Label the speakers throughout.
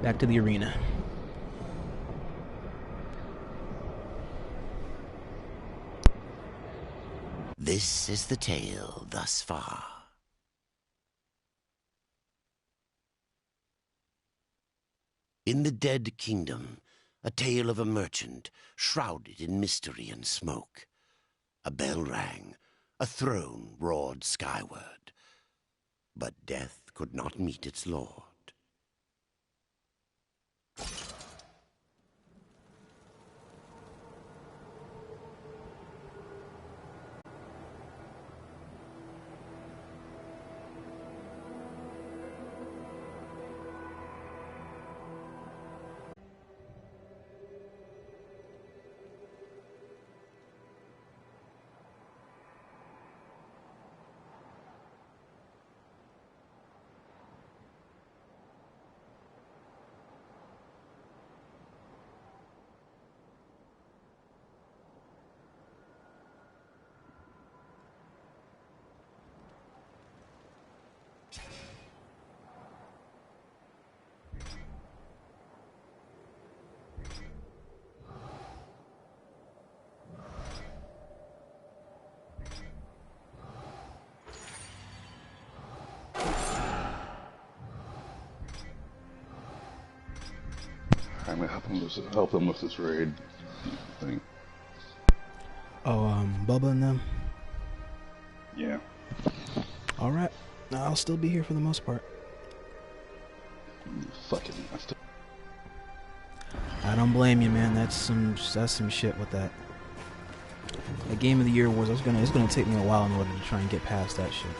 Speaker 1: Back to the arena.
Speaker 2: This is the tale thus far. In the Dead Kingdom, a tale of a merchant shrouded in mystery and smoke. A bell rang, a throne roared skyward, but death could not meet its lord.
Speaker 3: I'm gonna help them with this raid thing.
Speaker 1: Oh, Bubba and them?
Speaker 3: Yeah.
Speaker 1: Alright. I'll still be here for the most part.
Speaker 3: Fucking
Speaker 1: I don't blame you, man. That's some shit with that. The Game of the Year Awards, it's gonna take me a while in order to try and get past that shit.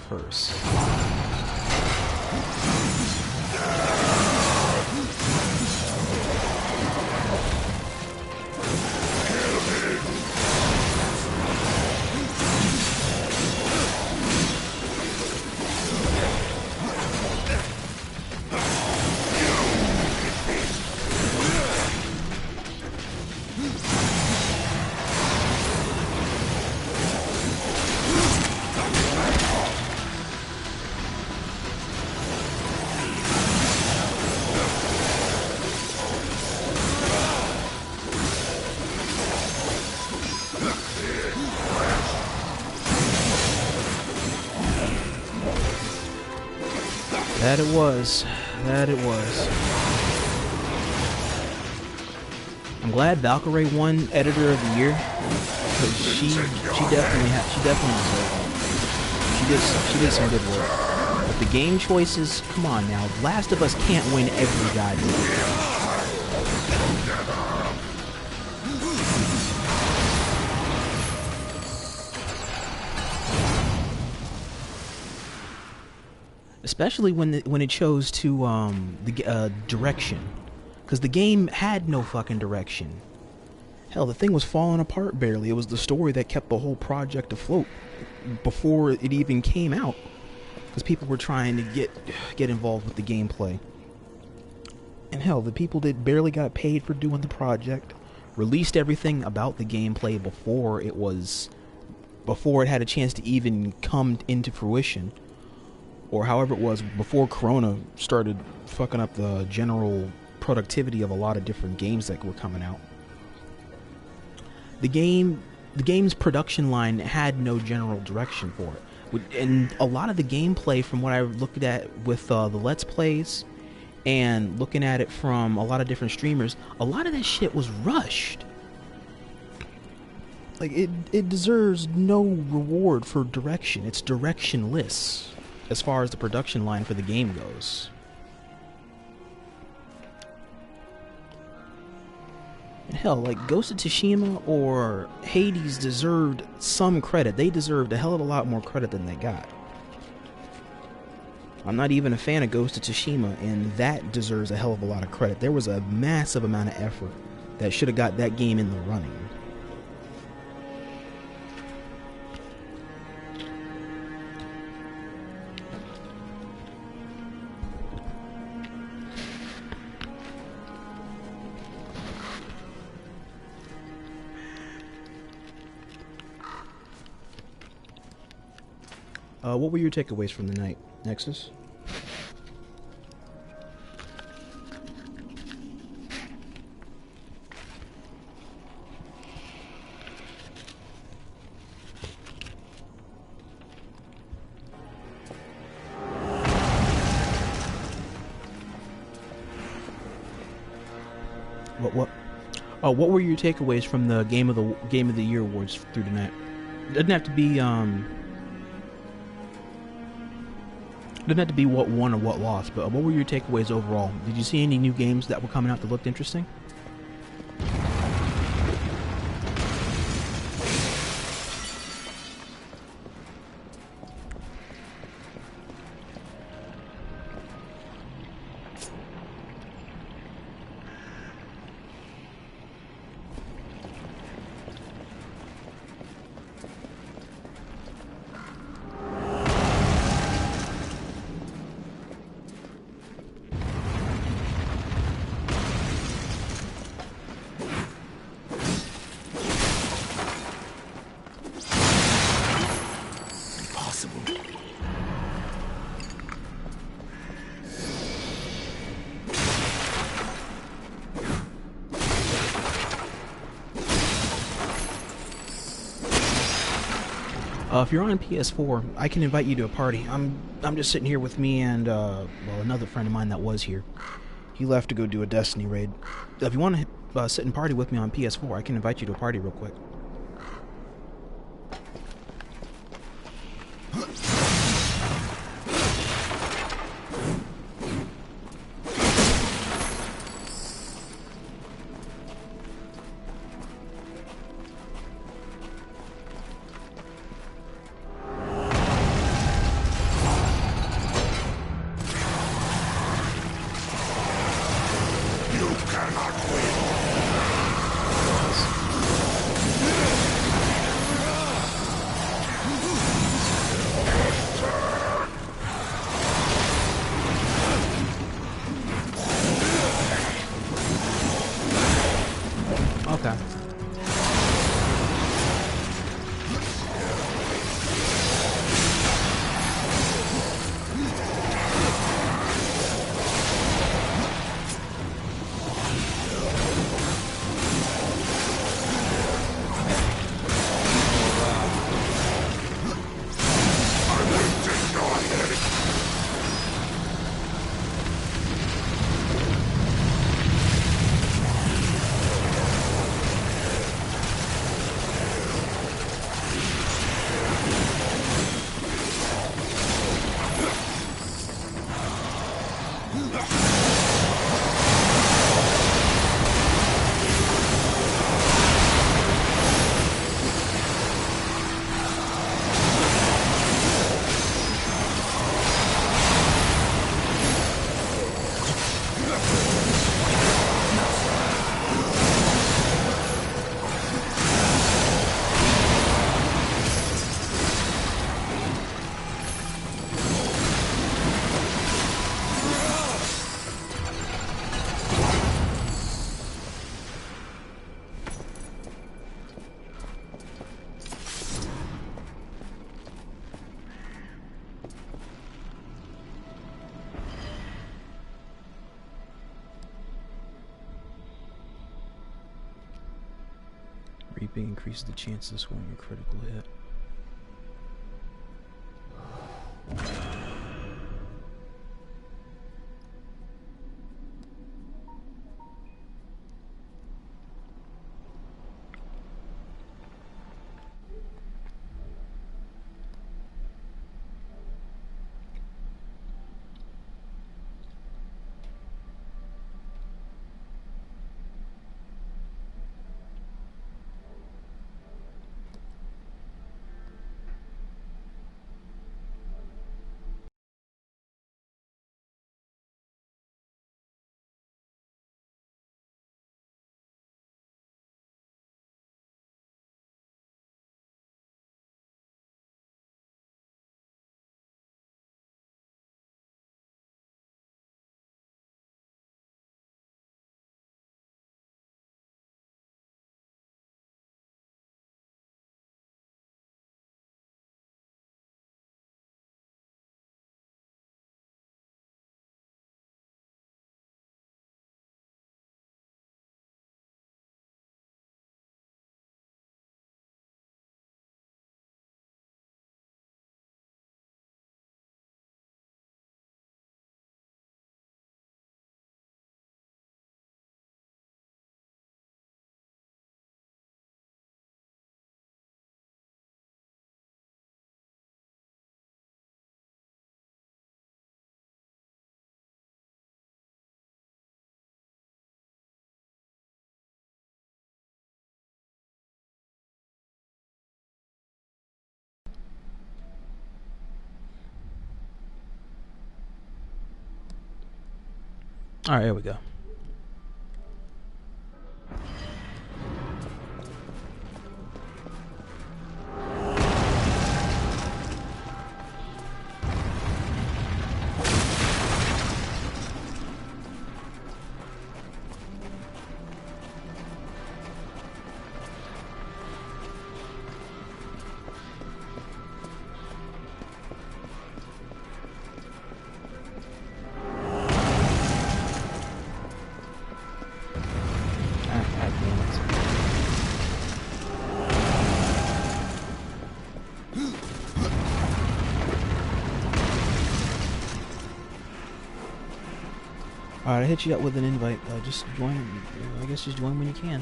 Speaker 1: First. That it was. That it was. I'm glad Valkyrie won Editor of the Year, because she definitely deserved it. She did some good work. But the game choices, come on now, Last of Us can't win every goddamn game. Especially when it chose to the direction, because the game had no fucking direction. Hell, the thing was falling apart barely. It was the story that kept the whole project afloat before it even came out, because people were trying to get involved with the gameplay. And hell, the people that barely got paid for doing the project released everything about the gameplay before it had a chance to even come into fruition. or however it was before Corona started fucking up the general productivity of a lot of different games that were coming out. The game's production line had no general direction for it, and a lot of the gameplay, from what I looked at with the Let's Plays and looking at it from a lot of different streamers, a lot of that shit was rushed. Like, it deserves no reward for direction. It's directionless as far as the production line for the game goes. And hell, like Ghost of Tsushima or Hades deserved some credit. They deserved a hell of a lot more credit than they got. I'm not even a fan of Ghost of Tsushima, and that deserves a hell of a lot of credit. There was a massive amount of effort that should have got that game in the running. What were your takeaways from the night, Nexus? What were your takeaways from the Game of the Year awards through tonight? Doesn't have to be what won or what lost, but what were your takeaways overall? Did you see any new games that were coming out that looked interesting? If you're on PS4, I can invite you to a party. I'm just sitting here with me and well, another friend of mine that was here. He left to go do a Destiny raid. If you want to sit and party with me on PS4, I can invite you to a party real quick. Reaping increases the chances of scoring a critical hit. Alright, here we go. Alright, I hit you up with an invite. Just join. I guess just join when you can.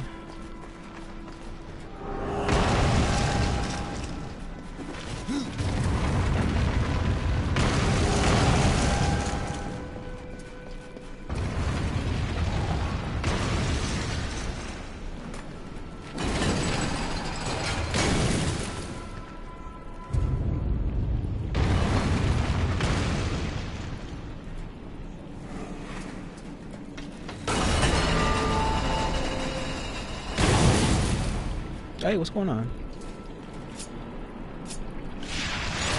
Speaker 1: Hey, what's going on?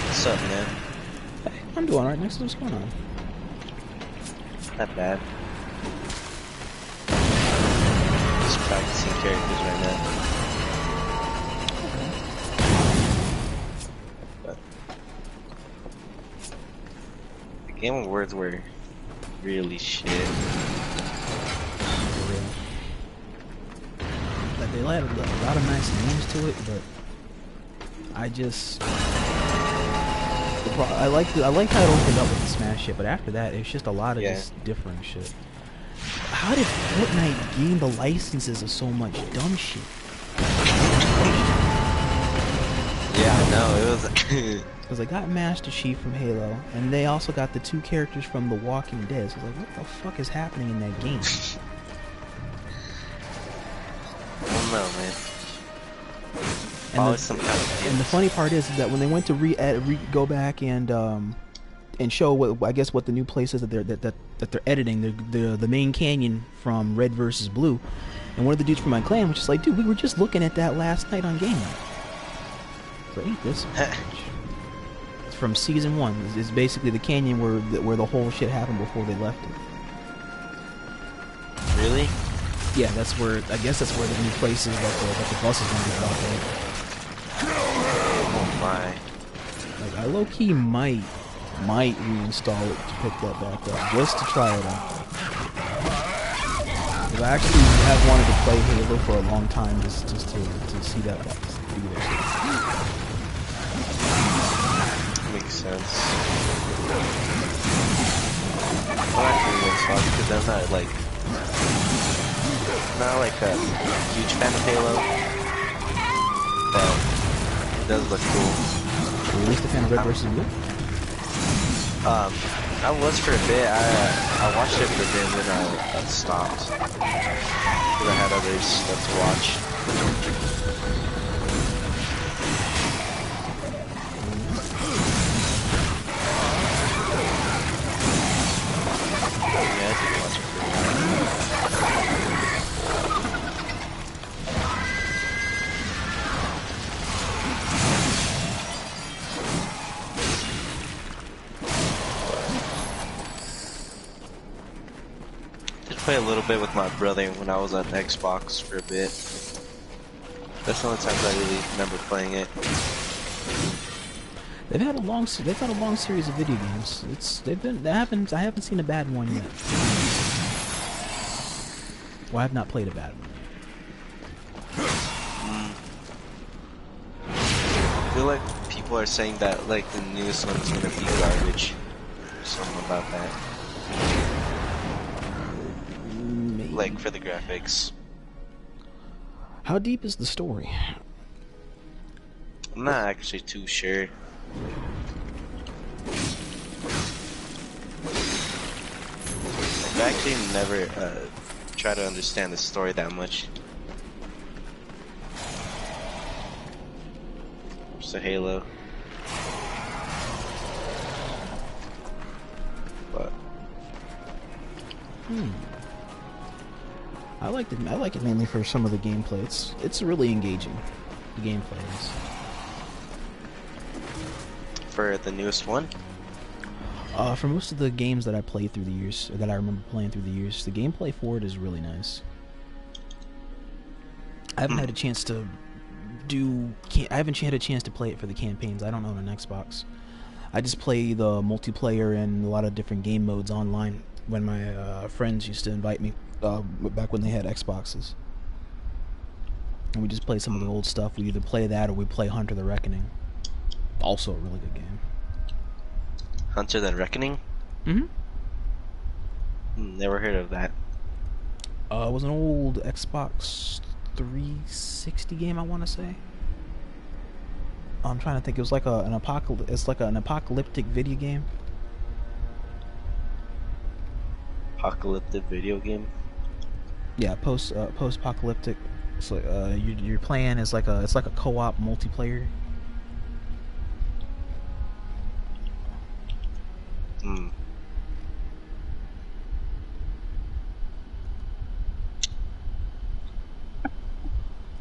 Speaker 4: What's up, man?
Speaker 1: Hey, I'm doing alright. Nexus, what's going on?
Speaker 4: Not bad. Just practicing characters right now. But the Game Awards were really shit.
Speaker 1: For real. Like, they had a lot of nice names to it, but I just I like how it opened up with the Smash shit, but after that it's just a lot of just different shit. How did Fortnite gain the licenses of so much dumb shit?
Speaker 4: Yeah, I know, it was
Speaker 1: Because they got Master Chief from Halo, and they also got the two characters from The Walking Dead. So I was like, what the fuck is happening in that game?
Speaker 4: I don't know, man. Some kind of
Speaker 1: and the funny part is that when they went to go back and show what I guess what the new place is that they're editing, the main canyon from Red versus Blue, and one of the dudes from my clan was just like, dude, we were just looking at that last night on Game Night. So ain't this it's from season 1. It's basically the canyon where the whole shit happened before they left it.
Speaker 4: Really?
Speaker 1: Yeah, that's where I guess that's where the new place is that the bus is gonna be stopped at.
Speaker 4: Oh my.
Speaker 1: Like, I low-key might reinstall it to pick that back up, just to try it out. 'Cause I actually have wanted to play Halo for a long time, just to see that be there.
Speaker 4: Makes sense. Well, actually, it's fun because I'm not like a huge fan of Halo, but it does look cool.
Speaker 1: So at least a fan of Red vs. Blue?
Speaker 4: I was for a bit. I watched it for a bit and then I stopped because I had other stuff to watch. Yeah, I did watch it for a while. Play a little bit with my brother when I was on Xbox for a bit. That's the only times I really remember playing it.
Speaker 1: They've had a long series of video games. I haven't seen a bad one yet. Well, I have not played a bad one.
Speaker 4: I feel like people are saying that like the newest one's gonna be garbage. Something about that. Like for the graphics.
Speaker 1: How deep is the story?
Speaker 4: I'm not actually too sure. I've actually never tried to understand the story that much. Just a Halo. But
Speaker 1: I like it mainly for some of the gameplay. It's really engaging. The gameplay is.
Speaker 4: For the newest one?
Speaker 1: For most of the games that I played through the years, or that I remember playing through the years, the gameplay for it is really nice. I haven't had a chance to play it for the campaigns. I don't own an Xbox. I just play the multiplayer and a lot of different game modes online when my friends used to invite me. Back when they had Xboxes. And we just play some of the old stuff. We either play that or we play Hunter the Reckoning. Also a really good game.
Speaker 4: Hunter the Reckoning?
Speaker 1: Mm-hmm.
Speaker 4: Never heard of that.
Speaker 1: It was an old Xbox 360 game, I want to say. I'm trying to think. It was like an apocalyptic video game.
Speaker 4: Apocalyptic video game?
Speaker 1: Yeah, post-apocalyptic. So you're playing as it's like a co-op multiplayer.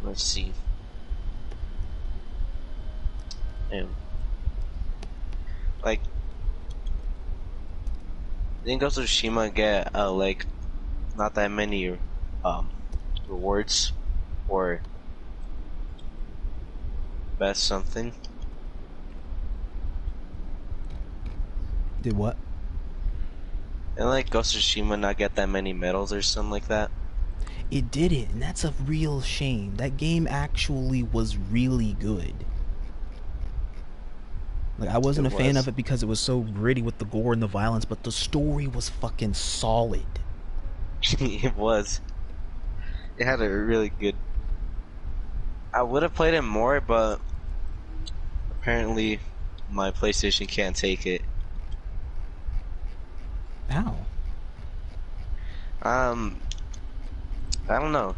Speaker 4: Let's see. Like, didn't Ghost of Tsushima get like not that many rewards for best something?
Speaker 1: Did what?
Speaker 4: And like Ghost of Tsushima not get that many medals or something like that?
Speaker 1: It didn't, and that's a real shame. That game actually was really good. Like, I wasn't a fan of it because it was so gritty with the gore and the violence, but the story was fucking solid.
Speaker 4: It was. It had a really good... I would have played it more, but apparently my PlayStation can't take it.
Speaker 1: How?
Speaker 4: I don't know.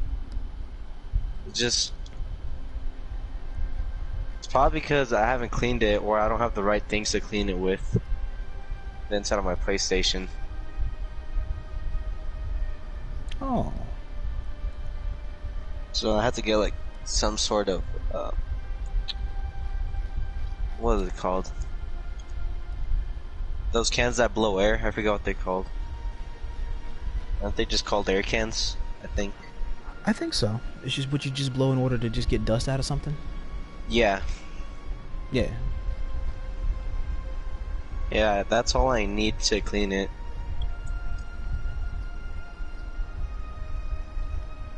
Speaker 4: It's probably because I haven't cleaned it, or I don't have the right things to clean it with. The inside of my PlayStation.
Speaker 1: Oh.
Speaker 4: So I had to get like some sort of what is it called? Those cans that blow air. I forgot what they're called. Aren't they just called air cans? I think.
Speaker 1: I think so. It's just what you just blow in order to just get dust out of something.
Speaker 4: Yeah.
Speaker 1: Yeah.
Speaker 4: Yeah, that's all I need to clean it.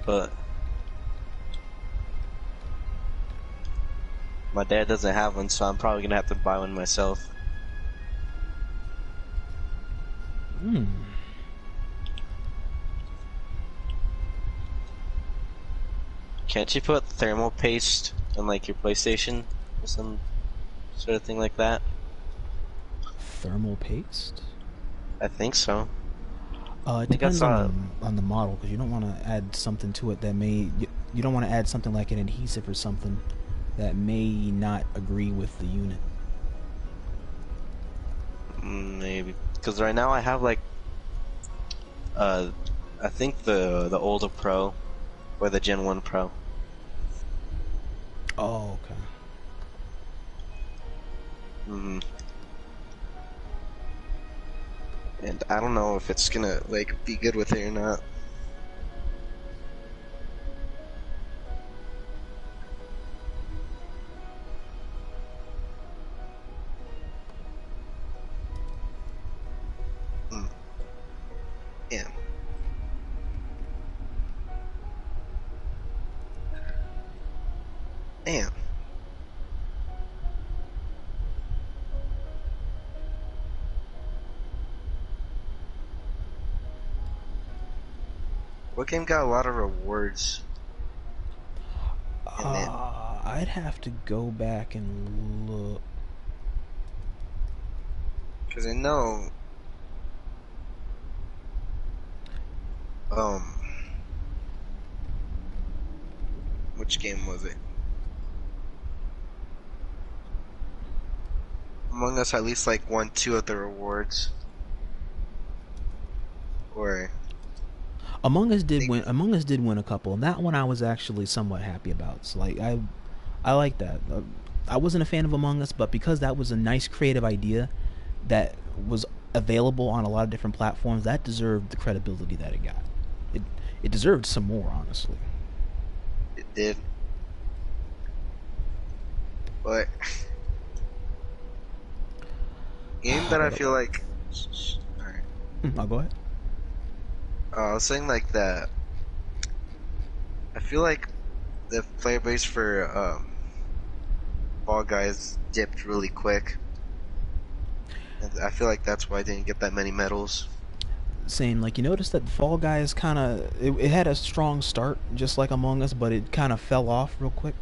Speaker 4: but my dad doesn't have one, so I'm probably gonna have to buy one myself.
Speaker 1: Hmm.
Speaker 4: Can't you put thermal paste on like your PlayStation or some sort of thing like that?
Speaker 1: Thermal paste?
Speaker 4: I think so.
Speaker 1: It depends on the model, because you don't want to add something to it that may you don't want to add something like an adhesive or something that may not agree with the unit.
Speaker 4: Maybe because right now I have like I think the older Pro or the Gen 1 Pro.
Speaker 1: Oh, okay.
Speaker 4: And I don't know if it's gonna like be good with it or not. Yeah. Damn. What game got a lot of rewards?
Speaker 1: I'd have to go back and look.
Speaker 4: Because I know... Which game was it? Among Us at least like won 2 of the rewards. Or...
Speaker 1: Among Us did win. Among Us did win a couple, and that one I was actually somewhat happy about. So like I like that. I wasn't a fan of Among Us, but because that was a nice creative idea that was available on a lot of different platforms, that deserved the credibility that it got. It deserved some more, honestly.
Speaker 4: It did. But game that I feel like... Alright.
Speaker 1: I'll go ahead.
Speaker 4: I was saying like that. I feel like the player base for Fall Guys dipped really quick, and I feel like that's why I didn't get that many medals.
Speaker 1: Saying like you noticed that Fall Guys kind of it had a strong start, just like Among Us, but it kind of fell off real quick.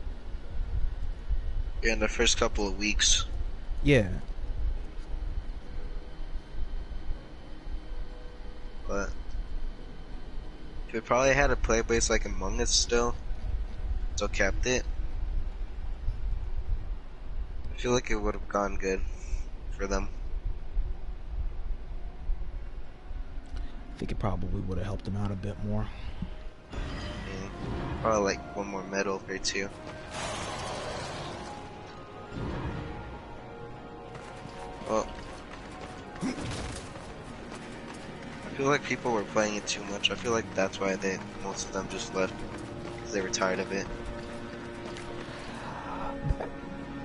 Speaker 4: Yeah, in the first couple of weeks.
Speaker 1: Yeah.
Speaker 4: But if it probably had a player base like Among Us still kept it, I feel like it would have gone good for them.
Speaker 1: I think it probably would have helped them out a bit more.
Speaker 4: Yeah, probably like one more medal or two. Well, I feel like people were playing it too much. I feel like that's why most of them just left, because they were tired of it.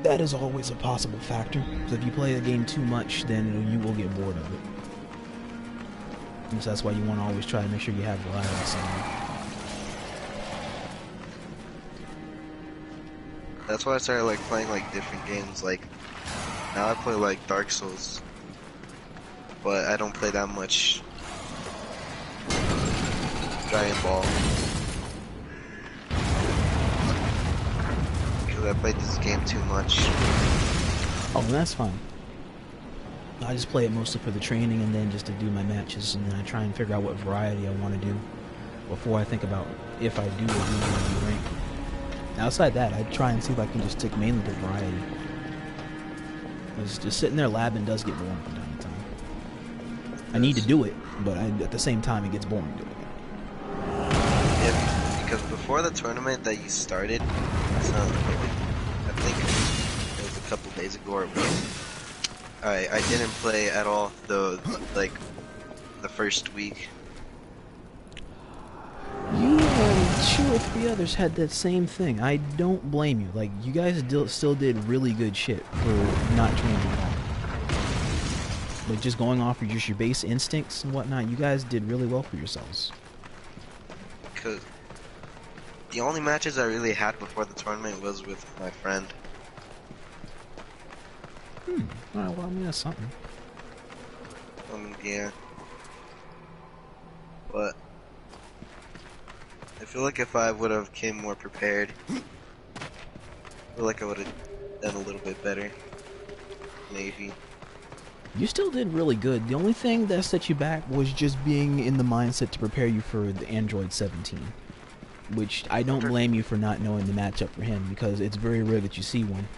Speaker 1: That is always a possible factor. So if you play the game too much, then you will get bored of it. And so that's why you want to always try to make sure you have variety somewhere.
Speaker 4: That's why I started like playing like different games. Like now I play like Dark Souls, but I don't play that much Dragon Ball because I played this game too much.
Speaker 1: Oh, and that's fine. I just play it mostly for the training and then just to do my matches, and then I try and figure out what variety I want to do before I think about if I do or do want to do rank. Outside that, I try and see if I can just stick mainly to variety. Because just sitting there labbing does get boring from time to time. I need to do it, but at the same time it gets boring doing it.
Speaker 4: Yeah, because before the tournament that you started, so I think it was a couple days ago or what, I didn't play at all the first week.
Speaker 1: You and 2 or 3 others had that same thing. I don't blame you. Like, you guys still did really good shit for not training at all. Like, just going off of just your base instincts and whatnot, you guys did really well for yourselves.
Speaker 4: Cause The only matches I really had before the tournament was with my friend.
Speaker 1: Alright, well, I mean, that's something.
Speaker 4: Yeah. But I feel like if I would have came more prepared, I feel like I would have done a little bit better. Maybe.
Speaker 1: You still did really good. The only thing that set you back was just being in the mindset to prepare you for the Android 17. Which I don't blame you for not knowing the matchup for him, because it's very rare that you see one.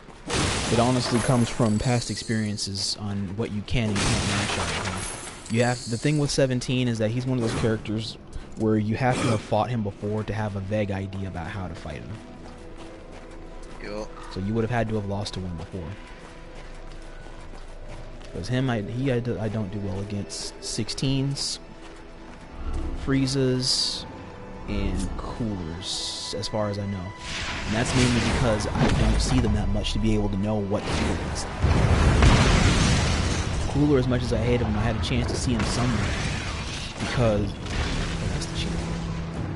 Speaker 1: It honestly comes from past experiences on what you can and can't match up with him. The thing with 17 is that he's one of those characters where you have to have fought him before to have a vague idea about how to fight him.
Speaker 4: Yo.
Speaker 1: So you would have had to have lost to one before. Because him, I don't do well against 16s, Friezas, and Coolers, as far as I know. And that's mainly because I don't see them that much to be able to know what to do against them. Cooler, as much as I hate him, I had a chance to see him somewhere because... Oh, that's the cheat.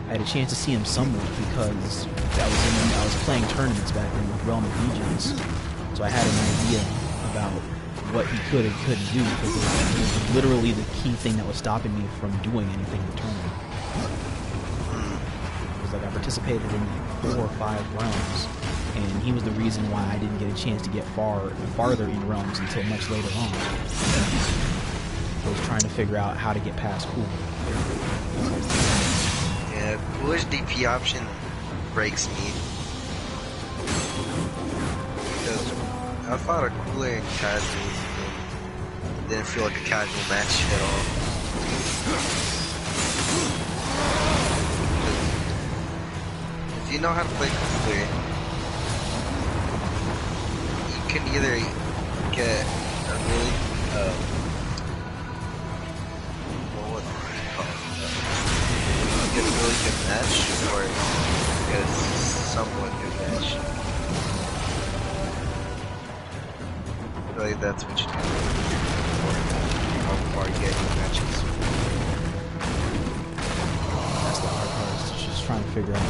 Speaker 1: I had a chance to see him somewhere because I was playing tournaments back then with Realm of Legions. So I had an idea about what he could and couldn't do, because it was literally the key thing that was stopping me from doing anything in the tournament. Because like I participated in like 4 or 5 realms, and he was the reason why I didn't get a chance to get farther in realms until much later on. I was trying to figure out how to get past Cooler.
Speaker 4: Yeah, Cooler's DP option breaks me. Because I fought a Cooler in casuals and didn't feel like a casual match at all. If you know how to play Cooler, you can either get a really, what was it called? Get a really good match, or get a somewhat good match. I feel like that's what you do how far you get in matches.
Speaker 1: That's the hard part, is just trying to figure out.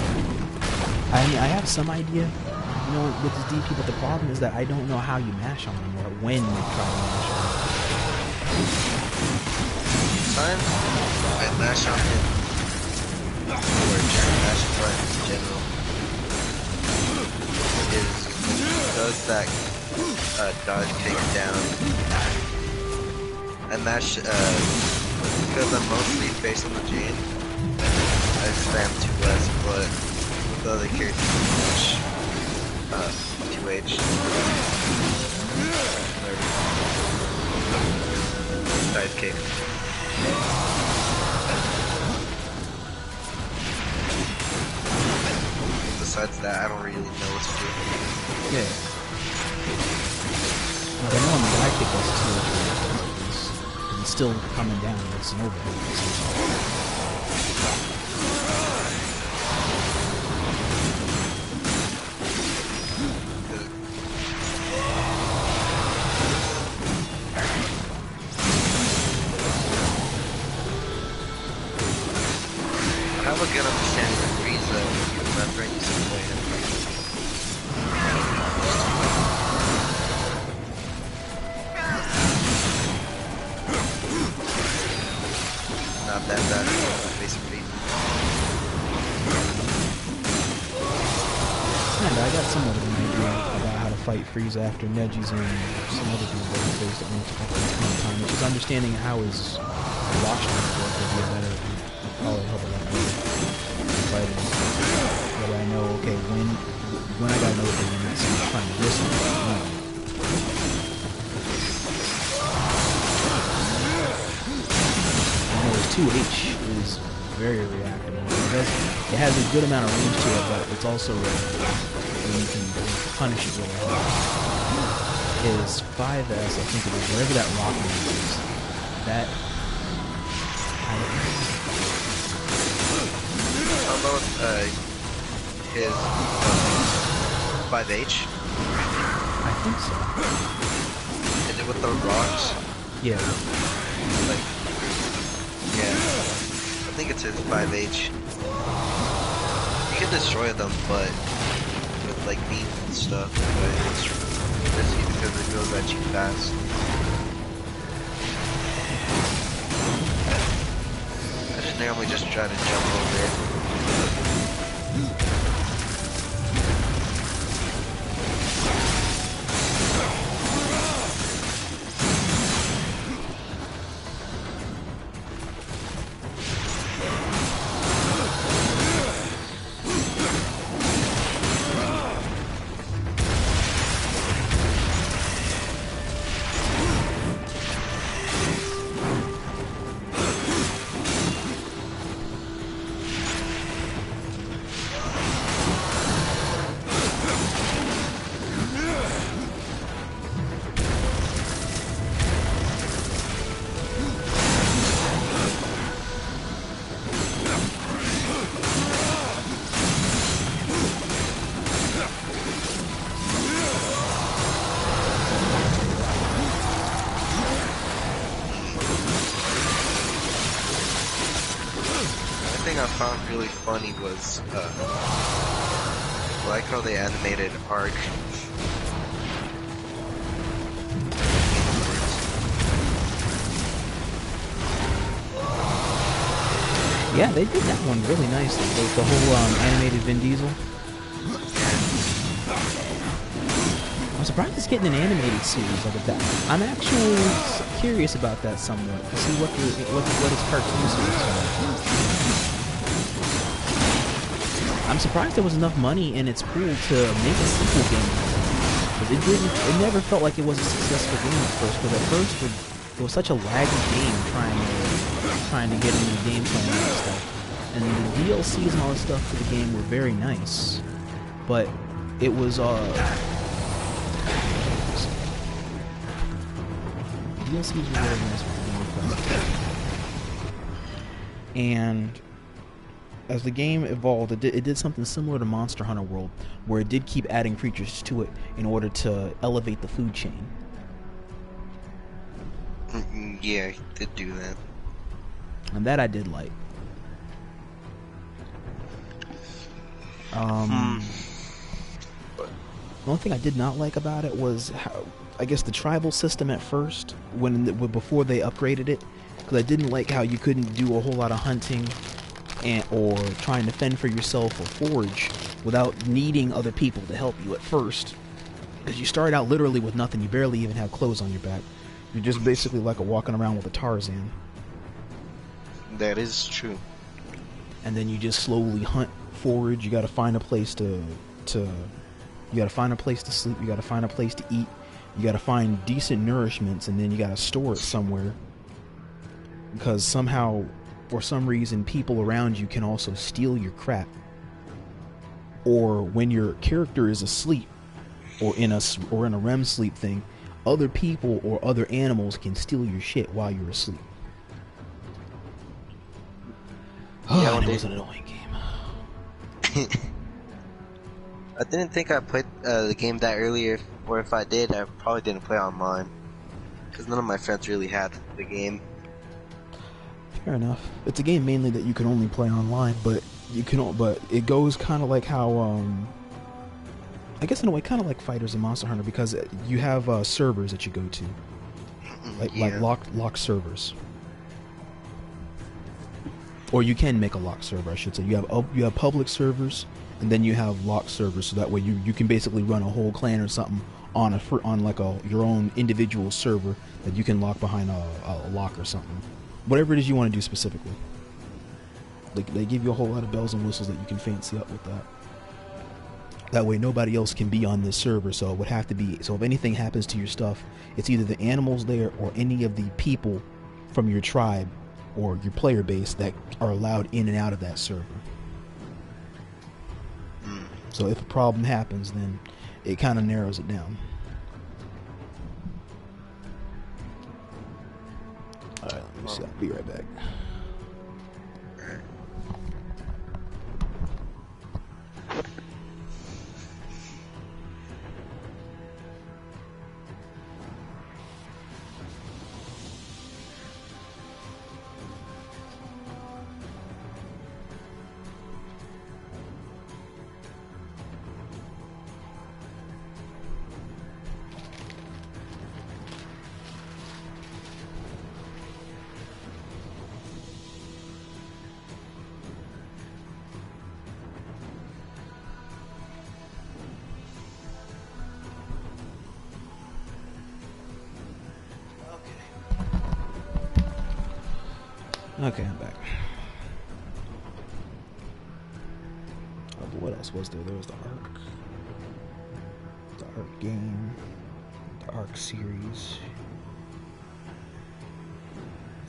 Speaker 1: I mean, I have some idea, you know, with this DP, but the problem is that I don't know how you mash on him or when you try to mash on him.
Speaker 4: Time I mash on him, or turn mash on in general, is when he does that dodge takedown. I mash, because I'm mostly facing the Jane, I spam 2S, but with the other characters I mash 2H. Dive kick. Besides that, I don't really know what to do.
Speaker 1: Yeah. Well, I know on the dive kick that's 2 it's still coming down, it's an overhead.
Speaker 4: I have a good understanding of Frieza whenever I used to play him. Not that bad at facing Frieza.
Speaker 1: And I got somewhat of an idea about how to fight Frieza after Neji's and some other people that he faced at once upon a time, which is understanding how his watch lines work would be a better, probably help a lot better fighting. That way I know, okay, when I gotta know the limits and trying to listen to it. I know his 2H is very reactive. It has a good amount of range to it, but it's also when you can punish it really hard. His 5S, I think it is, whatever that rock move is, that
Speaker 4: How about his 5H?
Speaker 1: I think so.
Speaker 4: Is it with the rocks?
Speaker 1: Yeah.
Speaker 4: Like, yeah. I think it's his 5H. can destroy them, but with like beams and stuff, but it's risky because it goes at you fast. I just normally just try to jump over it. I found really funny was I like how they animated Arc.
Speaker 1: Yeah, they did that one really nicely. The whole animated Vin Diesel. I'm surprised it's getting an animated series like that. I'm actually curious about that somewhat to see what its cartoon series is. I'm surprised there was enough money in its pool to make a sequel game. But it never felt like it was a successful game at first. Because at first it was such a laggy game trying to get into the gameplay and all that stuff. And the DLCs and all that stuff for the game were very nice, but it was DLCs were very nice for the game. And as the game evolved, it did something similar to Monster Hunter World, where it did keep adding creatures to it in order to elevate the food chain.
Speaker 4: Yeah, it did do that.
Speaker 1: And that I did like. The only thing I did not like about it was how, I guess, the tribal system at first, before they upgraded it, because I didn't like how you couldn't do a whole lot of hunting or trying to fend for yourself or forage without needing other people to help you at first. Because you start out literally with nothing, you barely even have clothes on your back. You're just basically like walking around with a Tarzan.
Speaker 4: That is true.
Speaker 1: And then you just slowly hunt, forage. You gotta find a place to you gotta find a place to sleep, you gotta find a place to eat, you gotta find decent nourishments, and then you gotta store it somewhere. Because somehow, for some reason, people around you can also steal your crap. Or when your character is asleep, or in a REM sleep thing, other people or other animals can steal your shit while you're asleep.
Speaker 4: Yeah,
Speaker 1: Oh, that was an annoying game.
Speaker 4: I didn't think I played the game that earlier, or if I did, I probably didn't play online. Because none of my friends really had the game.
Speaker 1: Fair enough. It's a game mainly that you can only play online, but it goes kind of like how, I guess in a way, kind of like Fighters and Monster Hunter, because you have servers that you go to, like locked servers. Or you can make a locked server, I should say. You have public servers, and then you have locked servers, so that way you can basically run a whole clan or something on your own individual server that you can lock behind a lock or something. Whatever it is you want to do specifically. They give you a whole lot of bells and whistles that you can fancy up with that. That way nobody else can be on this server, so it would have to be, so if anything happens to your stuff, it's either the animals there or any of the people from your tribe or your player base that are allowed in and out of that server. So if a problem happens, then it kind of narrows it down. Alright, let me see. I'll be right back. Okay, I'm back. Oh, but what else was there? There was the Ark game, the Ark series,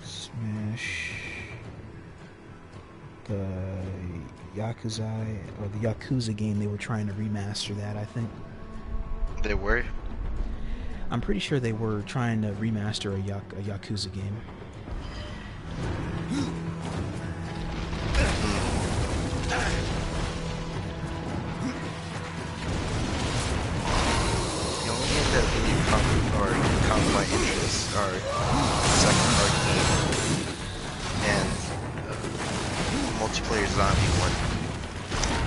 Speaker 1: Smash, the Yakuza game. They were trying to remaster that, I think.
Speaker 4: They were?
Speaker 1: I'm pretty sure they were trying to remaster a Yakuza game.
Speaker 4: The only game that really caught my interest are the second Ark game and multiplayer zombie one.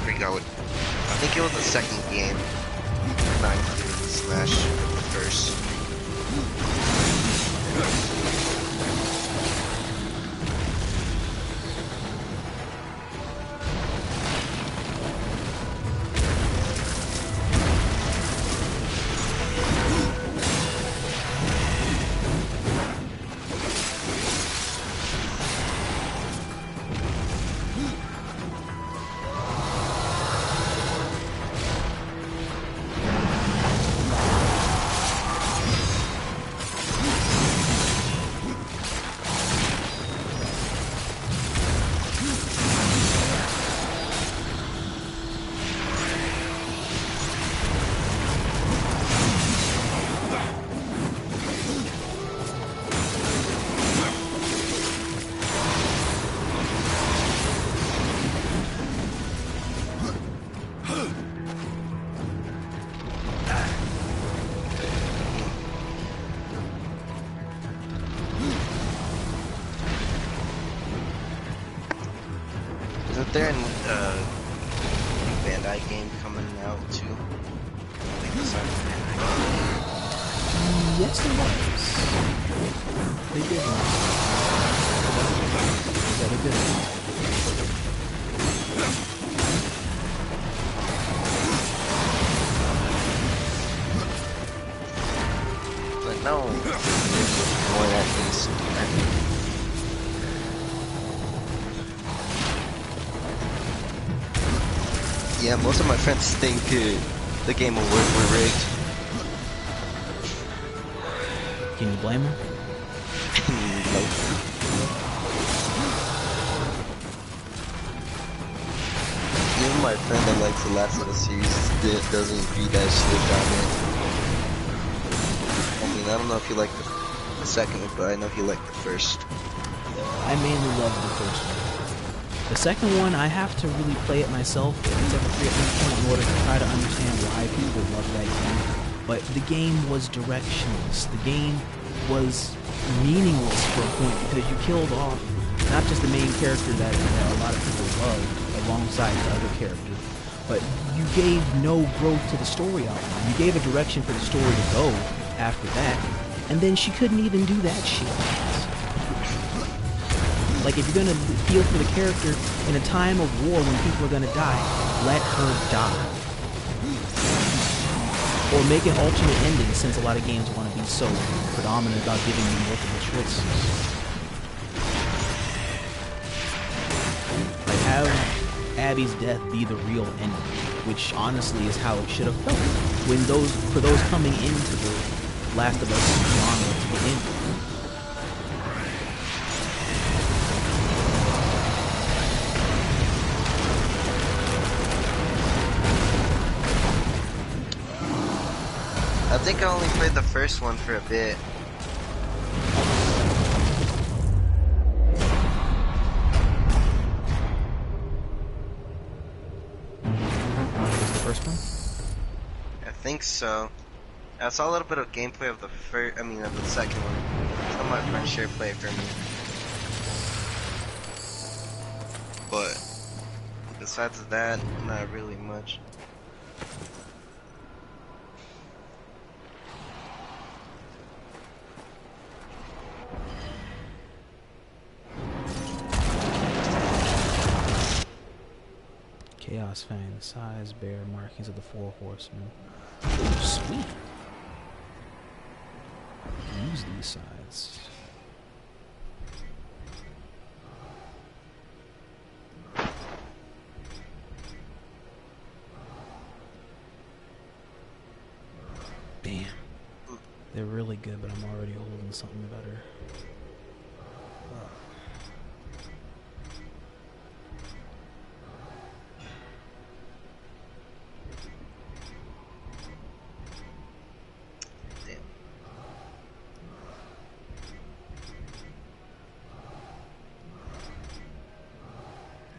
Speaker 4: I think it was the second game. Not including Smash with the first. Isn't there a Bandai game coming out too? Like the Cybertronians.
Speaker 1: Yes, there was. They did one. Yeah, they did one.
Speaker 4: But no, more at least. Yeah, most of my friends think the Game Awards were rigged.
Speaker 1: Can you blame them?
Speaker 4: Nope. Even my friend that likes the Last of Us series doesn't agree that shit on it. I mean, I don't know if he liked the second one, but I know he liked the first.
Speaker 1: I mainly love the first one. The second one, I have to really play it myself if it's ever free at this point in order to try to understand why people love that game. But the game was directionless. The game was meaningless for a point because you killed off not just the main character that a lot of people loved alongside the other characters, but you gave no growth to the story outline. You gave a direction for the story to go after that, and then she couldn't even do that shit. Like, if you're gonna feel for the character in a time of war when people are gonna die, let her die. Or make an alternate ending, since a lot of games want to be so predominant about giving you multiple choices. Like, have Abby's death be the real ending, which honestly is how it should have felt for those coming into the Last of Us genre to begin with.
Speaker 4: I think I only played the first one for a bit.
Speaker 1: Was the first one?
Speaker 4: I think so. I saw a little bit of gameplay of the of the second one. Some of my friends shared play for me. But besides that, not really much.
Speaker 1: Chaos Fang, size, bear, markings of the four horsemen. Ooh, sweet. Use these sides. they're really good, but I'm already holding something better.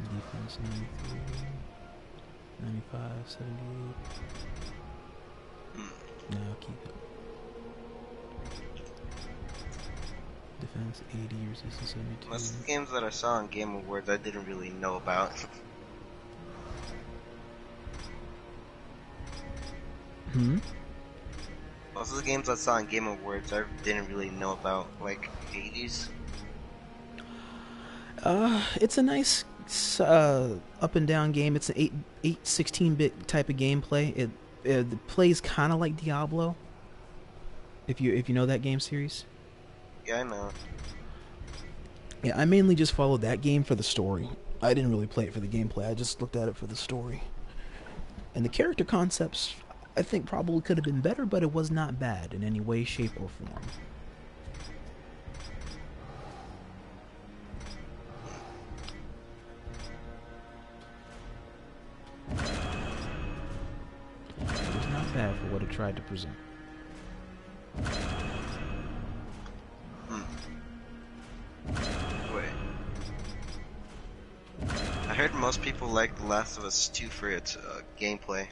Speaker 1: Defense 93, 95, 78. No, keep it. Defense 80, resistance 72.
Speaker 4: Most of the games that I saw on Game Awards I didn't really know about. Most of the games I saw on Game Awards I didn't really know about, like Hades.
Speaker 1: It's a nice up and down game. It's an 16-bit type of gameplay. It plays kind of like Diablo. If you know that game series.
Speaker 4: Yeah, I know.
Speaker 1: Yeah, I mainly just followed that game for the story. I didn't really play it for the gameplay. I just looked at it for the story. And the character concepts, I think, probably could have been better, but it was not bad in any way, shape, or form. It was not bad for what it tried to present.
Speaker 4: Wait. I heard most people like The Last of Us 2 for its gameplay.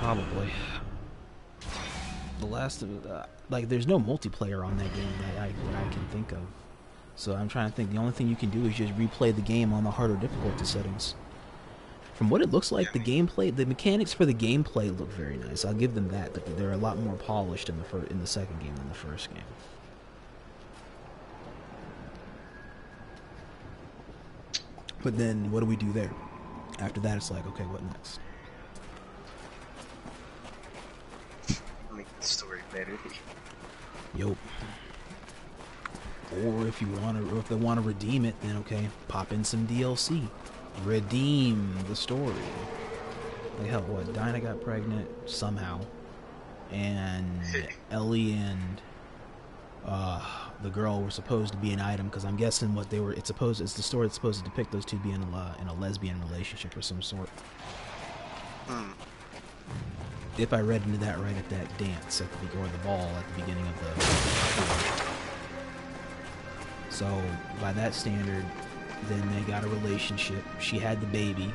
Speaker 1: Probably. The Last of like, there's no multiplayer on that game that I can think of. So I'm trying to think. The only thing you can do is just replay the game on the harder difficulty settings. From what it looks like, the gameplay, the mechanics for the gameplay look very nice. I'll give them that. But they're a lot more polished in the second game than the first game. But then, what do we do there? After that, it's like, okay, what next?
Speaker 4: Make the story better.
Speaker 1: Yup. Or if you want to, or if they want to redeem it, then okay, pop in some DLC. Redeem the story. Like hell, what? Dinah got pregnant somehow, and Ellie and the girl were supposed to be an item, because I'm guessing what they were. It's the story that's supposed to depict those two being in a lesbian relationship or some sort. If I read into that right at that dance at the or the ball at the beginning of the. So by that standard, then they got a relationship. She had the baby.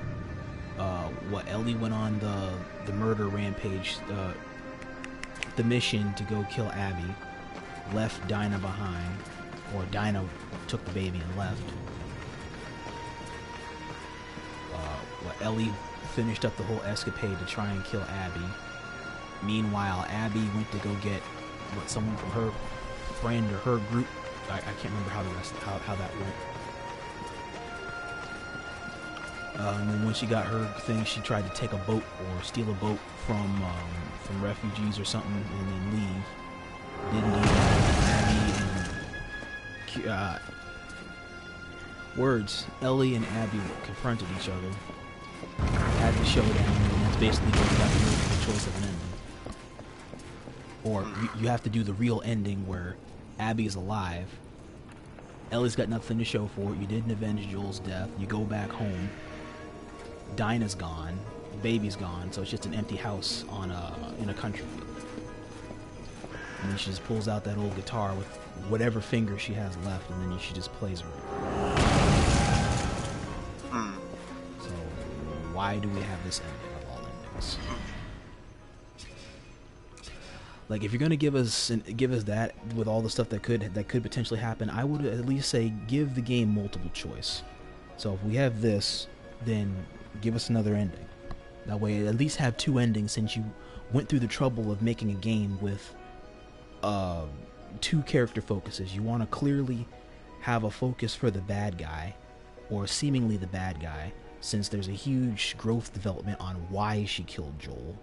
Speaker 1: Ellie went on the murder rampage, the mission to go kill Abby, left Dinah behind, or Dinah took the baby and left. Ellie finished up the whole escapade to try and kill Abby. Meanwhile, Abby went to go get someone from her friend or her group. I can't remember how that went. And then when she got her thing, she tried to take a boat or steal a boat from refugees or something, and then leave. Didn't do that. Ellie and Abby confronted each other. Had the showdown, and that's basically what you got to make the choice of an ending. Or you have to do the real ending where Abby is alive. Ellie's got nothing to show for it. You didn't avenge Joel's death. You go back home. Dinah's gone. Baby's gone. So it's just an empty house in a country field. And then she just pulls out that old guitar with whatever finger she has left, and then she just plays her. So why do we have this ending of all endings? Like, if you're gonna give us that with all the stuff that could potentially happen, I would at least say give the game multiple choice. So if we have this, then give us another ending. That way, at least have two endings, since you went through the trouble of making a game with two character focuses. You want to clearly have a focus for the bad guy, or seemingly the bad guy, since there's a huge growth development on why she killed Joel,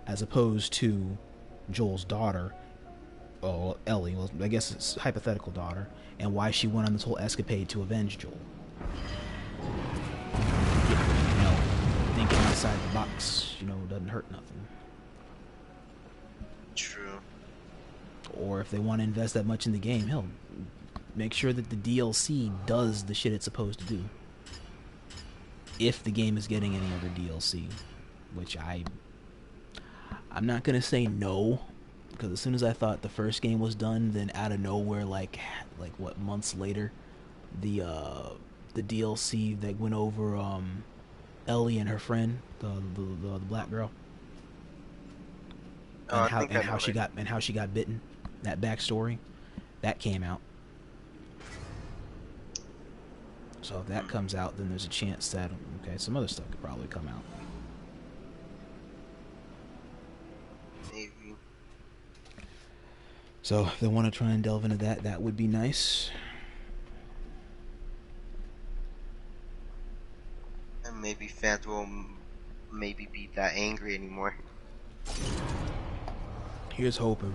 Speaker 1: as opposed to Joel's daughter, Ellie, well, I guess it's hypothetical daughter, and why she went on this whole escapade to avenge Joel. Thinking outside the box, doesn't hurt nothing.
Speaker 4: True.
Speaker 1: Or if they want to invest that much in the game, hell, make sure that the DLC does the shit it's supposed to do. If the game is getting any other DLC, which I'm not gonna say no, because as soon as I thought the first game was done, then out of nowhere, like what, months later, the DLC that went over Ellie and her friend, the black girl, and how she got bitten, that backstory, that came out. So if that comes out, then there's a chance that some other stuff could probably come out.
Speaker 4: Maybe.
Speaker 1: So if they want to try and delve into that, that would be nice.
Speaker 4: And maybe fans will maybe be that angry anymore.
Speaker 1: Here's hoping.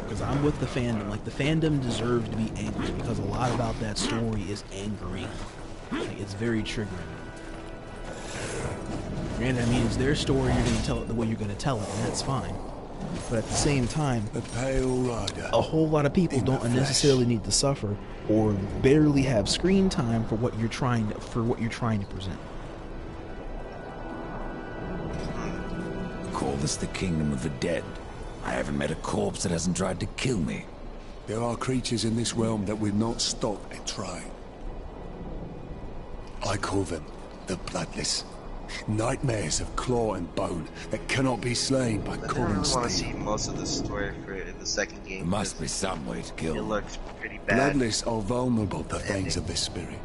Speaker 1: Because I'm with the fandom. Like, the fandom deserves to be angry, because a lot about that story is angry. Like, it's very triggering. Granted, I mean, it's their story, you're going to tell it the way you're going to tell it, and that's fine. But at the same time, a whole lot of people don't necessarily need to suffer or barely have screen time for what you're trying to present.
Speaker 5: Call this the kingdom of the dead. I haven't met a corpse that hasn't tried to kill me.
Speaker 6: There are creatures in this realm that will not stop at trying. I call them the Bloodless. Nightmares of claw and bone that cannot be slain by
Speaker 4: I
Speaker 6: common
Speaker 4: don't want to
Speaker 6: steel.
Speaker 4: see most of the story for in the second game.
Speaker 5: There must be some way to kill
Speaker 4: It
Speaker 5: them.
Speaker 4: looks pretty bad.
Speaker 6: Bloodless are vulnerable to things of the spirit.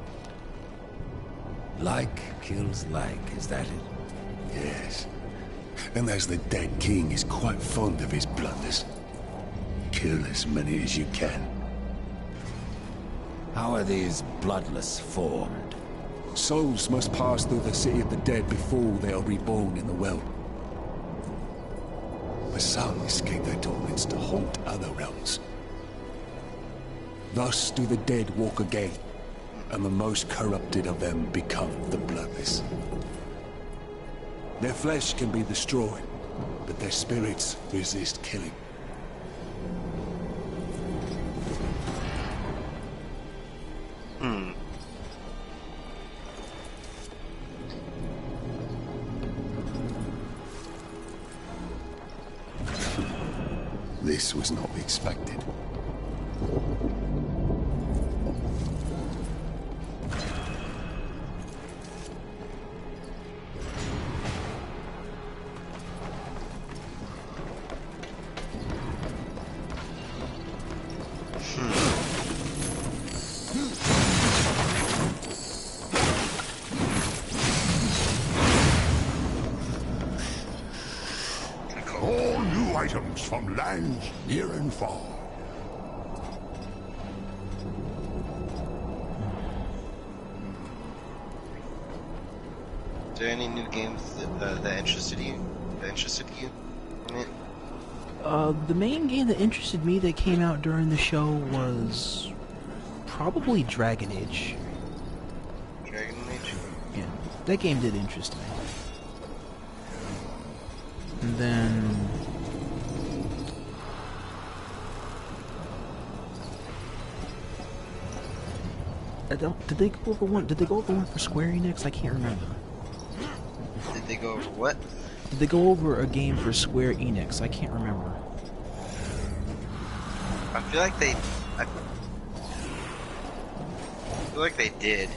Speaker 5: Like kills like, is that it?
Speaker 6: Yes. And as the dead king is quite fond of his Bloodless, kill as many as you can.
Speaker 5: How are these bloodless formed?
Speaker 6: Souls must pass through the city of the dead before they are reborn in the well. But some escape their torments to haunt other realms. Thus do the dead walk again, and the most corrupted of them become the Bloodless. Their flesh can be destroyed, but their spirits resist killing. This was not expected.
Speaker 7: All new items from lands near and far.
Speaker 4: Is there any new games that interested you? In it?
Speaker 1: The main game that interested me that came out during the show was probably Dragon Age.
Speaker 4: Dragon Age?
Speaker 1: Yeah, that game did interest me. And then did they go over one? Did they go over one for Square Enix? I can't remember.
Speaker 4: Did they go over what?
Speaker 1: Did they go over a game for Square Enix? I can't remember.
Speaker 4: I feel like they did.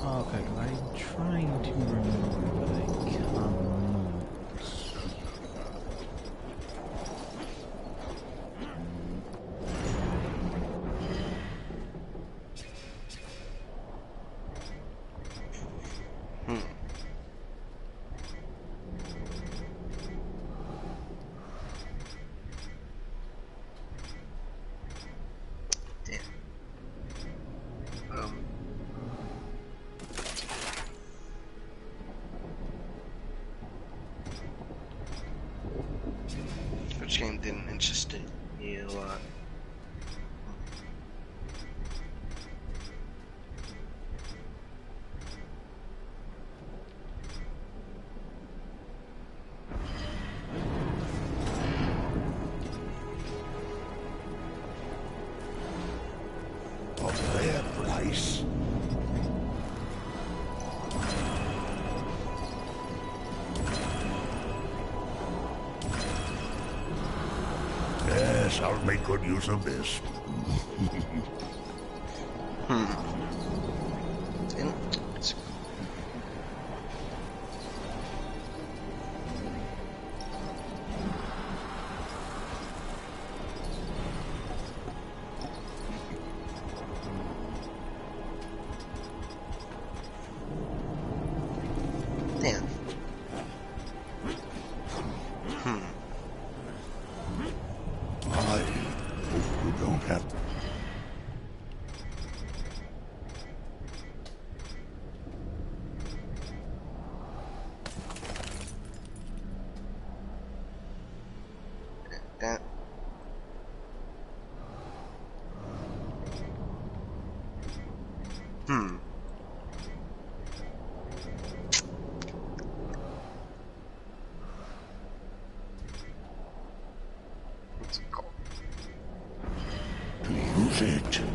Speaker 1: Okay, I'm trying to remember, but I cannot.
Speaker 4: Damn. Which game didn't interest me a lot?
Speaker 7: price. Yes, I'll make good use of this.
Speaker 4: Damn.
Speaker 7: I hope you don't have...
Speaker 4: That. What's it called?
Speaker 7: to use it.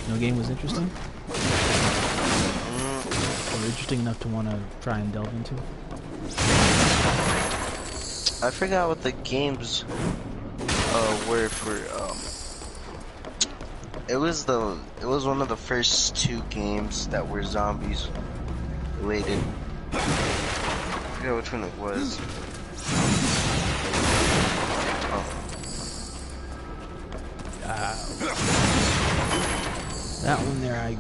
Speaker 1: No game was interesting? Or interesting enough to want to try and delve into?
Speaker 4: I forgot what the games were for. It was one of the first 2 games that were zombies related. I forgot which one it was.
Speaker 1: That one there, I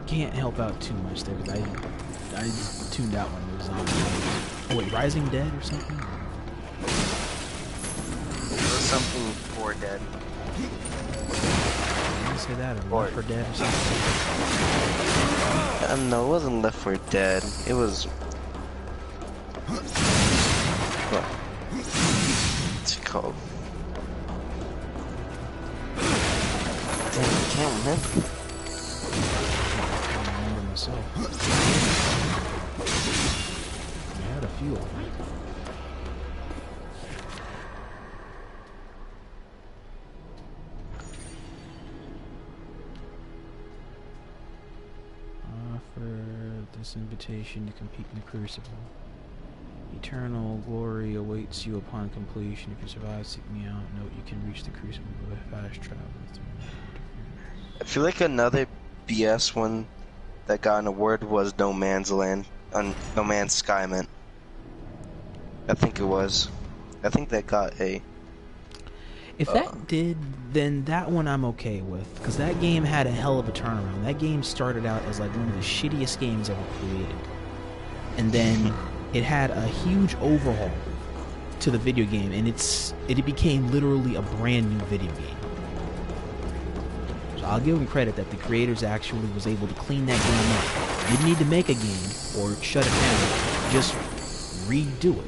Speaker 1: can't help out too much there because I tuned out when it was zombies. Oh wait, Rising Dead or something?
Speaker 4: It was something 4 Dead.
Speaker 1: Did you say that or Left 4 Dead or something?
Speaker 4: No, it wasn't Left 4 Dead. It was. What's it called? Damn, I can't remember.
Speaker 1: I don't remember myself. I had a few of them. Offer this invitation to compete in the Crucible. Eternal glory awaits you upon completion. If you survive, seek me out. Note you can reach the Crucible by fast travel.
Speaker 4: I feel like another BS one that got an award was No Man's Land, No Man's Sky, meant. I think it was. I think that got a.
Speaker 1: If that did, then that one I'm okay with, because that game had a hell of a turnaround. That game started out as like one of the shittiest games ever created, and then it had a huge overhaul to the video game, and it became literally a brand new video game. So I'll give them credit that the creators actually was able to clean that game up. Didn't need to make a game or shut it down, just redo it.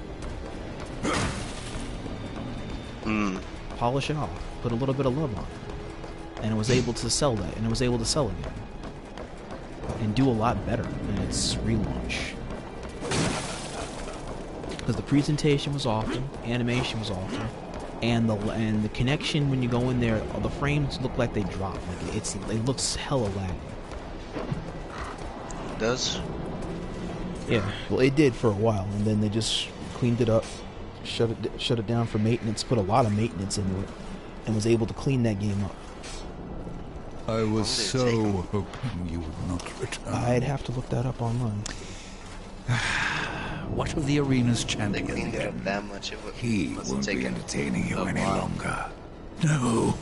Speaker 1: Polish it off, put a little bit of love on it, and it was able to sell that, and it was able to sell again, and do a lot better than its relaunch. Because the presentation was awful, animation was awful, and the connection when you go in there, the frames look like they drop. Like it looks hella laggy.
Speaker 4: It does?
Speaker 1: Yeah, well it did for a while, and then they just cleaned it up. Shut it down for maintenance, put a lot of maintenance into it, and was able to clean that game up.
Speaker 6: I was so hoping you would not return.
Speaker 1: I'd have to look that up online.
Speaker 6: What of the arena's
Speaker 4: They
Speaker 6: champion
Speaker 4: cleaned it
Speaker 6: then?
Speaker 4: up that much. It
Speaker 6: He
Speaker 4: wasn't
Speaker 6: won't be
Speaker 4: taking
Speaker 6: entertaining you
Speaker 4: a
Speaker 6: any
Speaker 4: while.
Speaker 6: longer. No,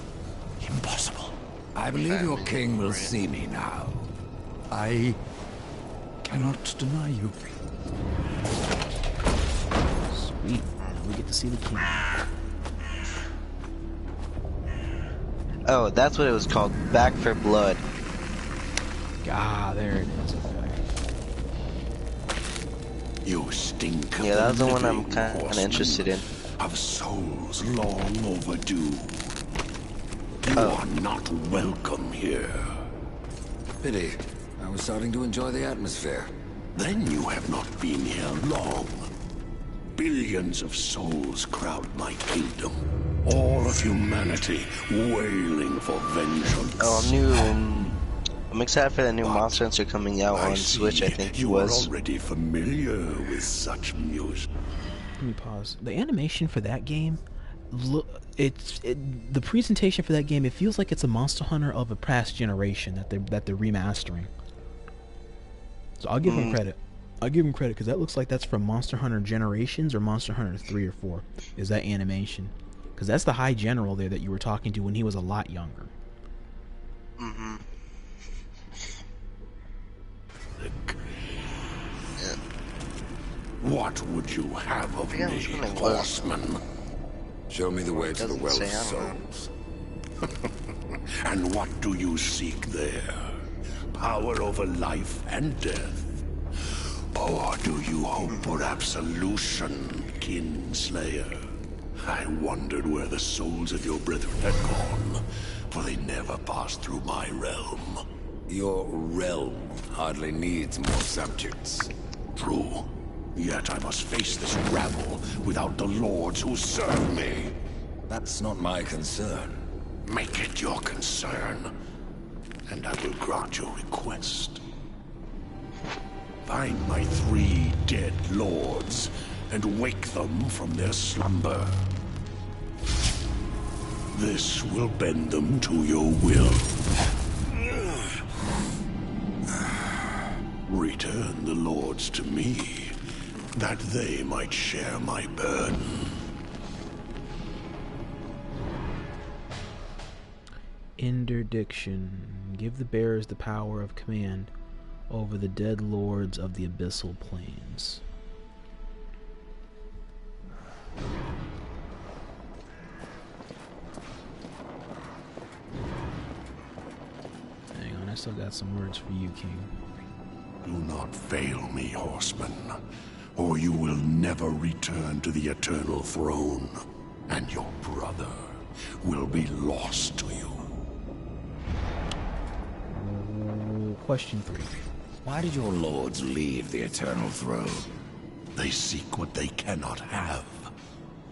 Speaker 6: impossible. I believe your king will
Speaker 4: Family.
Speaker 6: see me now. I cannot deny you.
Speaker 1: Sweet. Now we get to see the king.
Speaker 4: Oh, that's what it was called. Back for Blood.
Speaker 1: Ah, there it is. Okay.
Speaker 6: You stink of
Speaker 4: Yeah, that was the one I'm
Speaker 6: living,
Speaker 4: kind of
Speaker 6: horseman,
Speaker 4: interested in.
Speaker 6: of souls long overdue. You are not welcome here.
Speaker 5: Pity. I was starting to enjoy the atmosphere.
Speaker 6: Then you have not been here long. Billions of souls crowd my kingdom. All of humanity wailing for vengeance.
Speaker 4: Oh, I'm excited for the new Monster Hunter coming out on Switch, I think it
Speaker 6: you
Speaker 4: was.
Speaker 6: are already familiar with such music.
Speaker 1: Let me pause. The animation for that game, the presentation for that game, it feels like it's a Monster Hunter of a past generation that they're remastering. So I'll give them credit. I'll give them credit because that looks like that's from Monster Hunter Generations or Monster Hunter 3 or 4. Is that animation? Because that's the High General there that you were talking to when he was a lot younger.
Speaker 4: Mm-hmm.
Speaker 6: What would you have of
Speaker 4: Yeah,
Speaker 6: me,
Speaker 4: which one it was.
Speaker 6: horseman?
Speaker 5: Show me the way to the
Speaker 4: Doesn't
Speaker 5: well
Speaker 4: say,
Speaker 5: of
Speaker 4: I don't know.
Speaker 5: souls.
Speaker 6: And what do you seek there? Power over life and death? Or do you hope for absolution, Kinslayer? I wondered where the souls of your brethren had gone, for they never passed through my realm.
Speaker 5: Your realm hardly needs more subjects.
Speaker 6: True. Yet I must face this rabble without the lords who serve me.
Speaker 5: That's not my concern.
Speaker 6: Make it your concern, and I will grant your request. Find my 3 dead lords, and wake them from their slumber. This will bend them to your will. Return the lords to me, that they might share my burden.
Speaker 1: Interdiction. Give the bearers the power of command over the dead lords of the abyssal plains. Hang on, I still got some words for you, King.
Speaker 6: Do not fail me, horseman, or you will never return to the eternal throne, and your brother will be lost to you.
Speaker 1: Question 3.
Speaker 5: Why did your lords leave the eternal throne?
Speaker 6: They seek what they cannot have.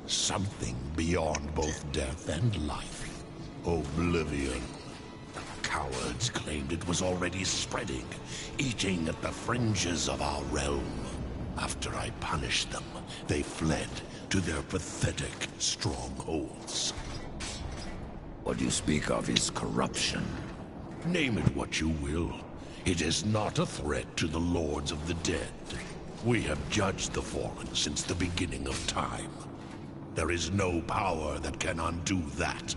Speaker 6: Something beyond both death and life. Oblivion. The cowards claimed it was already spreading, eating at the fringes of our realm. After I punished them, they fled to their pathetic strongholds.
Speaker 5: What you speak of is corruption.
Speaker 6: Name it what you will. It is not a threat to the lords of the dead. We have judged the fallen since the beginning of time. There is no power that can undo that.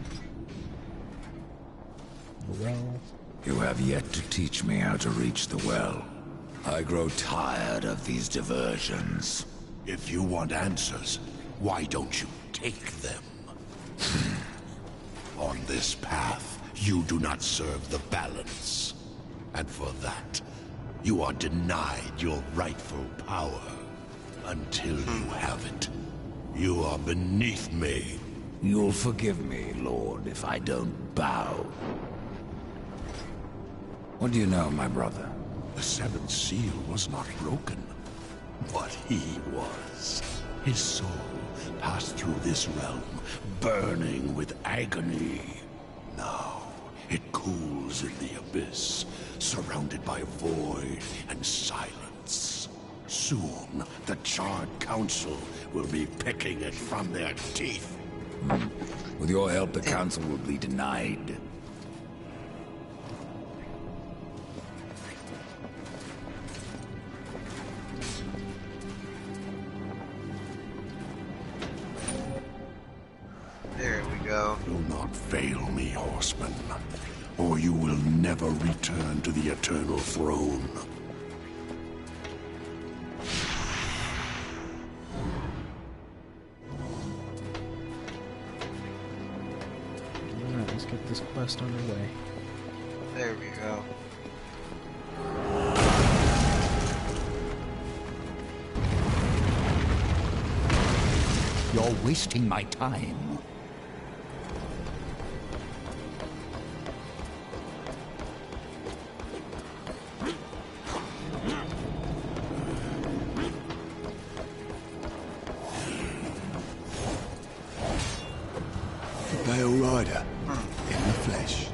Speaker 1: Well,
Speaker 5: You have yet to teach me how to reach the well. I grow tired of these diversions.
Speaker 6: If you want answers, why don't you take them? On this path, you do not serve the balance. And for that, you are denied your rightful power. Until you have it, you are beneath me.
Speaker 5: You'll forgive me, Lord, if I don't bow. What do you know, my brother?
Speaker 6: The seventh seal was not broken, but he was. His soul passed through this realm, burning with agony. Now, it cools in the abyss, surrounded by void and silence. Soon, the Charred Council will be picking it from their teeth.
Speaker 5: With your help, the council will be denied.
Speaker 4: There we go.
Speaker 6: Do not fail me, horseman, or you will never return to the eternal throne.
Speaker 1: alright, let's get this quest underway.
Speaker 4: There we go.
Speaker 6: You're wasting my time. Pale Rider in the flesh.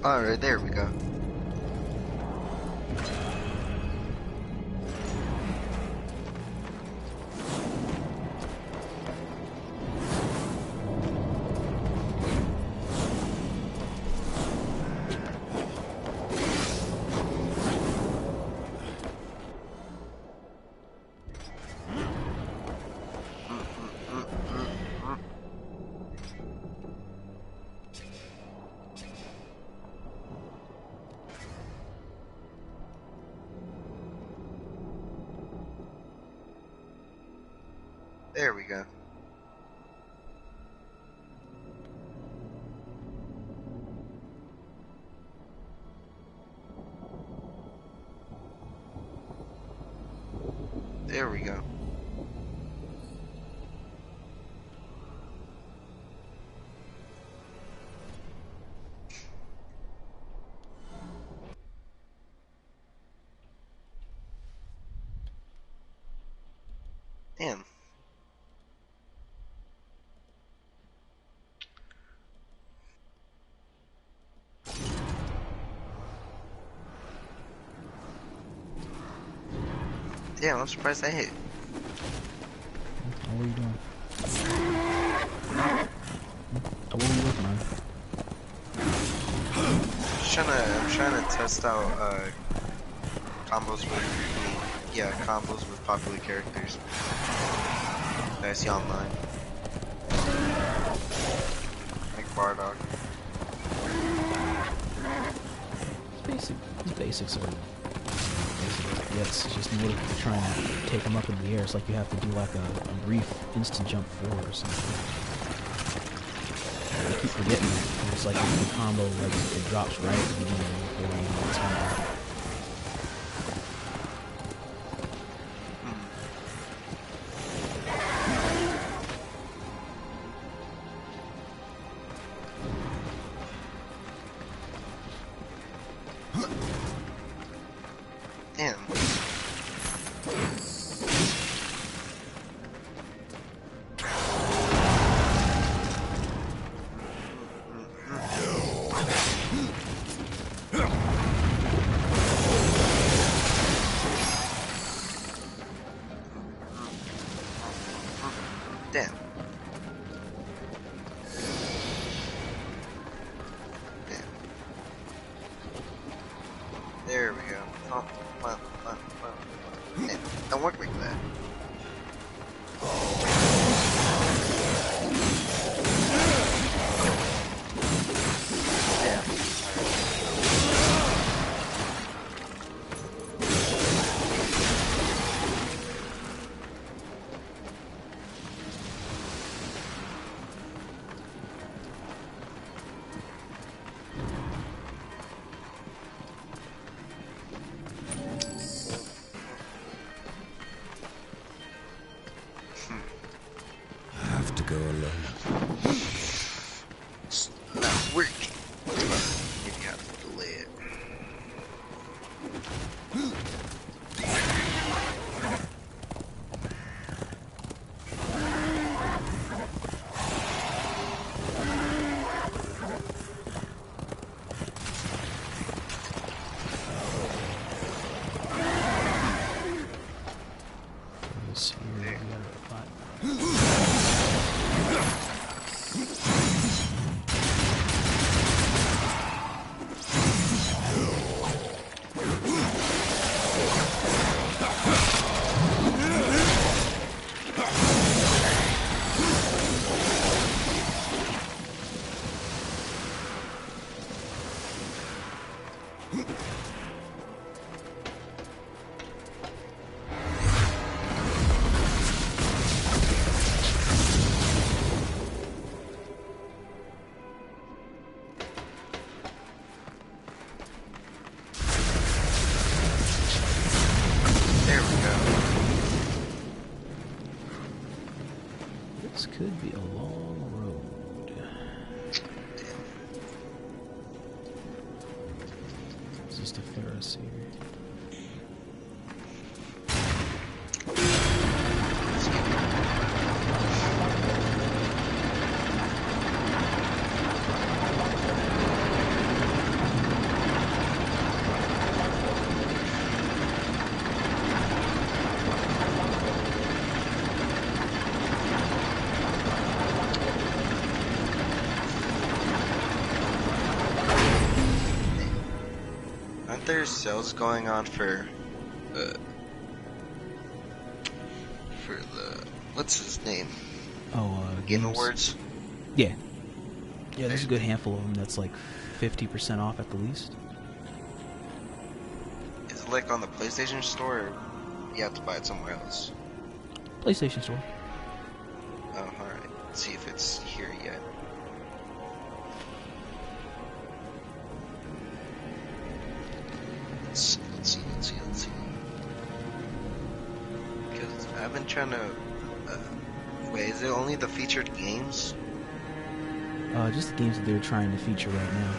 Speaker 4: Alright, there we go. There we go. There we go. Damn. Damn, I'm surprised I hit.
Speaker 1: What are you doing? What are you looking on?
Speaker 4: I'm trying to test out combos with combos with popular characters that I see online. Like Bardock.
Speaker 1: It's basic. It's basics are basic. Yeah, it's just in order to try and take them up in the air, it's like you have to do like a brief instant jump forward or something. I keep forgetting that. It's like the combo, like it drops right at the beginning before you know it's coming.
Speaker 4: Damn. Damn. Damn. There we go. Oh, come on.
Speaker 1: Pharisee.
Speaker 4: Aren't there sales going on for the what's his name?
Speaker 1: Oh,
Speaker 4: Game
Speaker 1: games.
Speaker 4: Awards?
Speaker 1: Yeah. Yeah, there's a good handful of them that's like 50% off at the least.
Speaker 4: Is it like on the PlayStation Store, or you have to buy it somewhere else?
Speaker 1: PlayStation Store.
Speaker 4: Oh, alright. Let's see if it's here yet. Let's see. Because I've been trying to... wait, is it only the featured games?
Speaker 1: Just the games that they're trying to feature right now.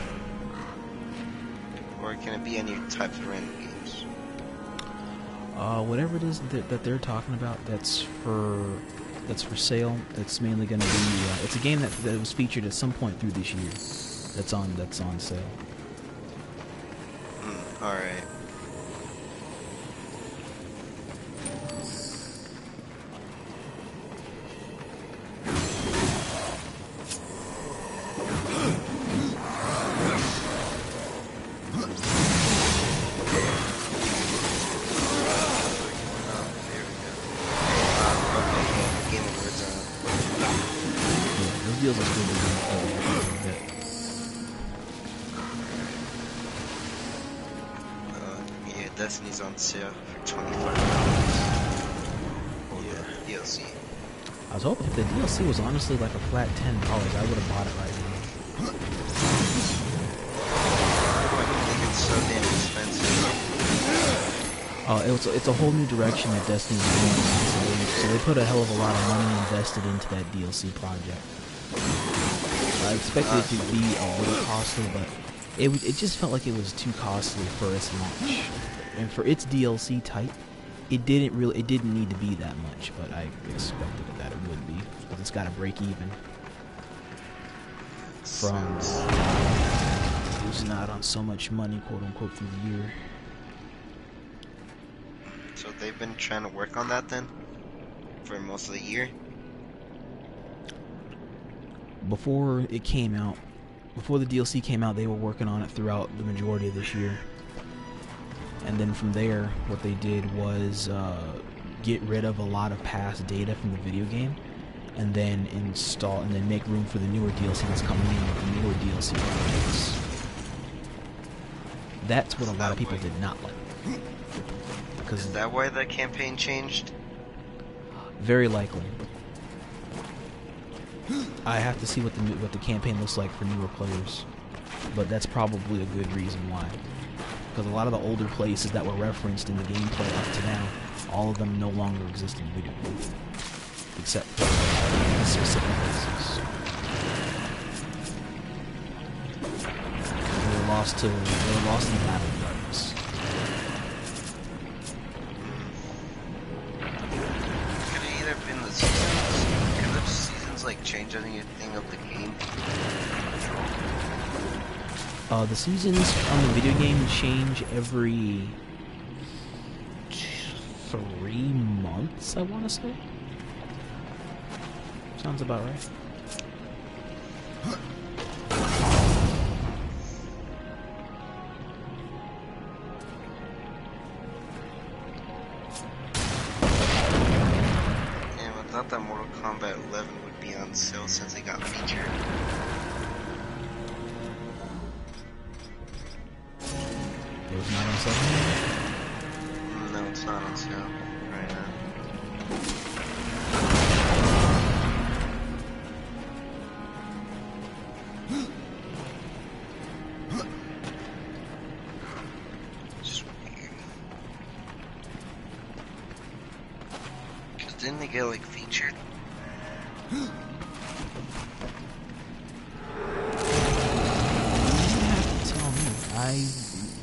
Speaker 4: Or can it be any types of random games?
Speaker 1: Whatever it is that they're talking about, that's for sale. That's mainly going to be. It's a game that was featured at some point through this year. That's on sale.
Speaker 4: All right.
Speaker 1: Deals are still
Speaker 4: yeah, Destiny's on sale for $25. Yeah, DLC.
Speaker 1: I was hoping if the DLC was honestly like a flat $10, I would have bought it right now.
Speaker 4: I think it's so damn expensive.
Speaker 1: It's a whole new direction that Destiny's going, so they put a hell of a lot of money invested into that DLC project. I expected it to be a little costly, but it just felt like it was too costly for its launch. And for its DLC type, it didn't need to be that much, but I expected that it would be, because it's got to break even from losing out on so much money, quote unquote, through the year.
Speaker 4: So they've been trying to work on that then for most of the year.
Speaker 1: Before it came out, before the DLC came out, they were working on it throughout the majority of this year. And then from there, what they did was get rid of a lot of past data from the video game, and then make room for the newer DLC that's coming in with the newer DLC projects. That's what a lot of people did not like.
Speaker 4: Is that why the campaign changed?
Speaker 1: Very likely. I have to see what the campaign looks like for newer players, but that's probably a good reason why. Because a lot of the older places that were referenced in the gameplay up to now, all of them no longer exist in the video game, except for specific places. They were lost in the battle of darkness.
Speaker 4: Could it either been the seasons? Could the seasons like change anything of the game?
Speaker 1: The seasons on the video game change every 3 months, I want to say. Sounds about right.
Speaker 4: And I thought that Mortal Kombat 11 would be on sale since it got featured.
Speaker 1: It was not on sale?
Speaker 4: No, it's not on sale right now. Just weird. Cause didn't they get like featured?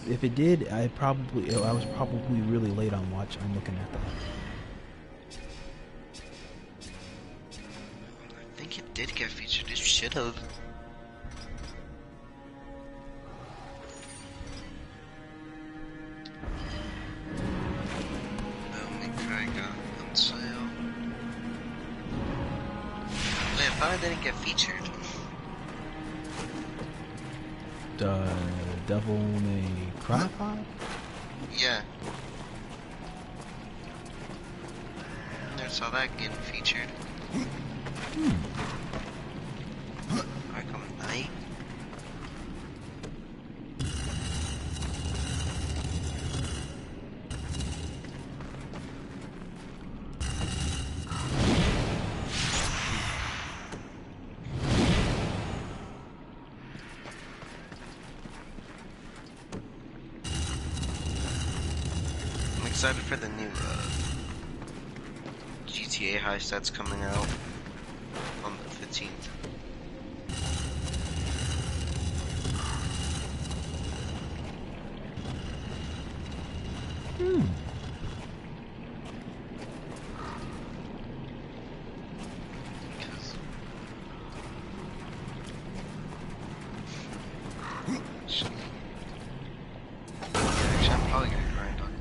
Speaker 1: if it did, I was probably really late on looking at that.
Speaker 4: I think it did get featured. It should have. On sale. Wait, I thought it didn't get featured.
Speaker 1: Devil May Cry 5?
Speaker 4: Yeah. Never saw that getting featured. Arkham Knight. Excited for the new GTA heist that's coming out on the 15th. Actually, I'm probably gonna grind on it.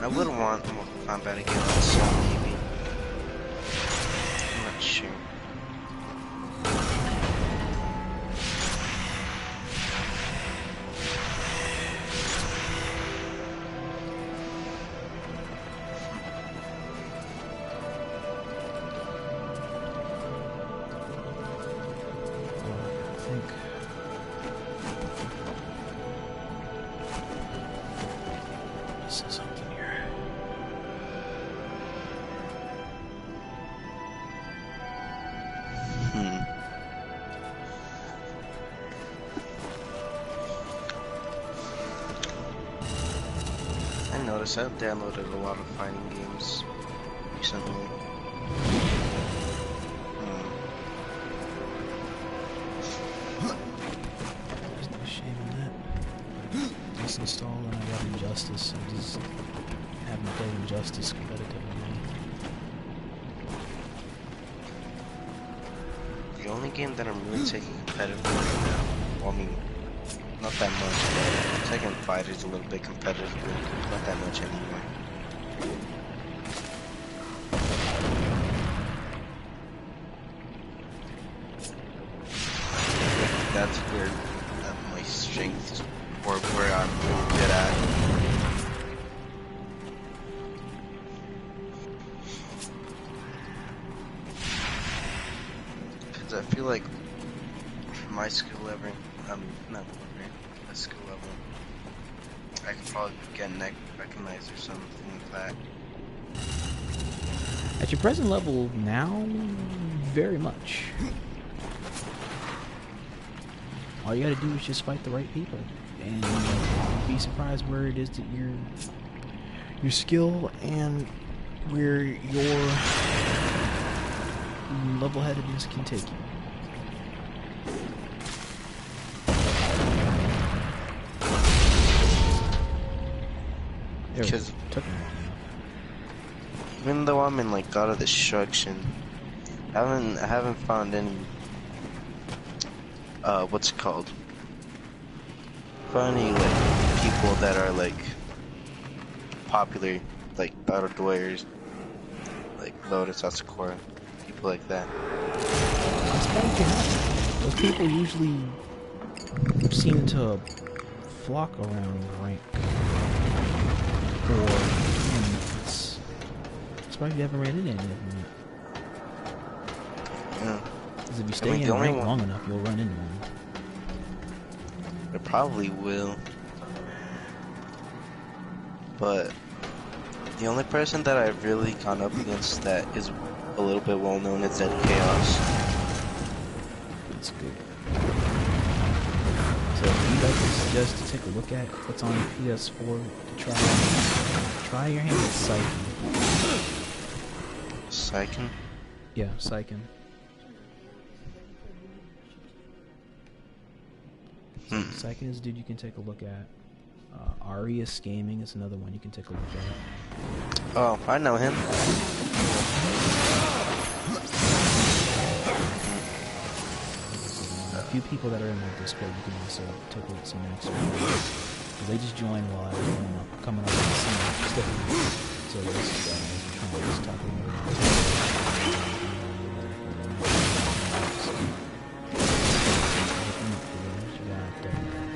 Speaker 4: I would want more combat again on some, maybe. I'm not sure. I've downloaded a lot of fighting games recently.
Speaker 1: There's no shame in that. Just install and I got Injustice. I just haven't played Injustice competitively.
Speaker 4: The only game that I'm really taking competitive right now, well, I mean, not that much, but Tekken Fighter's a little bit competitive, but not that much anymore. That's where my strength, or where I'm really good at. Because I feel like my skill level, my skill level, I could probably get recognized or something like that.
Speaker 1: At your present level now, very much. All you gotta do is just fight the right people, and you'll be surprised where it is that your skill and where your level-headedness can take you.
Speaker 4: Because even though I'm in like God of Destruction, I haven't found any what's it called? Found any like people that are like popular, like battle dwellers, like Lotus, Asakura, people like that.
Speaker 1: Those people usually seem to flock around rank. or 10 minutes. Especially if you haven't ran into any of them yet.
Speaker 4: Yeah.
Speaker 1: Because if you stay in the rank long enough, you'll run into one.
Speaker 4: It probably will. But the only person that I've really gone up against that is a little bit well known is Dead Chaos.
Speaker 1: That's good. So you'd like to suggest to take a look at what's on PS4 to try your hand at Psyken.
Speaker 4: Psyken?
Speaker 1: Yeah, Psyken. Psyken is a dude you can take a look at. Arius Gaming is another one you can take a look at.
Speaker 4: Oh, I know him.
Speaker 1: A few people that are in my Discord you can also take a look at some next week. Because they just joined while I was coming up with some stuff. So this trying to just talk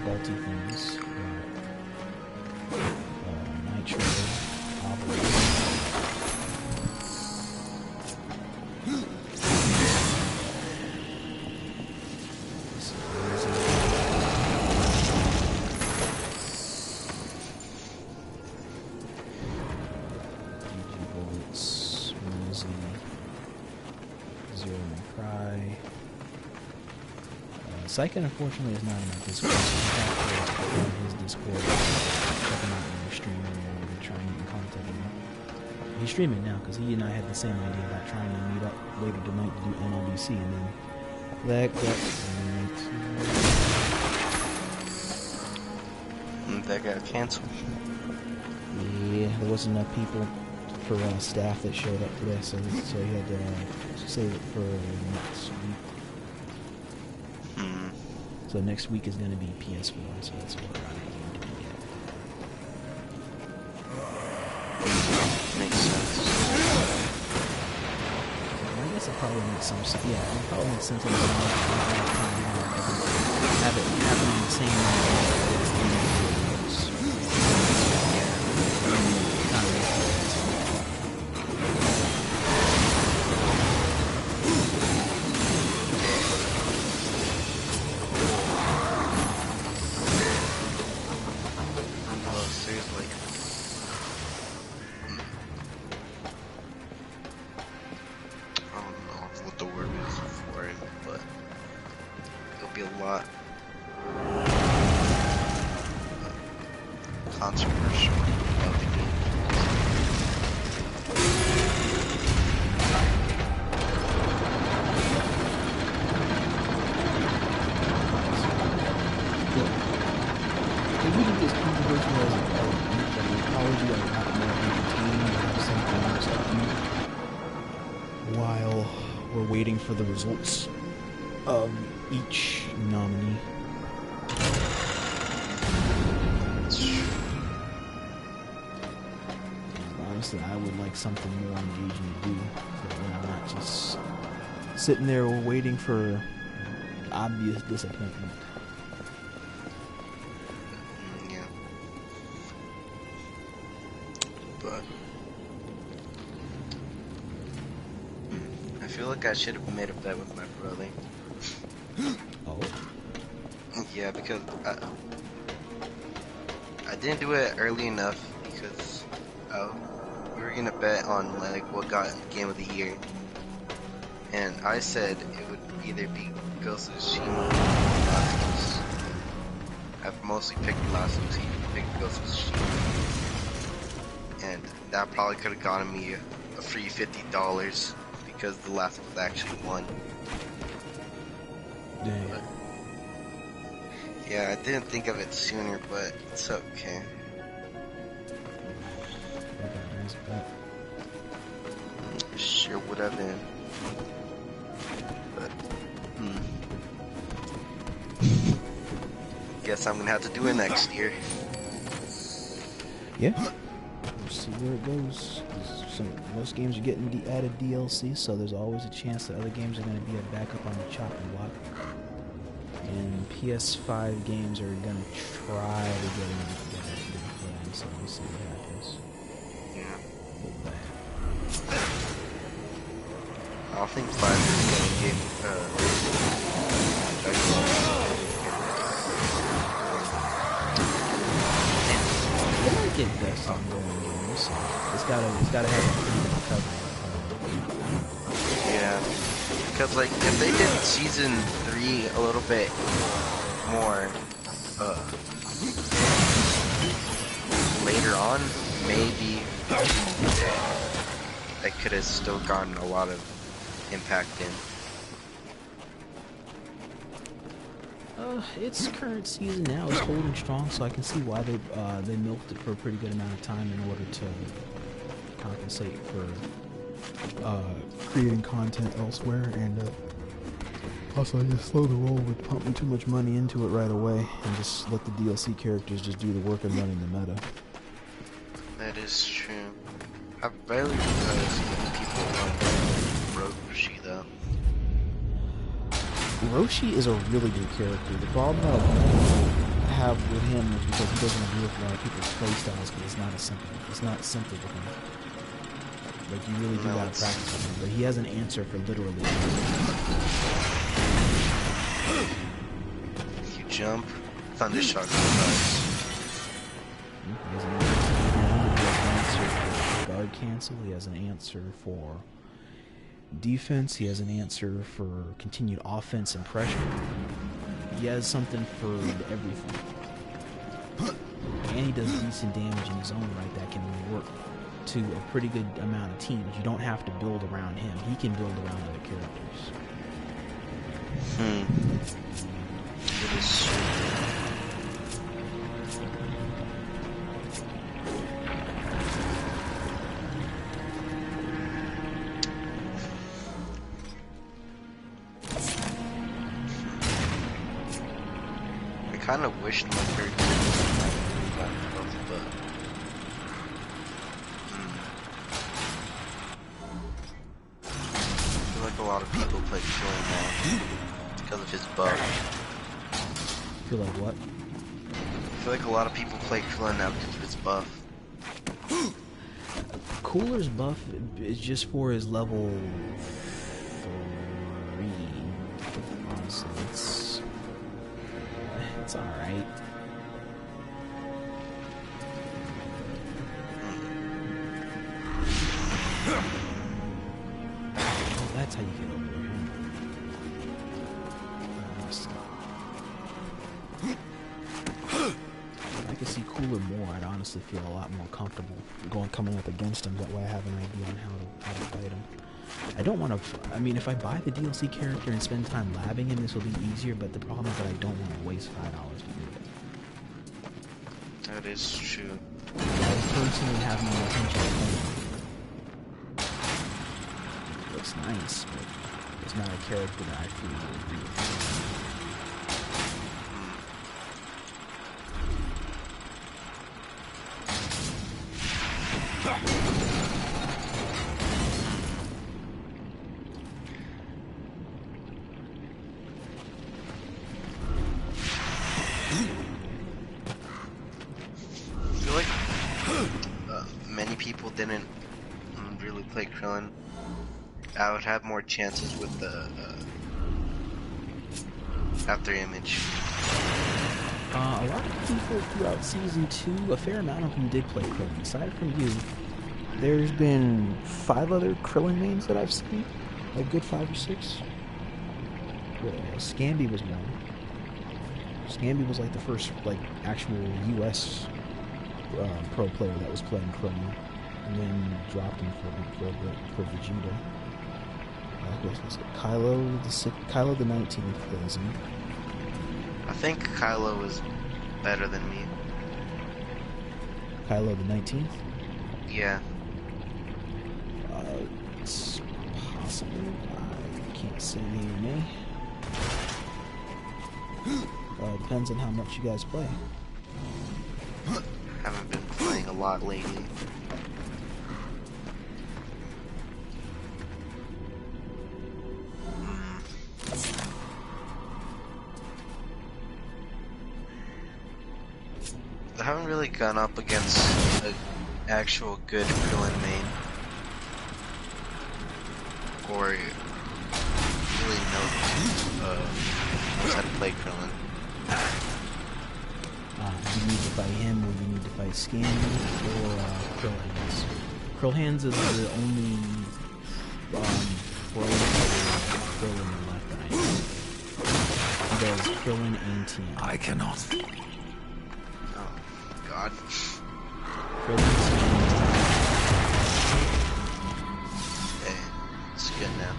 Speaker 1: faulty things. Nitro, Psyken unfortunately is not in my Discord, so you have to go on his Discord, check him out when you're streaming or trying to get in contact with him. He's streaming now because he and I had the same idea about trying to meet up later tonight to do NLDC, and then
Speaker 4: that got canceled.
Speaker 1: Yeah, there wasn't enough people for staff that showed up today, so he had to save it for next week. So next week is going to be PS4, so that's what we're doing
Speaker 4: Makes sense.
Speaker 1: I guess it probably makes some sense. Yeah, it probably makes sense. Have it happen on the same night as the videos. Not really. For the results of each nominee. Honestly, I would like something more engaging to do, so I'm not just sitting there waiting for obvious disappointment.
Speaker 4: Yeah. But I feel like I should have made a bet with my brother.
Speaker 1: Oh?
Speaker 4: Yeah, because I didn't do it early enough because we were gonna bet on like what got Game of the Year, and I said it would either be Ghost of Tsushima or Lapis. I've mostly picked Lapis. He picked Ghost of Tsushima, and that probably could have gotten me a free $50. Because the last was actually won.
Speaker 1: Dang.
Speaker 4: But, yeah, I didn't think of it sooner, but it's okay. Sure would have been. But, guess I'm gonna have to do it next year.
Speaker 1: Yeah. We'll see where it goes. Most games are getting added DLC, so there's always a chance that other games are going to be a backup on the chopping block. And PS5 games are going to try to get into the so we'll see what happens.
Speaker 4: Yeah.
Speaker 1: Hold that.
Speaker 4: I don't think 5 is gonna give
Speaker 1: It might get best ongoing games. It's gotta have a pretty good recovery.
Speaker 4: yeah. Because, like, if they did Season 3 a little bit more, later on, maybe I could have still gotten a lot of impact in.
Speaker 1: Its current season now is holding strong, so I can see why they milked it for a pretty good amount of time in order to compensate for creating content elsewhere, and also just slow the roll with pumping too much money into it right away, and just let the DLC characters just do the work of running the meta.
Speaker 4: That is true. I've barely seen people run Roshi though.
Speaker 1: Roshi is a really good character. The problem that I have with him is because he doesn't agree with a lot of people's playstyles, because it's not simple with him. Like, you really do gotta practice with him, but he has an answer for literally
Speaker 4: If you jump, Thunder Shock goes.
Speaker 1: He has an answer for guard cancel, he has an answer for defense, he has an answer for continued offense and pressure. He has something for everything. And he does decent damage in his own right that can work to a pretty good amount of teams. You don't have to build around him. He can build around other characters.
Speaker 4: It is true. I kind of wished my character was but I feel like a lot of people play Krillin now because of his buff.
Speaker 1: Feel like what?
Speaker 4: I feel like a lot of people play Krillin now because of his buff.
Speaker 1: Cooler's buff is just for his level 3. Honestly, it's alright. Oh, that's how you get over there. I could see Cooler more. I'd honestly feel a lot more comfortable coming up against him. That way I have an idea on how to fight him. I don't want to. I mean, if I buy the DLC character and spend time labbing him, this will be easier. But the problem is that I don't want to waste $5 to do it.
Speaker 4: That is true.
Speaker 1: I personally have no intention of playing him. It looks nice, but it's not a character that I feel would agree with.
Speaker 4: Didn't really play Krillin, I would have more chances with the after image.
Speaker 1: A lot of people throughout Season 2, a fair amount of them did play Krillin. Aside from you, there's been 5 other Krillin mains that I've seen. A good 5 or 6. Scamby was one. Scamby was like the first actual US pro player that was playing Krillin. And then dropped him for Vegeta. Who else was it? Kylo the 19th plays him.
Speaker 4: I think Kylo is better than me.
Speaker 1: Kylo the 19th?
Speaker 4: Yeah.
Speaker 1: It's possible. I can't say yea or nay. Depends on how much you guys play.
Speaker 4: Haven't been playing a lot lately. I haven't really gone up against an actual good Krillin main. Or really knows how to play Krillin.
Speaker 1: You need to fight him, or you need to fight Skin, or Krillhands. Krillhands is the only Krillin left that I know. He does Krillin and Tien.
Speaker 5: I cannot.
Speaker 4: Oh, God.
Speaker 1: Krillin, Tien,
Speaker 4: Okay, it's good now.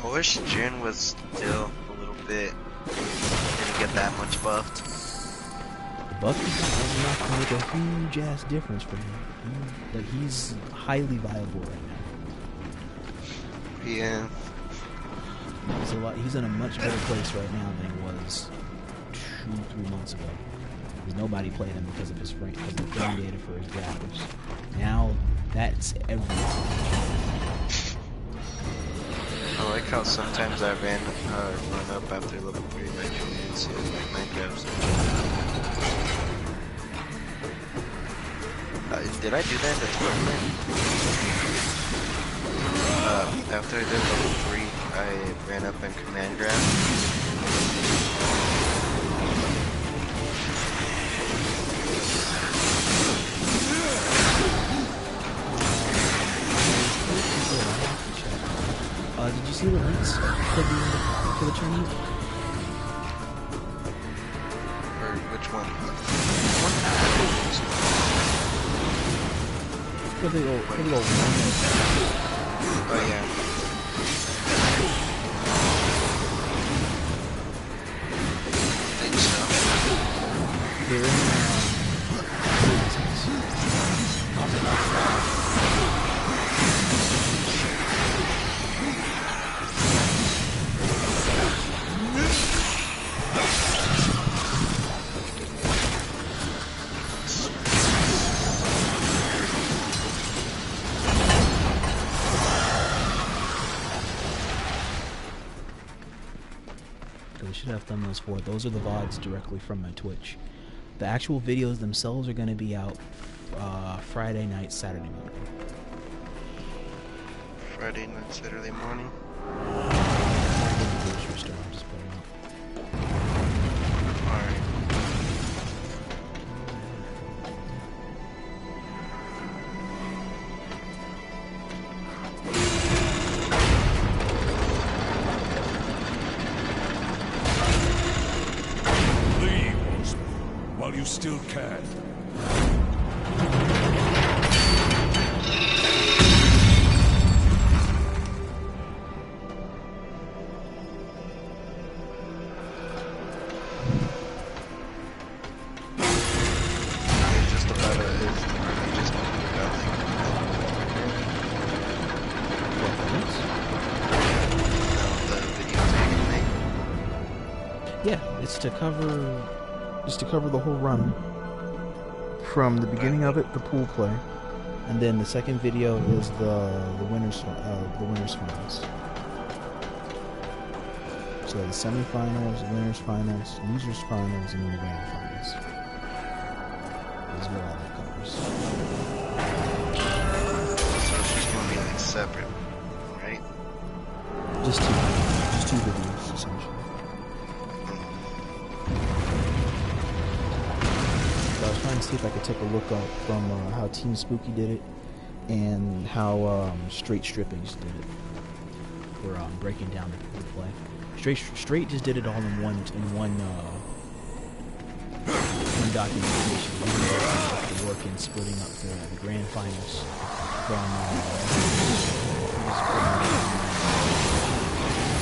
Speaker 4: I wish Jin was still a little bit. Didn't get that much buffed.
Speaker 1: the buff is not going to make a huge ass difference for him. Like, he's highly viable right now.
Speaker 4: Yeah.
Speaker 1: He's in a much better place right now than he was 2-3 months ago. Because nobody played him because of his frame, because of the frame data for his graphics. Now that's everything.
Speaker 4: I like how sometimes I run up after level 3 by Julians and like Minecraft. Did I do that in the tournament? After I did level 3, I ran up and command grabbed.
Speaker 1: Did you see the links for the tournament?
Speaker 4: Or which one?
Speaker 1: For the old
Speaker 4: Oh yeah. I think so.
Speaker 1: They're in have thumbnails for it. Those are the VODs directly from my Twitch. The actual videos themselves are going to be out Friday night, Saturday morning.
Speaker 4: Friday night, Saturday morning. Alright.
Speaker 6: While you still can.
Speaker 4: Just about it. Just the videos that you make.
Speaker 1: Yeah, it's to cover the whole run. From the beginning of it, the pool play, and then the second video is the winners finals. So the semifinals, the winners finals, losers finals, and then the grand finals. Is what all that covers.
Speaker 4: So it's just gonna be like separate, right?
Speaker 1: Just two videos essentially. I was trying to see if I could take a look up from how Team Spooky did it and how Straight Strippings did it for breaking down the play. Straight just did it all in one documentation. The work in splitting up the grand finals from.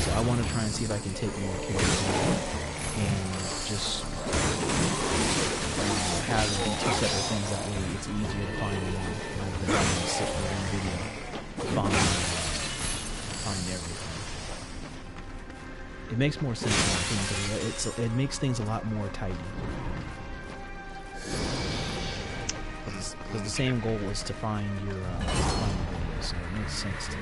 Speaker 1: So I want to try and see if I can take more characters and just. Have it be two separate things, that way it's easier to find them rather than having to sit for one video find everything. It makes more sense than I think, it makes things a lot more tidy. Because the same goal is to find your video, so it makes sense to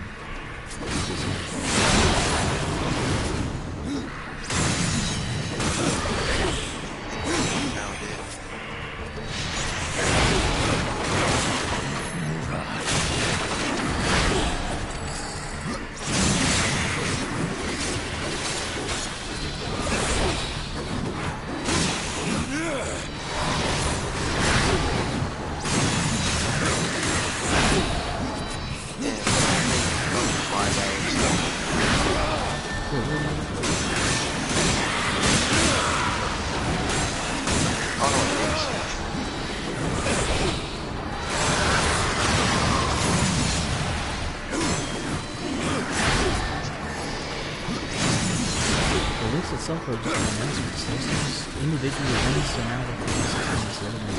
Speaker 1: for just announcements. Those individual events are now the other ones.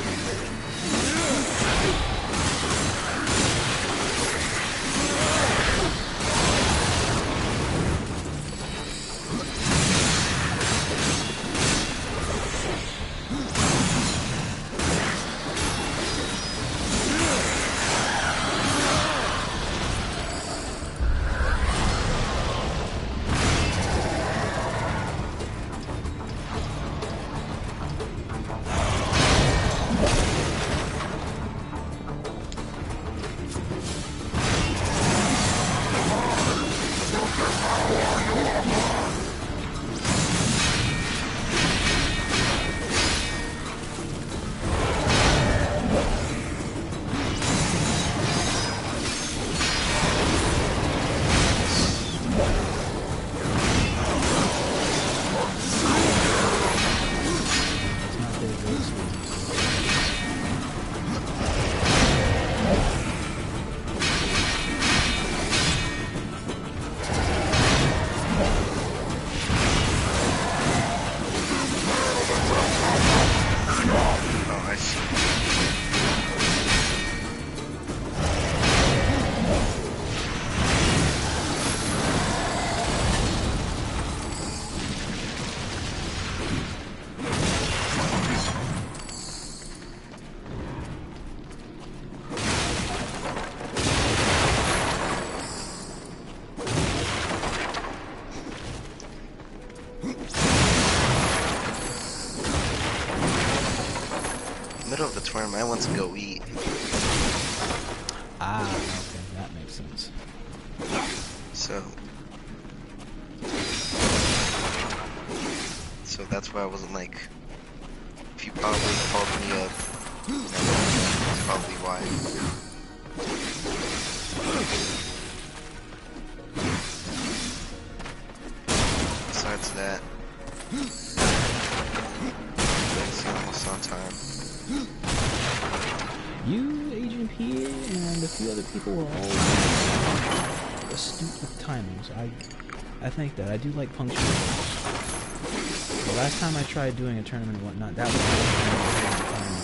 Speaker 4: Middle of the tournament, I want to go eat.
Speaker 1: Ah, okay, that makes sense.
Speaker 4: So that's why I wasn't like, if you probably called me up, that's probably why. Besides that, it's almost on time.
Speaker 1: You, Agent P, and a few other people were all astute with timing, so I think that I do like punctuation. The last time I tried doing a tournament and whatnot, that was what I was trying to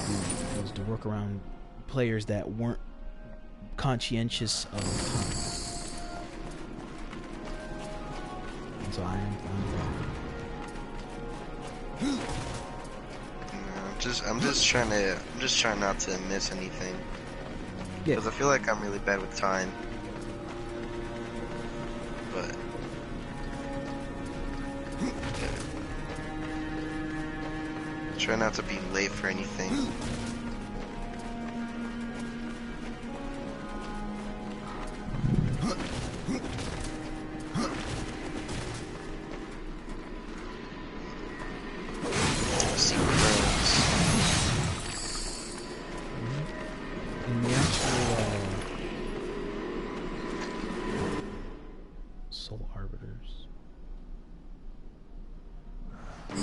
Speaker 1: do, was to work around players that weren't conscientious of time. And so I'm
Speaker 4: I'm just trying not to miss anything.
Speaker 1: Yeah.
Speaker 4: Because I feel like I'm really bad with time. But try not to be late for anything.
Speaker 1: in the actual Soul Arbiters. As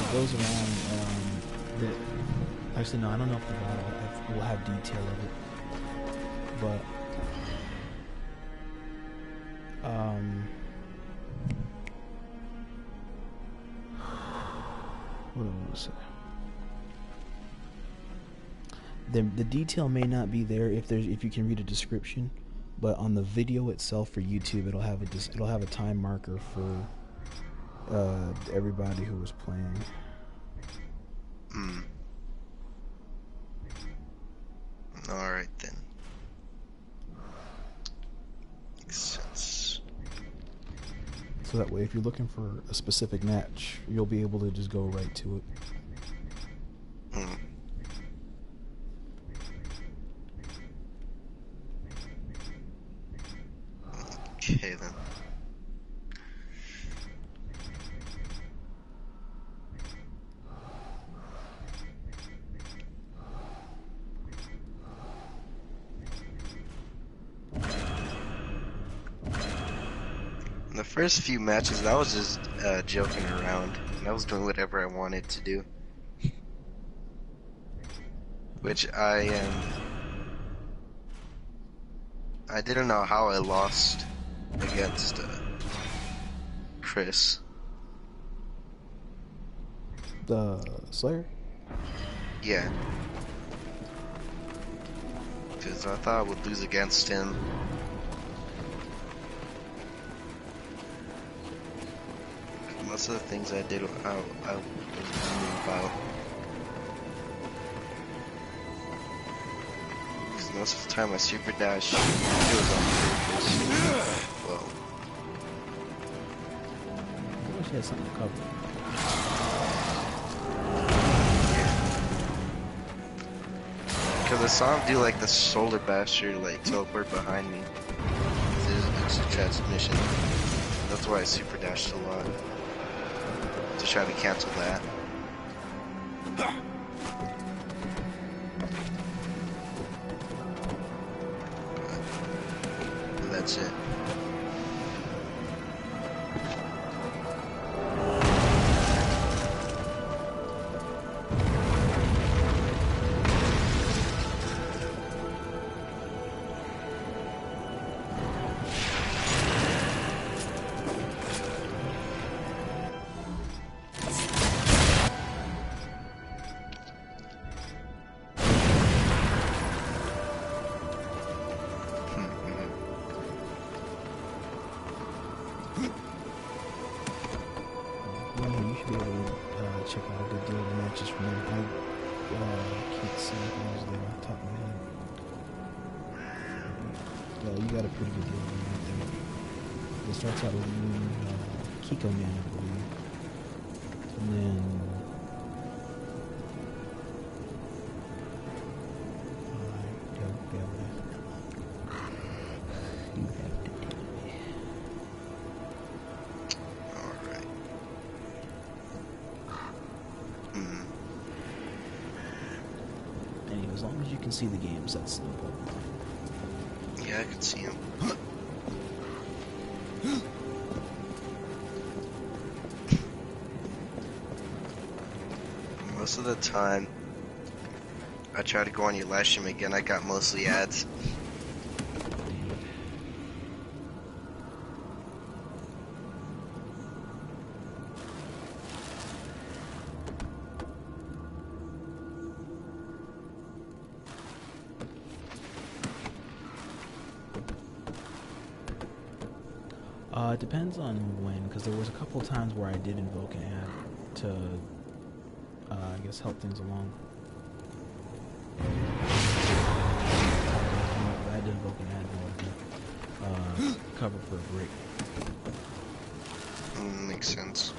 Speaker 1: it goes around, actually no, I don't know if the battle will have detail of it, but what do I want to say? The detail may not be there if you can read a description, but on the video itself for YouTube, it'll have a time marker for everybody who was playing.
Speaker 4: All right then. Makes sense.
Speaker 1: So that way, if you're looking for a specific match, you'll be able to just go right to it.
Speaker 4: Okay then. The first few matches, I was just joking around, and I was doing whatever I wanted to do, which I didn't know how I lost against Chris.
Speaker 1: The Slayer?
Speaker 4: Yeah. Because I thought I would lose against him. Most of the things I did, I was wondering about. Because most of the time I super dash, it was on purpose. Well.
Speaker 1: I wish I had something to cover.
Speaker 4: Because I saw him do like the solar basher, like teleport behind me. It's a transmission. That's why I super dashed a lot. To try to cancel that. But that's it.
Speaker 1: Check out a good deal of matches from there. I can't see if I was there off the top of my head. Yeah, you got a pretty good deal of them right there. It starts out with Kiko Man, I believe. And then... As long as you can see the games, that's the important.
Speaker 4: Yeah, I can see him. Most of the time, I try to go on your live stream again, I got mostly ads.
Speaker 1: It depends on when, because there was a couple of times where I did invoke an ad to, I guess, help things along. I did invoke an ad in order to cover for a break.
Speaker 4: Makes sense.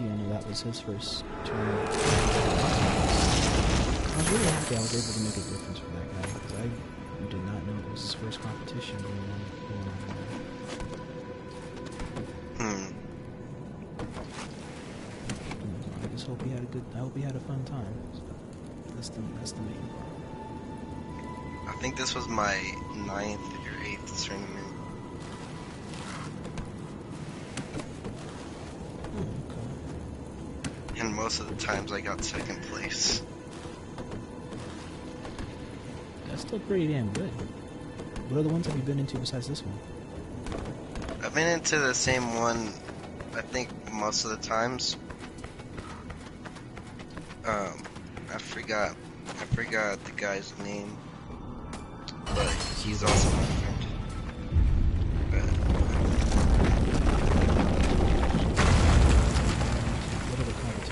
Speaker 1: I know that was his first turn. I was really happy I was able to make a difference for that guy, because I did not know it was his first competition going on. I just hope he had I hope he had a fun time. That's the main part.
Speaker 4: I think this was my 9th or 8th tournament. And most of the times I got 2nd place.
Speaker 1: That's still pretty damn good. What other ones have you been into besides this one?
Speaker 4: I've been into the same one, I think, most of the times. I forgot the guy's name, but he's also my friend.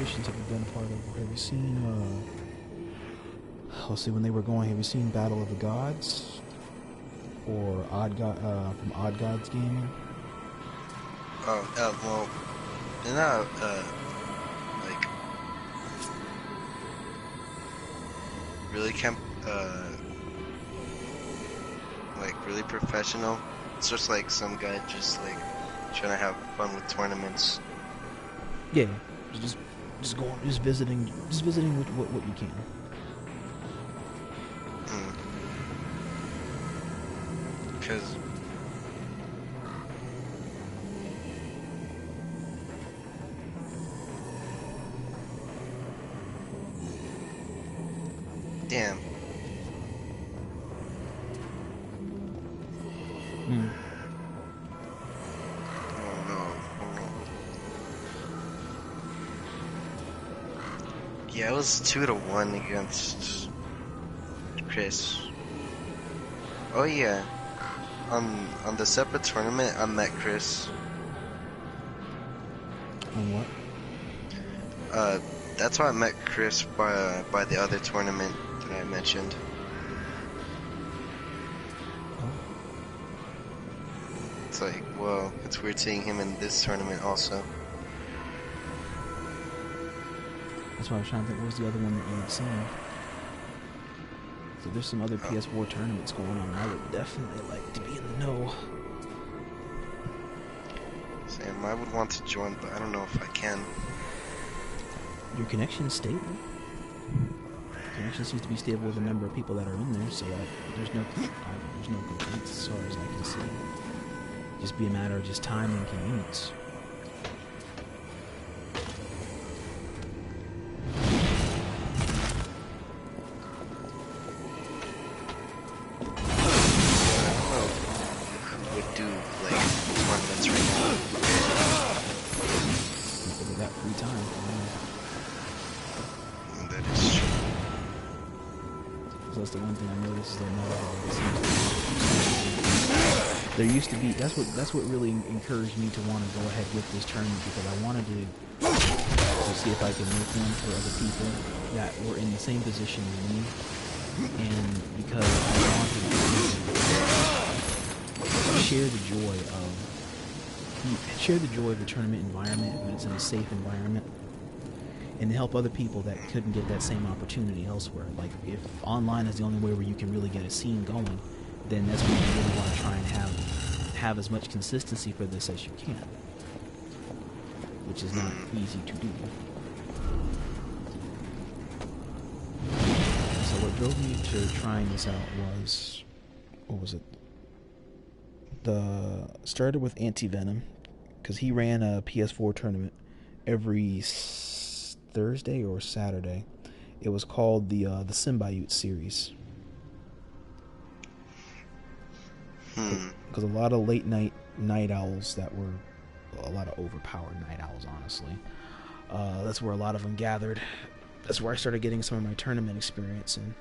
Speaker 1: Have you been a part of? Have you seen, let's see, when they were going, have you seen Battle of the Gods? Or from Odd Gods Gaming?
Speaker 4: Well, they're not, like, really like, really professional. It's just like some guy just, like, trying to have fun with tournaments.
Speaker 1: Yeah, just visiting what you can.
Speaker 4: because damn. Oh no. Yeah, it was 2-1 against Chris. Oh yeah. On the separate tournament, I met Chris.
Speaker 1: On what?
Speaker 4: That's how I met Chris by the other tournament that I mentioned. It's like, whoa, it's weird seeing him in this tournament also.
Speaker 1: That's why I was trying to think, what was the other one that you had seen? So there's some other PS4 tournaments going on. I would definitely like to be in the know.
Speaker 4: Sam, I would want to join, but I don't know if I can.
Speaker 1: Your connection is stable. Connection seems to be stable with the number of people that are in there, so there's no complaints as far as I can see. Just be a matter of just time and convenience. That's the one thing I noticed is that not all of it seems to be. There used to be. That's what really encouraged me to want to go ahead with this tournament, because I wanted to see if I could make one for other people that were in the same position as me, and because I wanted to share the joy of the tournament environment when it's in a safe environment. And to help other people that couldn't get that same opportunity elsewhere. Like, if online is the only way where you can really get a scene going, then that's when you really want to try and have as much consistency for this as you can. Which is not easy to do. So what drove me to trying this out was, what was it? Started with Anti-Venom, because he ran a PS4 tournament every Thursday or Saturday. It was called the Symbiote series. Because a lot of late night owls that were a lot of overpowered night owls, honestly. That's where a lot of them gathered. That's where I started getting some of my tournament experience in.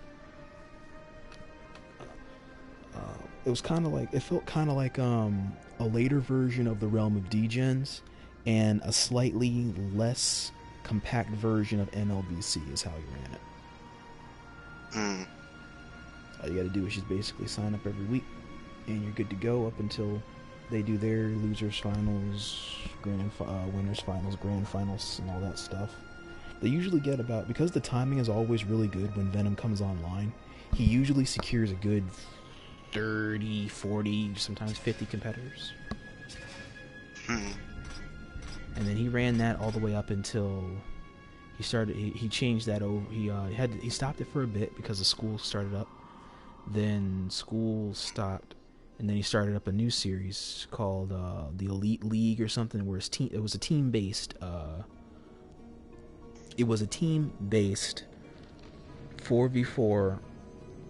Speaker 1: It was kind of like, it felt kind of like a later version of the Realm of Degens, and a slightly less compact version of MLBC is how he ran it. All you gotta do is just basically sign up every week, and you're good to go up until they do their losers finals, winners finals, grand finals, and all that stuff. They usually get about, because the timing is always really good when Venom comes online, he usually secures a good 30, 40, sometimes 50 competitors. And then he ran that all the way up until he changed that over. He stopped it for a bit because the school started up. Then school stopped, and then he started up a new series called the Elite League or something, where it was a team-based 4v4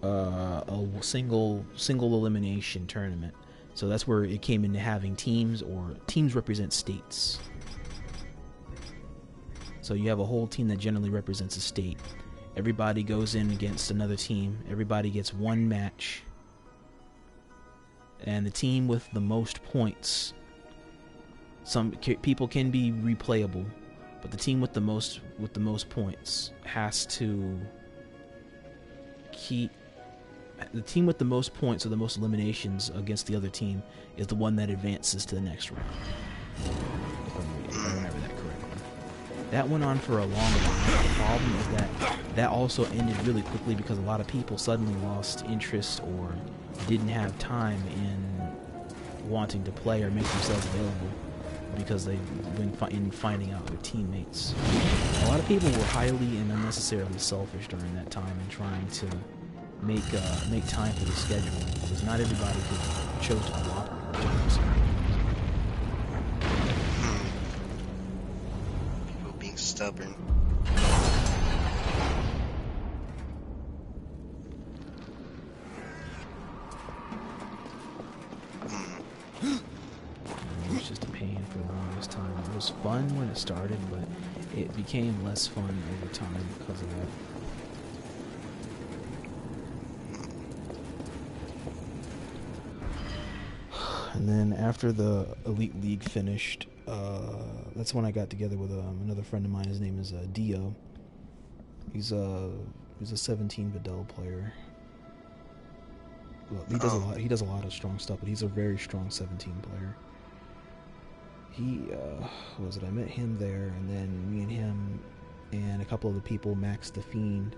Speaker 1: a single elimination tournament. So that's where it came into having teams, or teams represent states. So you have a whole team that generally represents a state. Everybody goes in against another team. Everybody gets one match. And the team with the most points, some people can be replayable, but the team with the most points has to keep. The team with the most points or the most eliminations against the other team is the one that advances to the next round. If I remember that correctly. That went on for a long time. The problem is that also ended really quickly because a lot of people suddenly lost interest or didn't have time in wanting to play or make themselves available because they've been finding out their teammates. A lot of people were highly and unnecessarily selfish during that time and trying to make time for the scheduling, because not everybody chose to cooperate with us.
Speaker 4: People being stubborn.
Speaker 1: It was just a pain for the longest time. It was fun when it started, but it became less fun over time because of that. And then after the Elite League finished, that's when I got together with another friend of mine. His name is Dio. He's a 17 Videl player. Well, he does a lot. He does a lot of strong stuff, but he's a very strong 17 player. He what was it? I met him there, and then me and him and a couple of the people, Max the Fiend,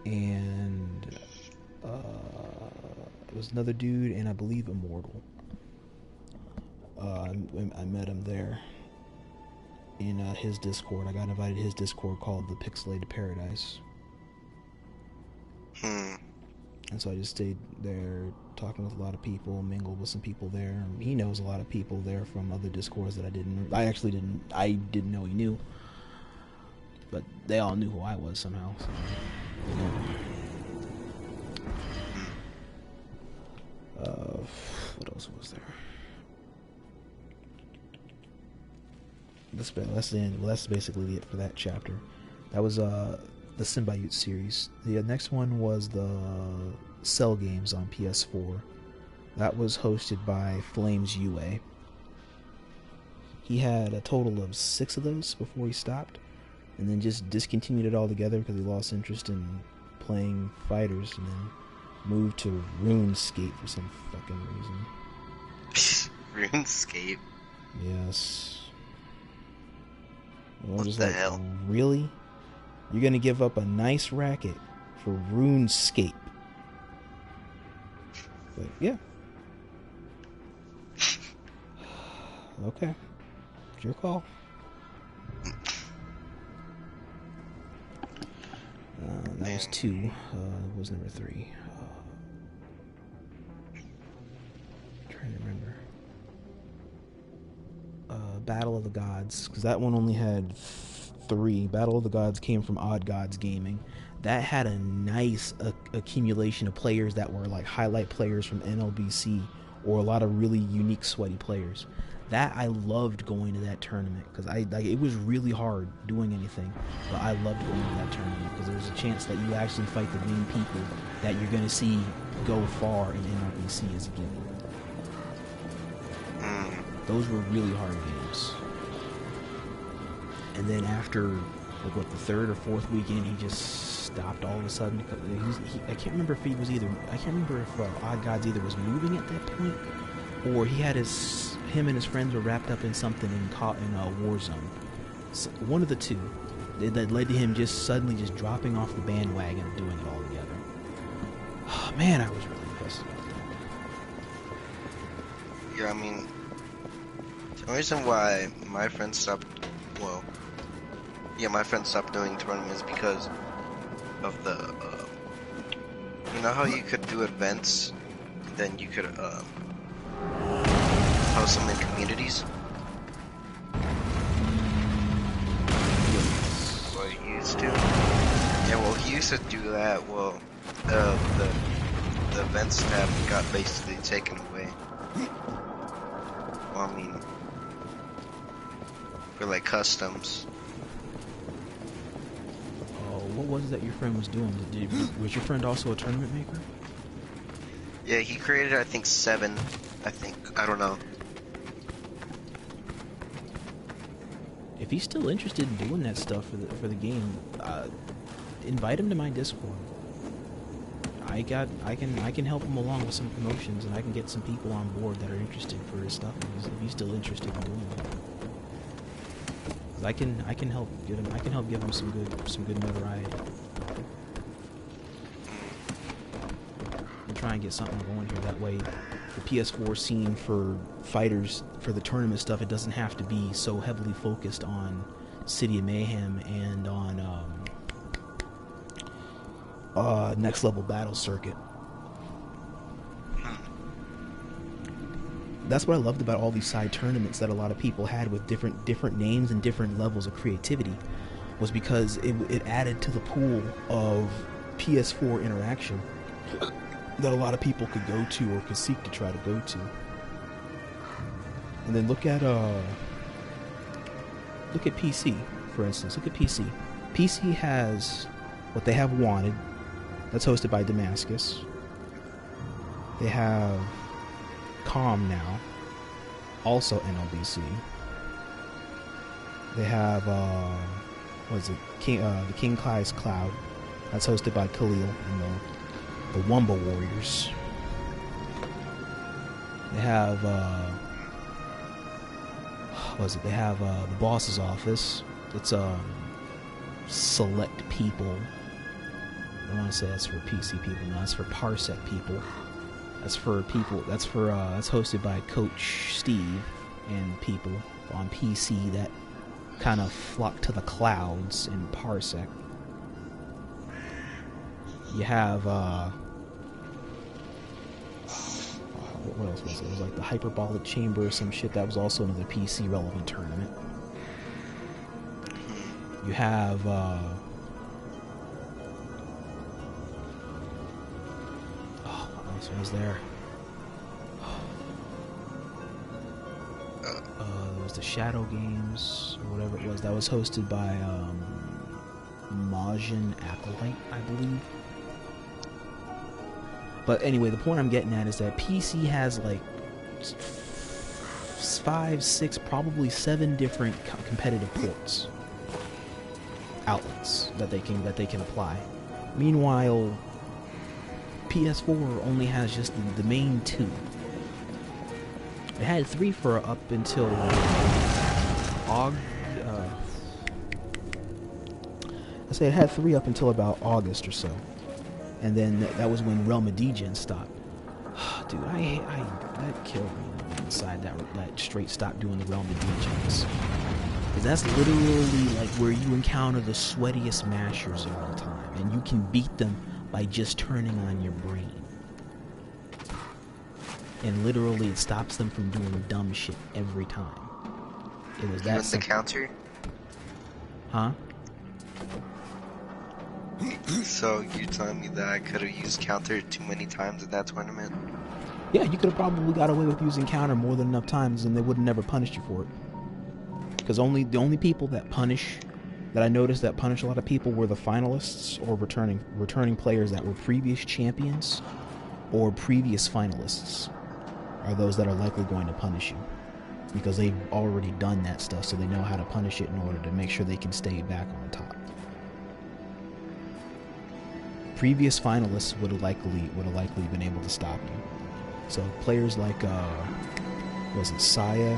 Speaker 1: and it was another dude, and I believe Immortal. I met him there in his Discord. I got invited to his Discord called the Pixelated Paradise. And so I just stayed there talking with a lot of people, mingled with some people there. He knows a lot of people there from other Discords that I didn't know he knew. But they all knew who I was somehow. So, what else was there? That's the end. Well, that's basically it for that chapter. That was the Symbiote series. The next one was the Cell games on PS4. That was hosted by Flames UA. He had a total of 6 of those before he stopped, and then just discontinued it altogether because he lost interest in playing fighters, and then moved to RuneScape for some fucking reason.
Speaker 4: RuneScape?
Speaker 1: Yes.
Speaker 4: What the hell?
Speaker 1: Really? You're gonna give up a nice racket for RuneScape? But yeah. Okay. It's your call. That was 2. What was number 3? Trying to remember. Battle of the Gods, because that one only had 3. Battle of the Gods came from Odd Gods Gaming. That had a nice accumulation of players that were like highlight players from NLBC, or a lot of really unique sweaty players. That I loved going to that tournament, because it was really hard doing anything, but I loved going to that tournament because there was a chance that you actually fight the main people that you're going to see go far in NLBC as a given. Those were really hard games. And then after, like, what, the 3rd or 4th weekend, he just stopped all of a sudden. I can't remember if he was I can't remember if Odd Gods either was moving at that point, or he had him and his friends were wrapped up in something in Warzone. So one of the two. That led to him just suddenly just dropping off the bandwagon and doing it all together. Oh, man, I was really pissed about that.
Speaker 4: Yeah, I mean, the reason why my friends stopped, my friends stopped doing tournaments because of the, you know how you could do events, then you could, host them in communities? Well, he used to. Yeah, well, he used to do that. Well, the events tab got basically taken away. Well, I mean, for like customs.
Speaker 1: Oh, what was it that your friend was doing? Was your friend also a tournament maker?
Speaker 4: Yeah, he created, I think, 7. I don't know.
Speaker 1: If he's still interested in doing that stuff for the game, invite him to my Discord. I can help him along with some promotions, and I can get some people on board that are interested for his stuff if he's still interested in doing it. I can help give him some good notoriety. And try and get something going here. That way, the PS4 scene for fighters for the tournament stuff, it doesn't have to be so heavily focused on City of Mayhem and on next level battle circuit. That's what I loved about all these side tournaments that a lot of people had with different names and different levels of creativity, was because it added to the pool of PS4 interaction that a lot of people could go to or could seek to try to go to. And then look at PC, for instance. Look at PC. PC has what they have Wanted, that's hosted by Damascus. They have Calm now, also NLBC. They have what is it? The King Kai's Cloud, that's hosted by Khalil and the Wumba Warriors. They have what is it? They have the Boss's Office. It's select people. I want to say that's for PC people. No, that's for Parsec people. That's for people. That's hosted by Coach Steve and people on PC that kind of flock to the clouds in Parsec. You have what else was it? It was like the Hyperbolic Chamber or some shit. That was also another PC relevant tournament. You have what else was there? There was the Shadow Games or whatever it was. That was hosted by Majin Acolyte, I believe. But anyway, the point I'm getting at is that PC has like 5, 6, probably 7 different competitive ports, outlets that they can apply. Meanwhile, PS4 only has just the main 2. It had 3 for up until it had 3 up until about August or so. And then that was when Realm of Degen stopped. Dude, that killed me inside. That straight stopped doing the Realm of Degens. Because that's literally like where you encounter the sweatiest mashers of all time, and you can beat them by just turning on your brain. And literally, it stops them from doing dumb shit every time. It was that simple.
Speaker 4: The counter?
Speaker 1: Huh?
Speaker 4: So you're telling me that I could have used counter too many times in that tournament?
Speaker 1: Yeah, you could have probably got away with using counter more than enough times, and they would have never punished you for it. Because the only people that I noticed that punish a lot of people were the finalists or returning players that were previous champions or previous finalists. Are those that are likely going to punish you because they've already done that stuff, so they know how to punish it in order to make sure they can stay back on top. Previous finalists would have likely been able to stop you. So players like was it Saya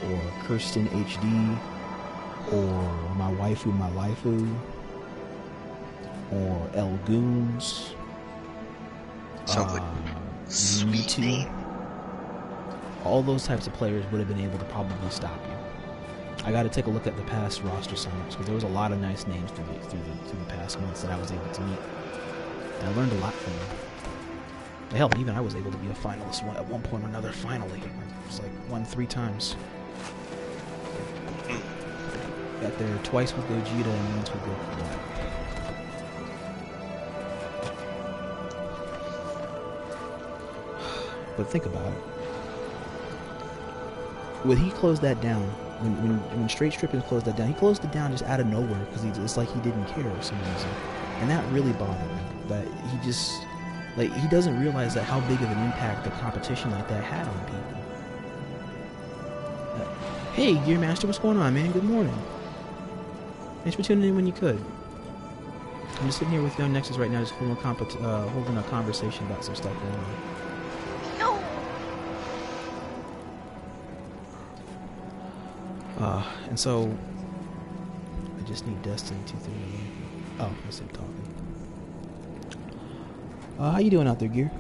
Speaker 1: or Kirsten HD or my waifu or El Goons.
Speaker 4: Sounds like sweet name.
Speaker 1: All those types of players would have been able to probably stop you. I got to take a look at the past roster signups because there was a lot of nice names through the past months that I was able to meet. And I learned a lot from them. Hell, even I was able to be a finalist at one point or another. Finally, I was like won 3 times. Got there twice with Gogeta and once with Goku. But think about it. When he closed that down, when Straight Stripping closed that down, he closed it down just out of nowhere because it's like he didn't care for some reason, and that really bothered me. That he just he doesn't realize that how big of an impact a competition like that had on people. Hey, Gear Master, what's going on, man? Good morning. Thanks for tuning in when you could. I'm just sitting here with YoungNexus right now, just holding a conversation about some stuff going on. And so, I just need Destiny 2-3. Oh, I stopped talking. How you doing out there, Gear?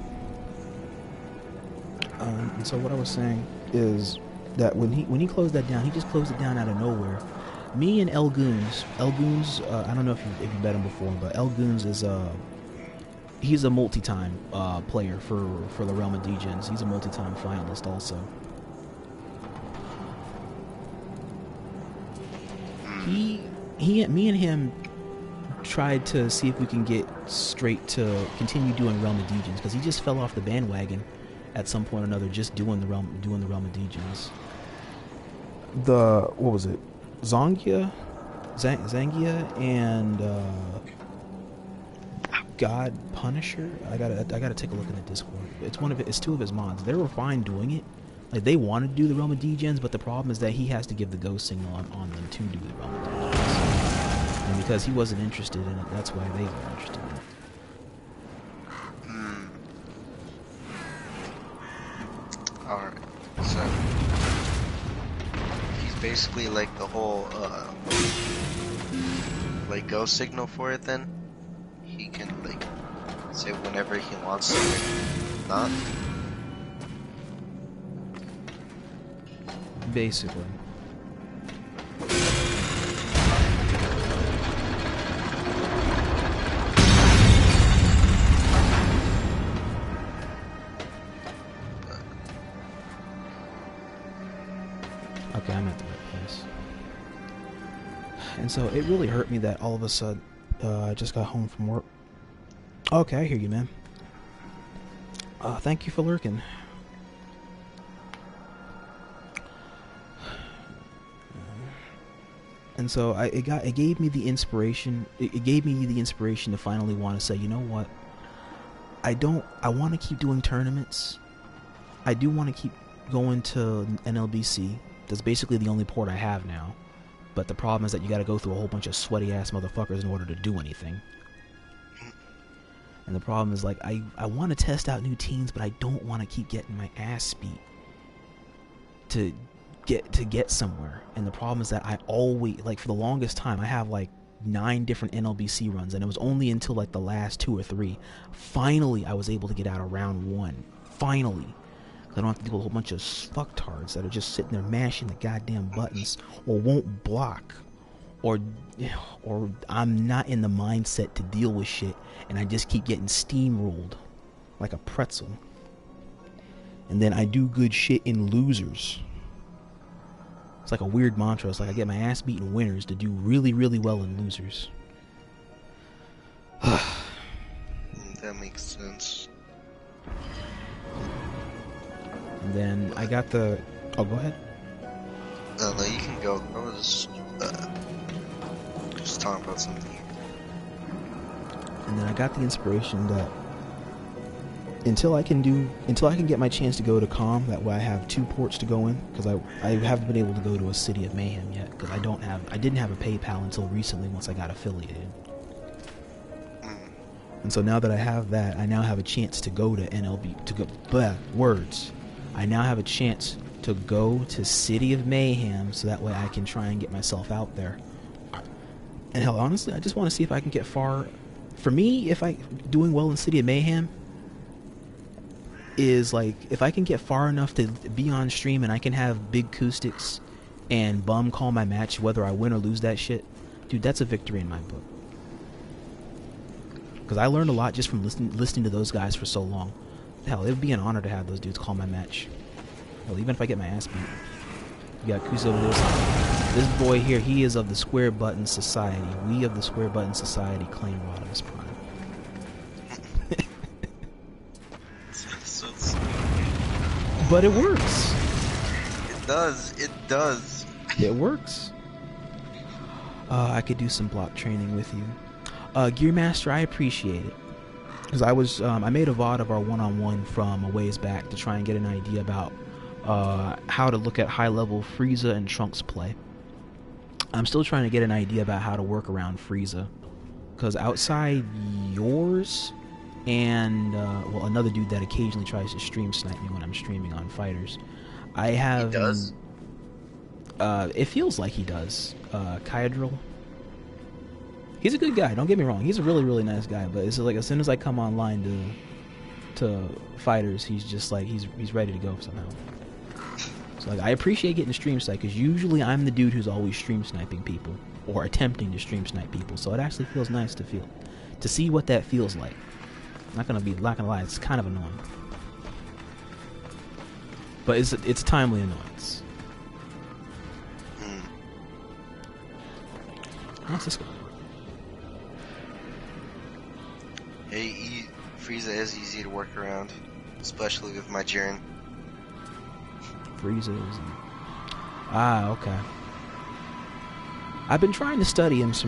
Speaker 1: And so what I was saying is that when he closed that down, he just closed it down out of nowhere. Me and El Goons, I don't know if you met him before, but El Goons is he's a multi-time player for the Realm of Degens. He's a multi-time finalist also. Me and him tried to see if we can get straight to continue doing Realm of Degens, because he just fell off the bandwagon at some point or another, just doing the Realm of Degens. What was it? Zangia and God Punisher. I gotta take a look in the Discord. It's two of his mods. They were fine doing it. Like, they wanted to do the Realm of Degens, but the problem is that he has to give the go signal on them to do the Realm of Degens. And because he wasn't interested in it, that's why they were interested in it.
Speaker 4: Alright, so he's basically like the whole like go signal for it then? He can like say whenever he wants to, not?
Speaker 1: Basically. Okay, I'm at the right place. And so it really hurt me that all of a sudden I just got home from work. Okay, I hear you, man. Thank you for lurking. And so it gave me the inspiration. It gave me the inspiration to finally want to say, you know what? I want to keep doing tournaments. I do want to keep going to NLBC. That's basically the only port I have now. But the problem is that you got to go through a whole bunch of sweaty ass motherfuckers in order to do anything. And the problem is, like, I want to test out new teams, but I don't want to keep getting my ass beat to get somewhere. And the problem is that I always, like, for the longest time, I have like 9 different NLBC runs, and it was only until like the last 2 or 3 finally I was able to get out of round 1. Finally. I don't have to deal with a whole bunch of fucktards that are just sitting there mashing the goddamn buttons, or won't block, or I'm not in the mindset to deal with shit, and I just keep getting steamrolled like a pretzel. And then I do good shit in losers. It's like a weird mantra. It's like I get my ass beat in winners to do really, really well in losers.
Speaker 4: That makes sense.
Speaker 1: And then I got the... Oh, go ahead.
Speaker 4: No, you can go. I was just talking about something.
Speaker 1: And then I got the inspiration that until I can get my chance to go to COM, that way I have 2 ports to go in, because I haven't been able to go to a City of Mayhem yet, because I didn't have a PayPal until recently once I got affiliated. And so now that I have that, I now have a chance to go to I now have a chance to go to City of Mayhem, so that way I can try and get myself out there. And hell, honestly, I just want to see if I can get far. For me, if I doing well in City of Mayhem is like, if I can get far enough to be on stream and I can have big acoustics and bum call my match whether I win or lose that shit, dude, that's a victory in my book. Because I learned a lot just from listening to those guys for so long. Hell, it would be an honor to have those dudes call my match. Well, even if I get my ass beat. You got Kuso over there. This boy here, he is of the Square Button Society. We of the Square Button Society claim Rodimus Prime. But it works.
Speaker 4: It does. It does.
Speaker 1: It works. I could do some block training with you. Gearmaster, I appreciate it. Because I made a VOD of our one-on-one from a ways back to try and get an idea about how to look at high-level Frieza and Trunks play. I'm still trying to get an idea about how to work around Frieza. Because outside yours and, well, another dude that occasionally tries to stream snipe me when I'm streaming on Fighters, I have...
Speaker 4: He does?
Speaker 1: It feels like he does. Kyadril. He's a good guy, don't get me wrong. He's a really, really nice guy, but it's like as soon as I come online to Fighters, he's just like, he's ready to go somehow. So like, I appreciate getting stream snipe, because usually I'm the dude who's always stream sniping people, or attempting to stream snipe people, so it actually feels nice to see what that feels like. Not gonna lie, it's kind of annoying. But it's a timely annoyance. How's this going?
Speaker 4: Hey, Frieza is easy to work around, especially with my Jiren.
Speaker 1: Frieza is... okay. I've been trying to study him as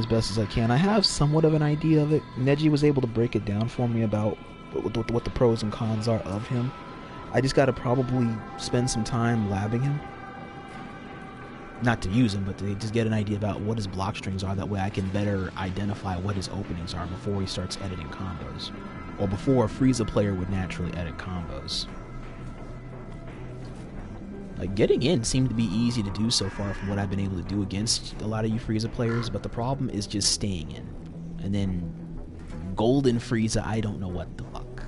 Speaker 1: best as I can. I have somewhat of an idea of it. Neji was able to break it down for me about what the pros and cons are of him. I just gotta probably spend some time labbing him. Not to use him, but to just get an idea about what his block strings are. That way I can better identify what his openings are before he starts editing combos. Or before a Frieza player would naturally edit combos. Like, getting in seemed to be easy to do so far from what I've been able to do against a lot of you Frieza players, but the problem is just staying in. And then Golden Frieza, I don't know what the fuck.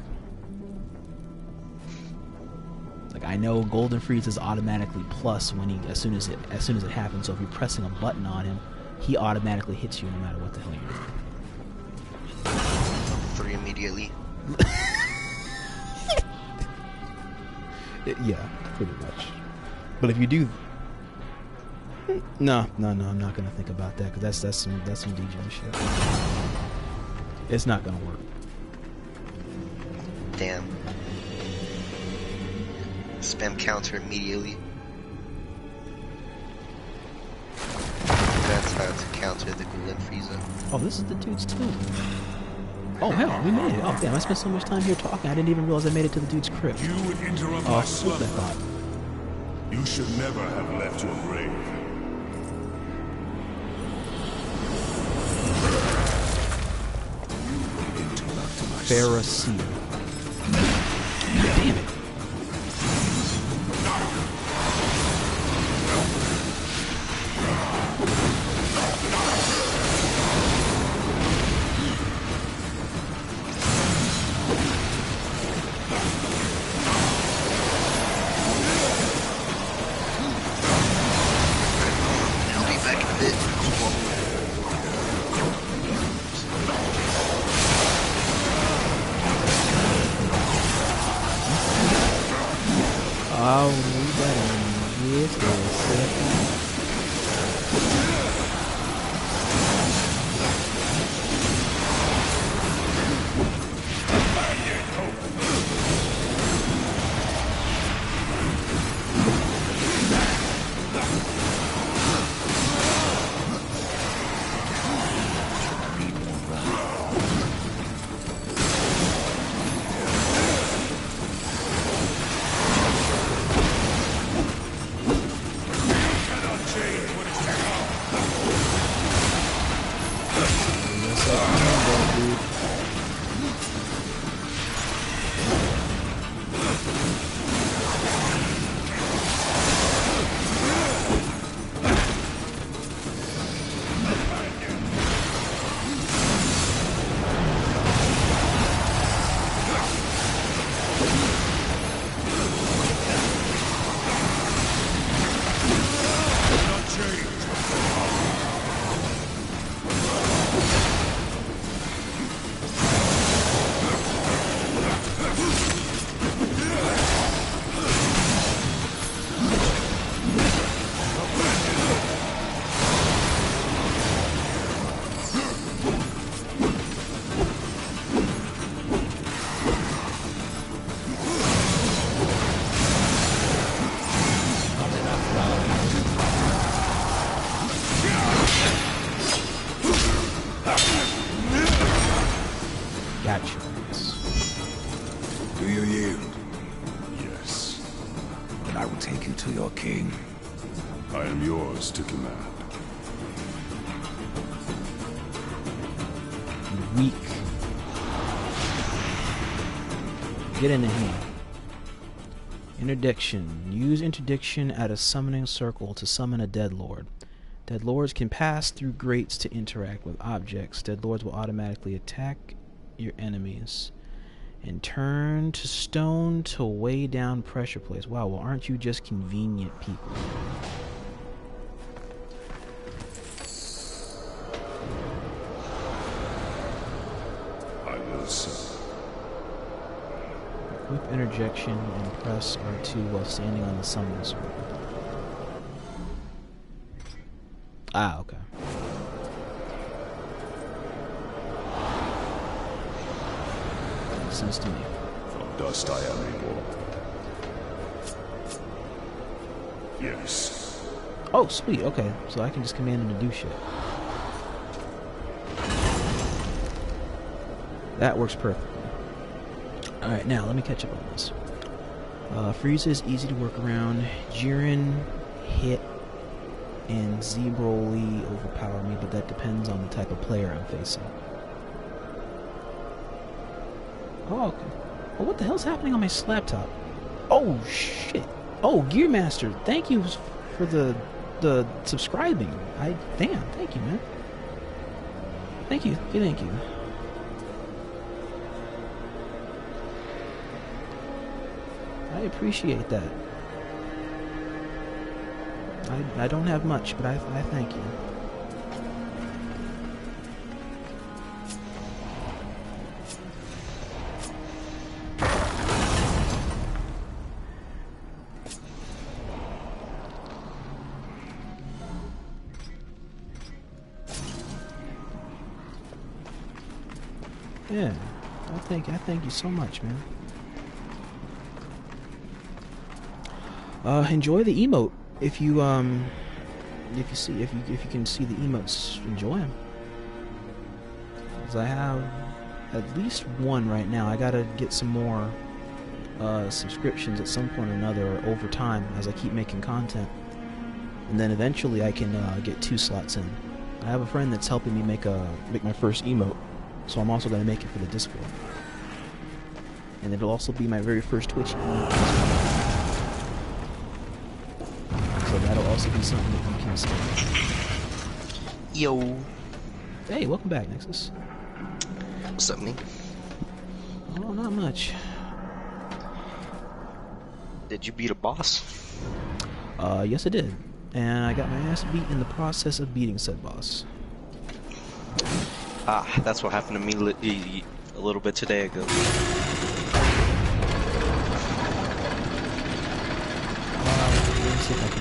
Speaker 1: Like, I know Golden Frieza is automatically plus when as soon as it happens, so if you're pressing a button on him, he automatically hits you no matter what the hell you're doing.
Speaker 4: 3 immediately.
Speaker 1: Yeah, pretty much. But if you do, no, I'm not gonna think about that, because that's some DJ shit. It's not gonna work.
Speaker 4: Damn. Spam counter immediately. That's how to counter the Glid Frieza.
Speaker 1: Oh, this is the dude's tomb. Oh hell, we made it. Oh damn, I spent so much time here talking, I didn't even realize I made it to the dude's crypt.
Speaker 6: You interrupt my slumber.
Speaker 1: Thought.
Speaker 6: You should never have left your grave.
Speaker 1: Pharisee. Damn it.
Speaker 4: I'll be back in a bit.
Speaker 1: Oh, we better get this second.
Speaker 6: To command.
Speaker 1: Weak. Get in the hand. Interdiction. Use interdiction at a summoning circle to summon a dead lord. Dead lords can pass through grates to interact with objects. Dead lords will automatically attack your enemies and turn to stone to weigh down pressure plates. Wow, well aren't you just convenient people?
Speaker 6: I will serve.
Speaker 1: Whip interjection and press R2 while standing on the summon sword. Ah, okay. Makes sense to me.
Speaker 6: From dust I am reborn. Yes.
Speaker 1: Oh, sweet. Okay, so I can just command him to do shit. That works perfectly. Alright, now let me catch up on this. Frieza is easy to work around. Jiren, Hit, and Zebroly overpower me, but that depends on the type of player I'm facing. Oh, okay. Well, what the hell's happening on my laptop? Oh, shit. Oh, Gearmaster, thank you for the subscribing. Damn, thank you, man. Thank you. Thank you. I appreciate that. I don't have much, but I thank you. Yeah, I thank you so much, man. Enjoy the emote if you can see the emotes. Enjoy them, because I have at least one right now. I gotta get some more subscriptions at some point or another, or over time as I keep making content, and then eventually I can get 2 slots in. I have a friend that's helping me make my first emote, so I'm also gonna make it for the Discord, and it'll also be my very first Twitch emote as well. So that'll also be something that you can see.
Speaker 4: Yo.
Speaker 1: Hey, welcome back, Nexus.
Speaker 4: What's up, man?
Speaker 1: Oh, not much.
Speaker 4: Did you beat a boss?
Speaker 1: Yes I did. And I got my ass beat in the process of beating said boss.
Speaker 4: Ah, that's what happened to me a little bit today ago.
Speaker 1: Let me see if I can...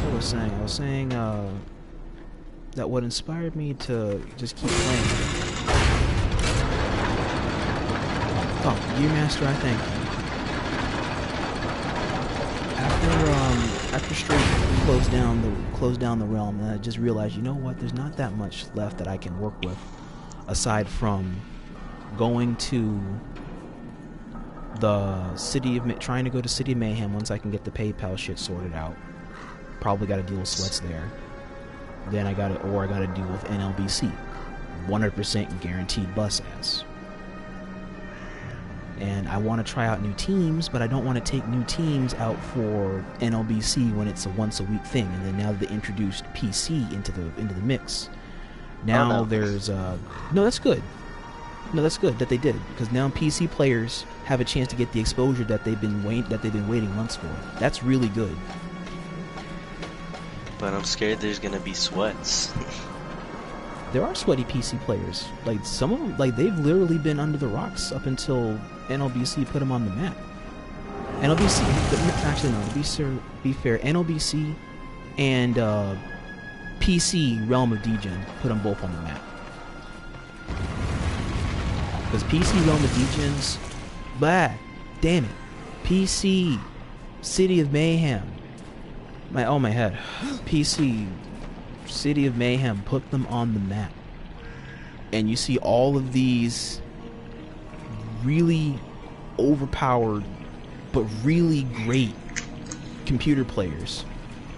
Speaker 1: what was I saying? That what inspired me to just keep playing. Oh, Gearmaster, I thank you. After Straight closed down the realm, and I just realized, you know what? There's not that much left that I can work with, aside from going to the trying to go to City of Mayhem once I can get the PayPal shit sorted out. Probably got to deal with sweats there. Then I gotta deal with NLBC, 100% guaranteed bus ass. And I want to try out new teams, but I don't want to take new teams out for NLBC when it's a once a week thing. And then now they introduced PC into the mix. Now there's no, that's good. No, that's good that they did it, because now PC players have a chance to get the exposure that they've been waiting months for. That's really good.
Speaker 4: But I'm scared there's gonna be sweats.
Speaker 1: There are sweaty PC players. Like, some of them, like, they've literally been under the rocks up until NLBC put them on the map. NLBC, actually no, to be fair, NLBC and PC Realm of Degen put them both on the map. Because PC Realm of Degens, damn it, PC City of Mayhem, my head, PC City of Mayhem put them on the map, and you see all of these really overpowered but really great computer players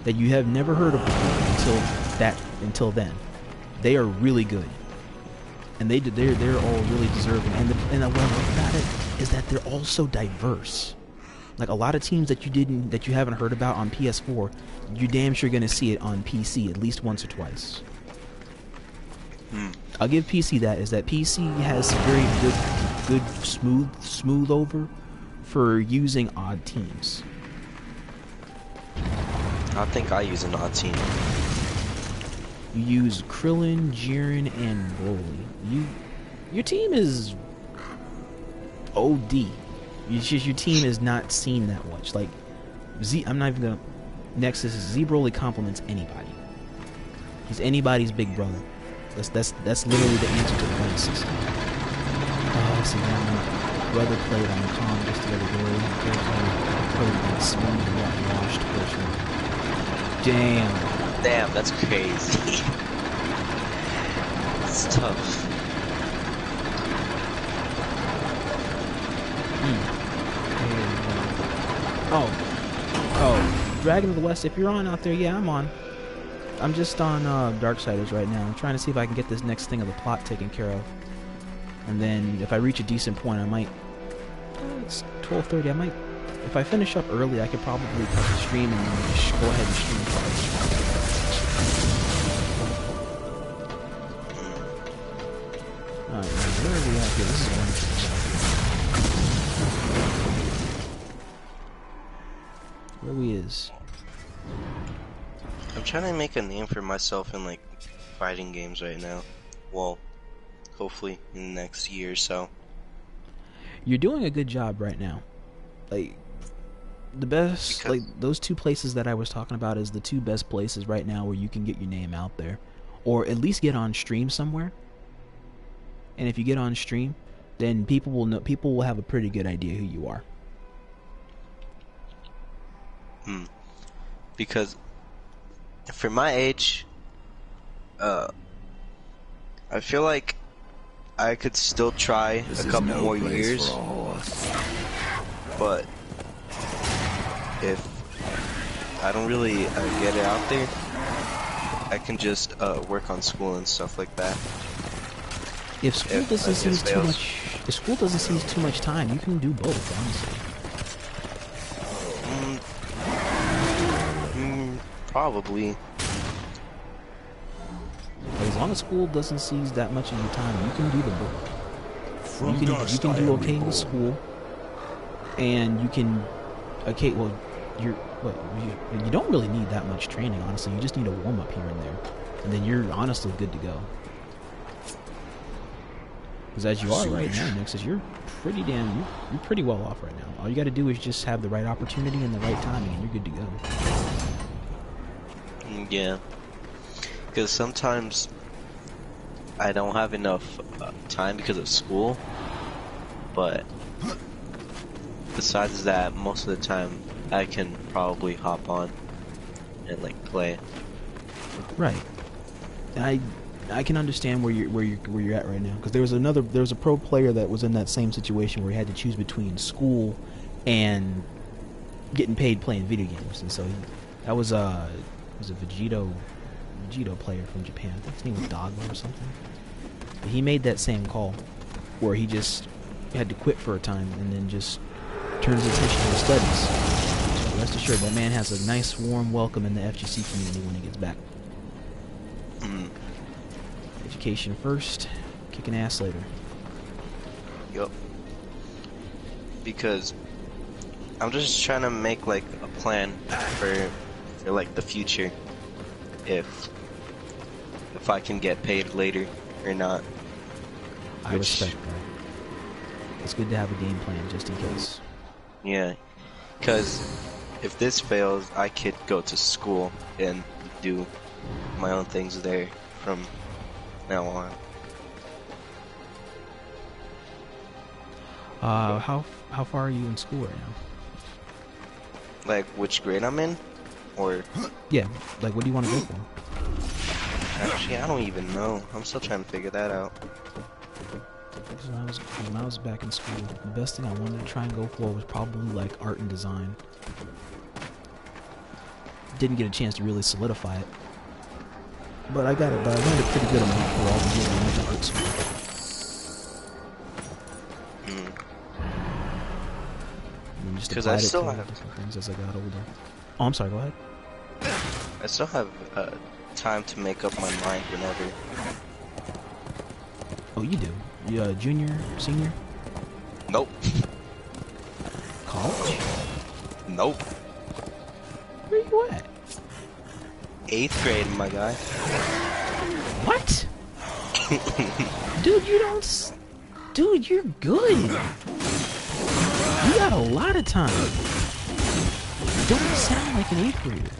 Speaker 1: that you have never heard of before until then. They are really good, and they're all really deserving. And what I love about it is that they're all so diverse. Like, a lot of teams that you haven't heard about on PS4, you're damn sure gonna see it on PC at least once or twice. I'll give PC that, is that PC has very good smooth over for using odd teams.
Speaker 4: I think I use an odd team.
Speaker 1: You use Krillin, Jiren, and Broly. Your team is OD. It's just your team is not seen that much. Like, I'm not even gonna... Nexus, Z Broly compliments anybody. He's anybody's big brother. That's literally the answer to the point system. Oh, see, now my brother played on com just the other day. He played that smooth, washed version. Damn.
Speaker 4: Damn, that's crazy. It's tough. Oh, Dragon of the West, if you're on out there, yeah, I'm on. I'm just on Darksiders right now. I'm trying to see if I can get this next thing of the plot taken care of. And then if I reach a decent point, I might... it's 12:30, I might... If I finish up early, I could probably cut the stream and just go ahead and stream. Alright, where are we at here? This is wonderful. Where we is? I'm trying to make a name for myself in like fighting games right now. Well, hopefully in the next year or so. You're doing a good job right now. Like the best, like those two places that I was talking about is the two best places right now where you can get your name out there, or at least get on stream somewhere. And if you get on stream, then people will know. People will have a pretty good idea who you are. Because for my age, I feel like I could still try a couple more years, but if I don't really get it out there, I can just work on school and stuff like that. If school doesn't seize too much, if school doesn't seize too much time, you can do both, honestly. Probably. As long as school doesn't seize that much of your time, you can do the book. You can do okay with school, and you can, okay. Well, you don't really need that much training, honestly. You just need a warm up here and there, and then you're honestly good to go. Because as you are right now, Nexus, you're pretty well off right now. All you got to do is just have the right opportunity and the right timing, and you're good to go. Yeah, because sometimes I don't have enough time because of school, but besides that, most of the time I can probably hop on and like play. Right. I can understand where you're at right now, because there was a pro player that was in that same situation where he had to choose between school and getting paid playing video games, and so that was a Vegito player from Japan. I think his name was Dogma or something. But he made that same call where he just had to quit for a time and then just turn his attention to his studies. So rest assured, that man has a nice warm welcome in the FGC community when he gets back. Education first, kicking ass later. Yup. Because I'm just trying to make like a plan for like the future, if I can get paid later or not. I respect that. It's good to have a game plan just in case. Yeah, because if this fails, I could go to school and do my own things there from now on. How far are you in school right now? Like which grade I'm in? Or yeah, like what do you want to go for? Actually, I don't even know. I'm still trying to figure that out. When I was back in school, the best thing I wanted to try and go for was probably like art and design. Didn't get a chance to really solidify it, but I got it. But I learned a pretty good amount for all the years I went to art school. Because I still have things as I got older. Oh, I'm sorry, go ahead. I still have time to make up my mind whenever. Oh, you do? You junior, senior? Nope. College? Nope. Where you at? 8th grade, my guy. What? Dude, you don't... Dude, you're good.
Speaker 1: You got a lot of time. You don't sound like an 8th grader.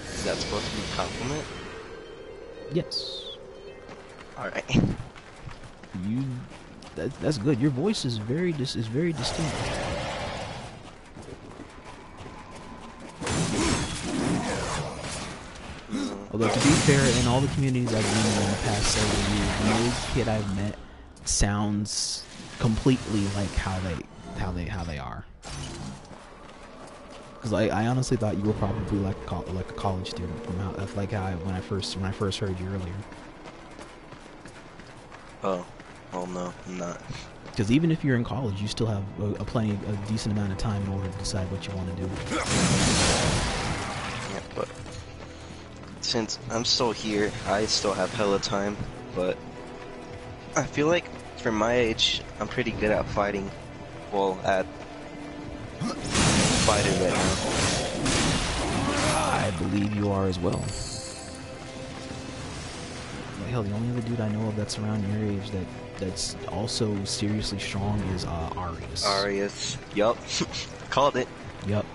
Speaker 4: Is that supposed to be a compliment?
Speaker 1: Yes.
Speaker 4: Alright.
Speaker 1: That's good. Your voice is very distinct. Although to be fair, in all the communities I've been in the past several years, no kid I've met sounds completely like how they are. Because I honestly thought you were probably like a college student from how when I first heard you earlier.
Speaker 4: Oh, well no, I'm not.
Speaker 1: Because even if you're in college, you still have a decent amount of time in order to decide what you want to do.
Speaker 4: Yeah, but since I'm still here, I still have hella time. But I feel like for my age, I'm pretty good at fighting. Well, at fighting right now.
Speaker 1: I believe you are as well. Like, hell, the only other dude I know of that's around your age that's also seriously strong is Arius.
Speaker 4: Arius. Yup. Called it.
Speaker 1: Yup.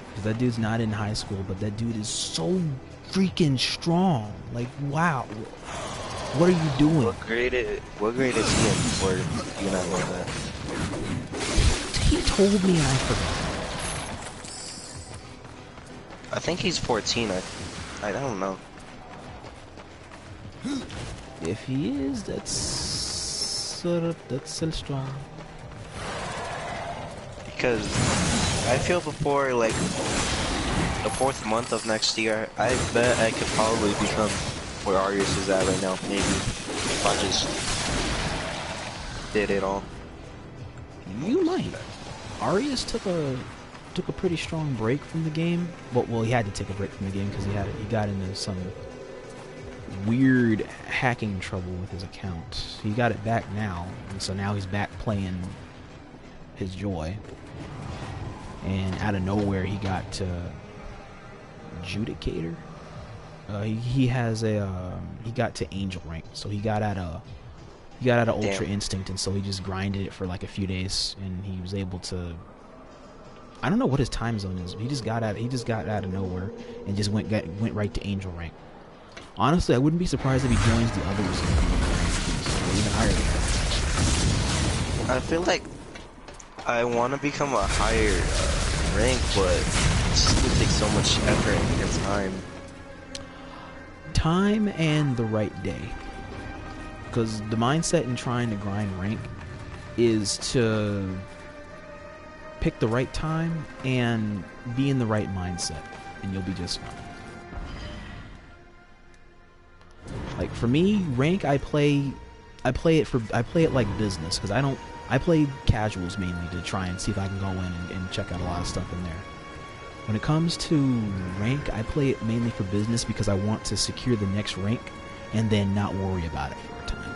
Speaker 1: Because that dude's not in high school, but that dude is so freaking strong. Like, wow. What are you doing?
Speaker 4: What grade is he in? Or do you not know that?
Speaker 1: He told me and I forgot.
Speaker 4: I think he's 14. I don't know.
Speaker 1: If he is, that's still strong.
Speaker 4: Because I feel before like the 4th month of next year, I bet I could probably become where Arius is at right now. Maybe if I just did it all.
Speaker 1: You might. Arius took a pretty strong break from the game. Well, he had to take a break from the game because he got into some weird hacking trouble with his account. He got it back now, and so now he's back playing his joy. And out of nowhere, he got to Judicator. He got to Angel rank, so he got out of Ultra Instinct, and so he just grinded it for like a few days, and he was able to. I don't know what his time zone is. He just got out of nowhere and just went right to Angel rank. Honestly, I wouldn't be surprised if he joins the others or even higher than that.
Speaker 4: I feel like I want to become a higher rank, but it's just gonna take so much effort and time.
Speaker 1: Time and the right day. Because the mindset in trying to grind rank is to pick the right time and be in the right mindset, and you'll be just fine. Like for me, rank I play it like business, because I play casuals mainly to try and see if I can go in and check out a lot of stuff in there. When it comes to rank, I play it mainly for business because I want to secure the next rank and then not worry about it for a time.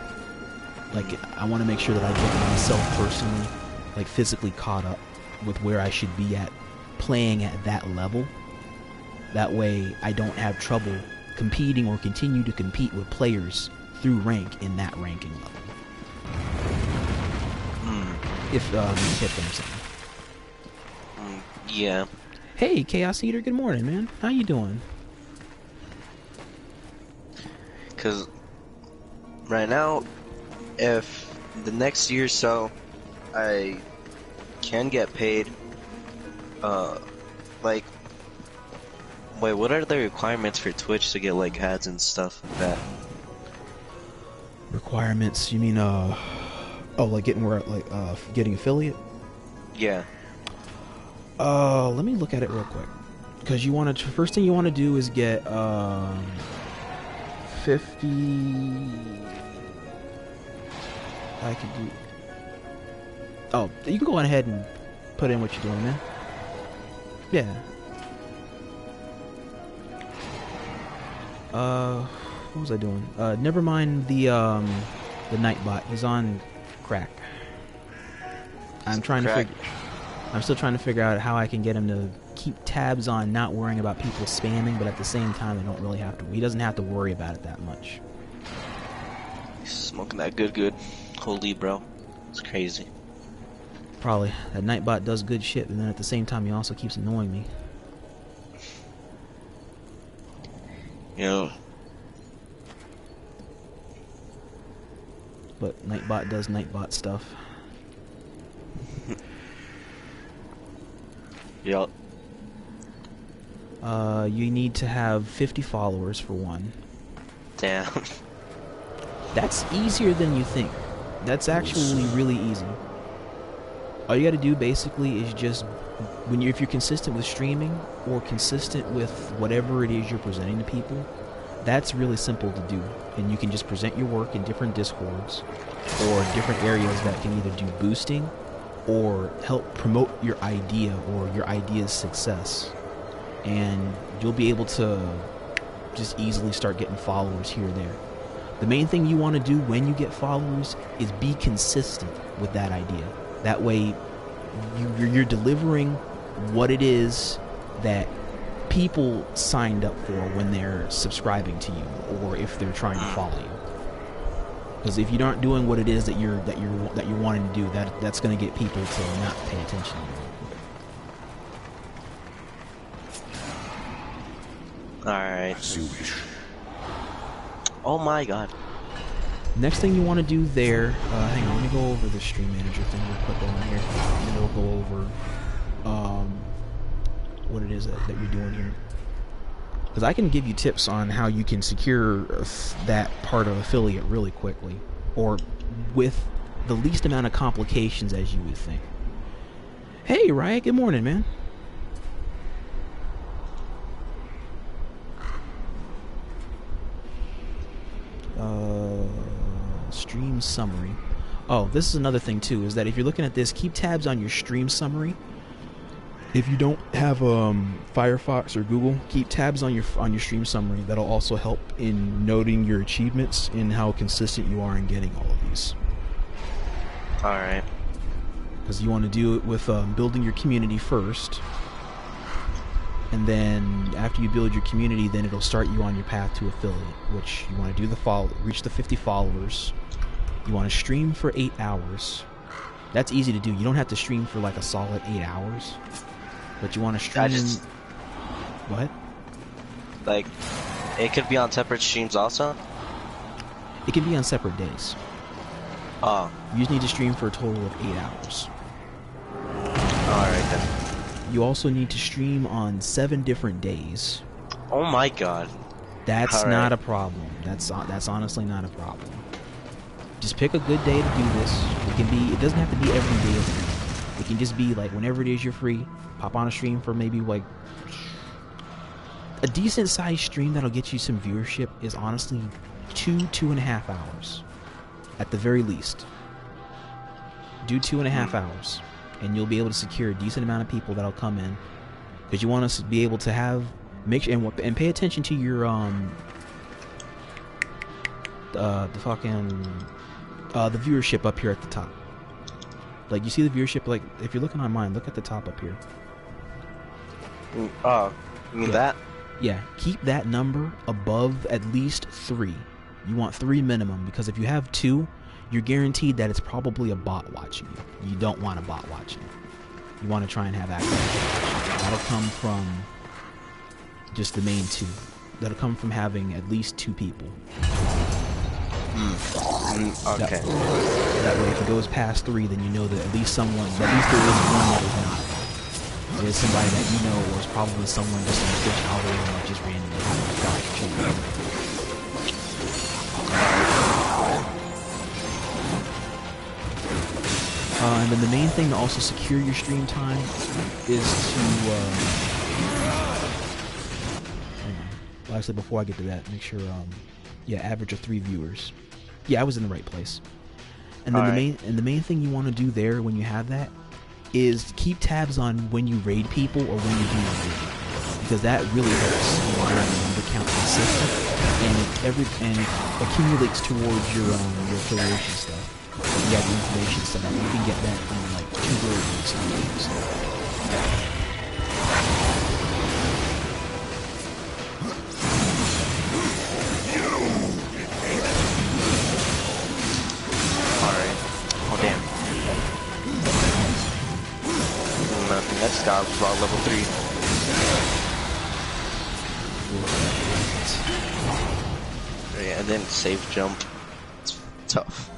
Speaker 1: Like, I want to make sure that I get myself personally, like physically caught up with where I should be at playing at that level. That way I don't have trouble competing or continue to compete with players through rank in that ranking level. If you get what I'm saying.
Speaker 4: Yeah.
Speaker 1: Hey, Chaos Eater, good morning, man. How you doing?
Speaker 4: Because right now, if the next year or so I can get paid, like, wait, what are the requirements for Twitch to get like ads and stuff like that?
Speaker 1: Requirements? You mean like getting affiliate?
Speaker 4: Yeah.
Speaker 1: Let me look at it real quick. Because you want to, first thing you want to do is get 50. I can do. Oh, you can go on ahead and put in what you're doing, man. Yeah. What was I doing? Never mind the Nightbot. He's on crack. I'm still trying to figure out how I can get him to keep tabs on not worrying about people spamming, but at the same time, he doesn't have to worry about it that much.
Speaker 4: He's smoking that good. Holy bro. It's crazy.
Speaker 1: Probably. That Nightbot does good shit, and then at the same time he also keeps annoying me.
Speaker 4: You know.
Speaker 1: But Nightbot does Nightbot stuff.
Speaker 4: Yup.
Speaker 1: You need to have 50 followers for one.
Speaker 4: Damn.
Speaker 1: That's easier than you think. That's actually really easy. All you gotta do basically is just, if you're consistent with streaming, or consistent with whatever it is you're presenting to people, that's really simple to do. And you can just present your work in different Discords, or different areas that can either do boosting, or help promote your idea, or your idea's success. And you'll be able to just easily start getting followers here or there. The main thing you want to do when you get followers is be consistent with that idea. That way, you're delivering what it is that people signed up for when they're subscribing to you, or if they're trying to follow you. Because if you're not doing what it is that you're wanting to do, that's going to get people to not pay attention to you.
Speaker 4: Alright.
Speaker 6: As you wish.
Speaker 4: Oh my god.
Speaker 1: Next thing you want to do there, hang on, let me go over the stream manager thing real quick on here, and then we'll go over what it is that you're doing here. Because I can give you tips on how you can secure that part of affiliate really quickly, or with the least amount of complications as you would think. Hey Riot, good morning, man. Stream summary. Oh, this is another thing too, is that if you're looking at this, keep tabs on your stream summary. If you don't have Firefox or Google, keep tabs on your stream summary. That'll also help in noting your achievements and how consistent you are in getting all of these.
Speaker 4: Alright.
Speaker 1: Because you want to do it with building your community first, and then after you build your community, then it'll start you on your path to affiliate, which you want to do reach the 50 followers. You want to stream for 8 hours. That's easy to do. You don't have to stream for like a solid 8 hours, but you want to stream. What?
Speaker 4: Like, it could be on separate streams also?
Speaker 1: It can be on separate days.
Speaker 4: Oh.
Speaker 1: You just need to stream for a total of 8 hours.
Speaker 4: Alright then.
Speaker 1: You also need to stream on 7 different days.
Speaker 4: Oh my god.
Speaker 1: That's not a problem. That's honestly not a problem. Just pick a good day to do this. It doesn't have to be every day of the week. It can just be like whenever it is you're free. Pop on a stream for maybe like a decent sized stream that'll get you some viewership is honestly 2.5 hours at the very least. Do 2.5 hours, and you'll be able to secure a decent amount of people that'll come in, because you want us to be able to make sure and pay attention to your the viewership up here at the top. Like, you see the viewership, like if you're looking on mine, look at the top up here.
Speaker 4: Oh, you mean that?
Speaker 1: Yeah, keep that number above at least 3. You want 3 minimum, because if you have 2, you're guaranteed that it's probably a bot watching you. You don't want a bot watching you. You want to try and have access. That'll come from just the main 2. That'll come from having at least 2 people.
Speaker 4: Okay.
Speaker 1: That way, if it goes past 3, then you know that at least there is one that is not. There's somebody that you know, or it's probably someone just in the Twitch algorithm that just randomly got children. And then the main thing to also secure your stream time is to well, actually, before I get to that, make sure average of 3 viewers. Yeah, I was in the right place. And then the main thing you want to do there when you have that is keep tabs on when you raid people or when you do raid, because that really helps the count consistent, and it accumulates towards your affiliation stuff. You have the information set up. You can get that in like 2 versions of games.
Speaker 4: Next guy was about level 3. Yeah, and then safe jump. It's tough.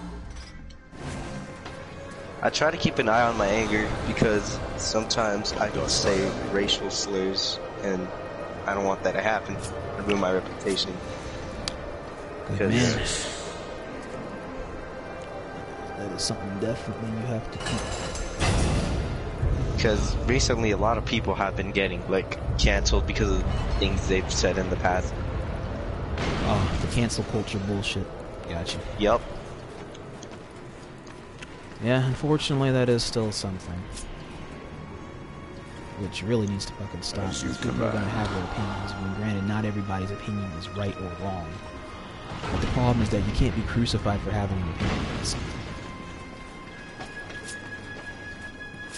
Speaker 4: I try to keep an eye on my anger because sometimes I don't say racial slurs, and I don't want that to happen. I ruin my reputation.
Speaker 1: Good man. That is something definitely you have to keep.
Speaker 4: Because recently a lot of people have been getting like canceled because of things they've said in the past.
Speaker 1: Oh, the cancel culture bullshit. Gotcha.
Speaker 4: Yup.
Speaker 1: Yeah, unfortunately that is still something. Which really needs to fucking stop. People are gonna have their opinions. When granted, not everybody's opinion is right or wrong. But the problem is that you can't be crucified for having an opinion on something.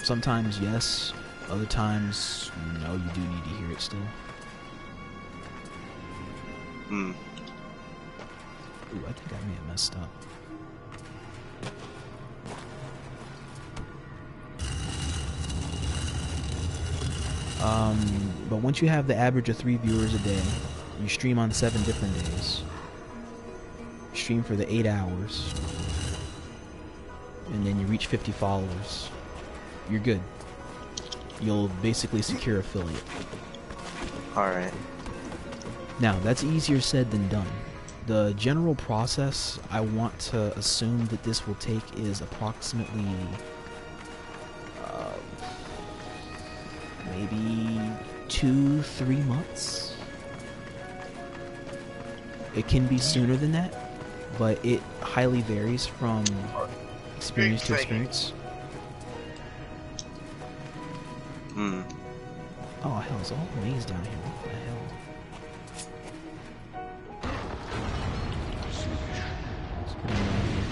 Speaker 1: Sometimes yes, other times no, you do need to hear it still.
Speaker 4: Hmm.
Speaker 1: Ooh, I think I may have messed up. But once you have the average of 3 viewers a day, you stream on 7 different days. You stream for the 8 hours. And then you reach 50 followers. You're good. You'll basically secure affiliate.
Speaker 4: Alright.
Speaker 1: Now, that's easier said than done. The general process I want to assume that this will take is approximately maybe 2-3 months. It can be sooner than that, but it highly varies from experience to experience.
Speaker 4: Hmm.
Speaker 1: Oh hell, there's all maze down here. What the hell? What's going on here?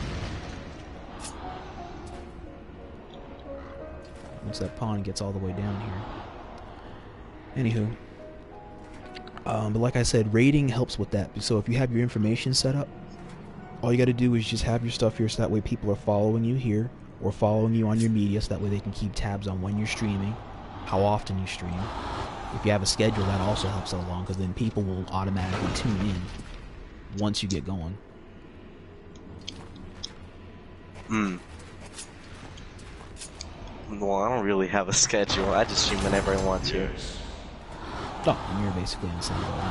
Speaker 1: Once that pond gets all the way down here. Anywho. But like I said, raiding helps with that. So if you have your information set up, all you gotta do is just have your stuff here so that way people are following you here or following you on your media so that way they can keep tabs on when you're streaming, how often you stream. If you have a schedule, that also helps along because then people will automatically tune in once you get going.
Speaker 4: Hmm. Well, I don't really have a schedule. I just stream whenever I want to.
Speaker 1: Oh, and you're basically in the same boat.